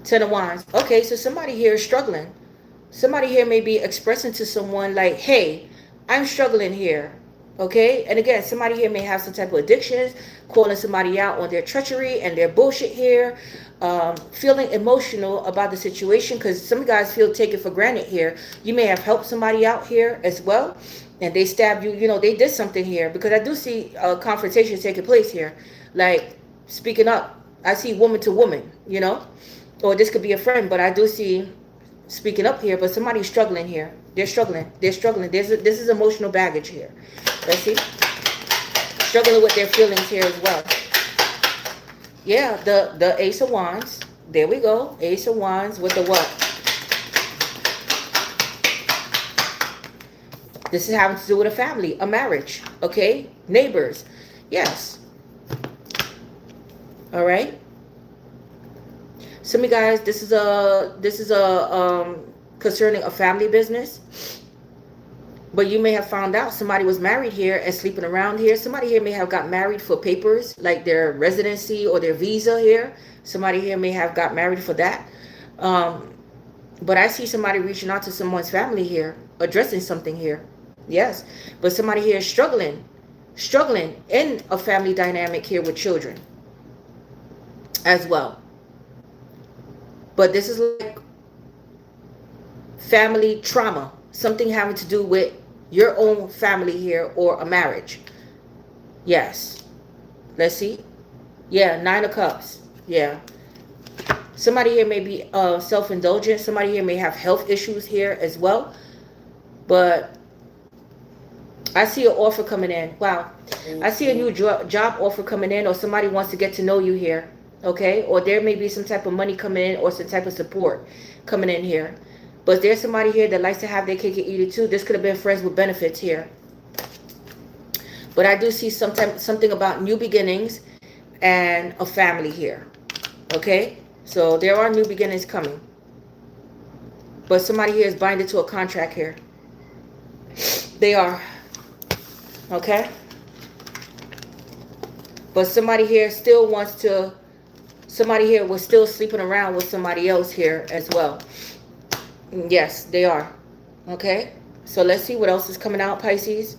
Ten of Wands. Okay, so somebody here is struggling. Somebody here may be expressing to someone like, hey, I'm struggling here. Okay, and again, somebody here may have some type of addictions, calling somebody out on their treachery and their bullshit here, feeling emotional about the situation because some guys feel taken for granted here. You may have helped somebody out here as well, and they stabbed you. You know, they did something here because I do see confrontations taking place here, like speaking up. I see woman to woman, you know, or this could be a friend, but I do see speaking up here, but somebody's struggling here. They're struggling. They're struggling. This is emotional baggage here. Let's see. Struggling with their feelings here as well. Yeah, the Ace of Wands. There we go. Ace of Wands with the what? This is having to do with a family, a marriage. Okay? Neighbors. Yes. All right. Some of you guys, this is a concerning a family business. But you may have found out somebody was married here and sleeping around here. Somebody here may have got married for papers, like their residency or their visa here. Somebody here may have got married for that. But I see somebody reaching out to someone's family here, addressing something here. Yes. But somebody here is struggling in a family dynamic here with children as well. But this is like family trauma. Something having to do with your own family here or a marriage. Yes. Let's see. Yeah, 9 of Cups. Yeah. Somebody here may be self-indulgent. Somebody here may have health issues here as well. But I see an offer coming in. Wow. I see a new job offer coming in, or somebody wants to get to know you here. Okay? Or there may be some type of money coming in or some type of support coming in here. But there's somebody here that likes to have their cake and eat it too. This could have been friends with benefits here. But I do see something about new beginnings and a family here. Okay? So there are new beginnings coming. But somebody here is binded to a contract here. They are. Okay? But somebody here still wants to... Somebody here was still sleeping around with somebody else here as well. Yes, they are. Okay? So let's see what else is coming out, Pisces.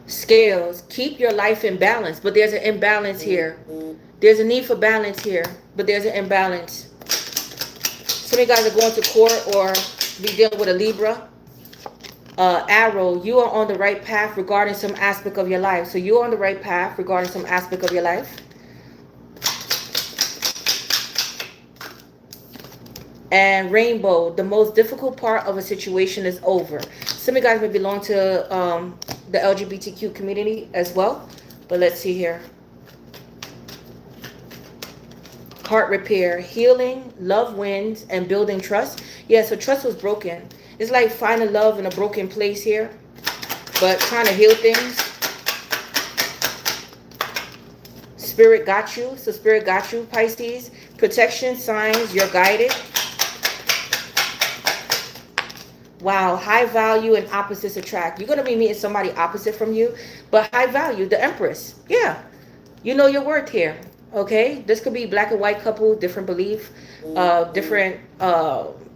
Scales, keep your life in balance. But there's an imbalance here. There's a need for balance here. But there's an imbalance. Some of you guys are going to court or be dealing with a Libra. Arrow, you are on the right path regarding some aspect of your life. So you're on the right path regarding some aspect of your life. And Rainbow, the most difficult part of a situation is over. Some of you guys may belong to the LGBTQ community as well. But let's see here. Heart repair, healing, love wins, and building trust. Yeah, so trust was broken. It's like finding love in a broken place here, but trying to heal things. Spirit got you. So Spirit got you, Pisces. Protection, signs, you're guided. Wow, high value and opposites attract. You're going to be meeting somebody opposite from you, but high value, the Empress. Yeah, you know your worth here. Okay, this could be black and white couple, different belief, different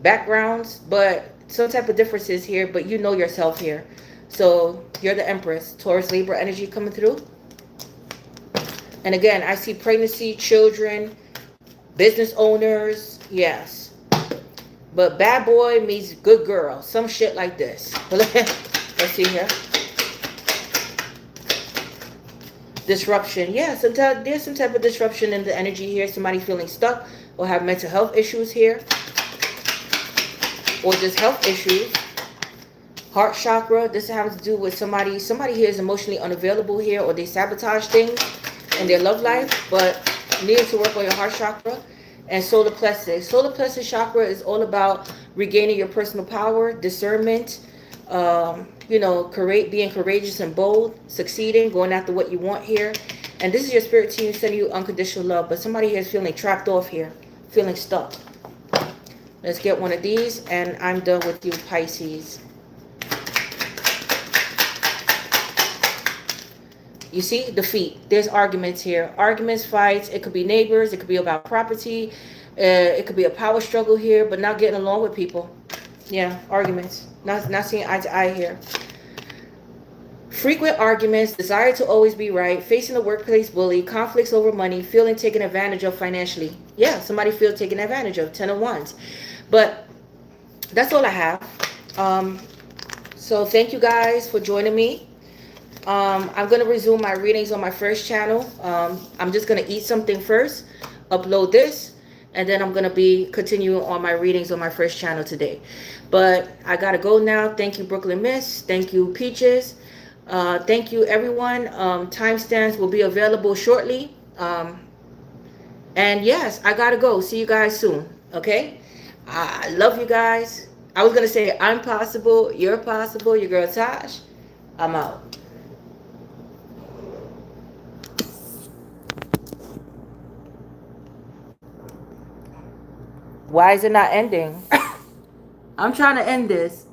backgrounds, but some type of differences here, but you know yourself here. So you're the Empress. Taurus, Libra energy coming through. And again, I see pregnancy, children, business owners. Yes. But bad boy means good girl. Some shit like this. Let's see here. Disruption. Yeah, sometimes there's some type of disruption in the energy here. Somebody feeling stuck or have mental health issues here. Or just health issues. Heart chakra. This has to do with somebody. Somebody here is emotionally unavailable here, or they sabotage things in their love life, but need to work on your heart chakra. And solar plexus. Solar plexus chakra is all about regaining your personal power, discernment, you know, being courageous and bold, succeeding, going after what you want here. And this is your spirit team sending you unconditional love. But somebody here is feeling trapped off here, feeling stuck. Let's get one of these, and I'm done with you, Pisces. You see, defeat. There's arguments here. Arguments, fights. It could be neighbors. It could be about property. It could be a power struggle here, but not getting along with people. Yeah, arguments. Not seeing eye to eye here. Frequent arguments, desire to always be right, facing a workplace bully, conflicts over money, feeling taken advantage of financially. Yeah, somebody feels taken advantage of. 10 of Wands. But that's all I have. So thank you guys for joining me. I'm going to resume my readings on my first channel. I'm just going to eat something first, upload this, and then I'm going to be continuing on my readings on my first channel today. But I got to go now. Thank you, Brooklyn Miss. Thank you, Peaches. Thank you, everyone. Timestamps will be available shortly. And yes, I got to go. See you guys soon. Okay? I love you guys. I was going to say, I'm possible. You're possible. Your girl, Taj. I'm out. Why is it not ending? I'm trying to end this.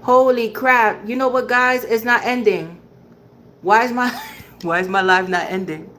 Holy crap. You know what, guys? It's not ending. Why is my live not ending?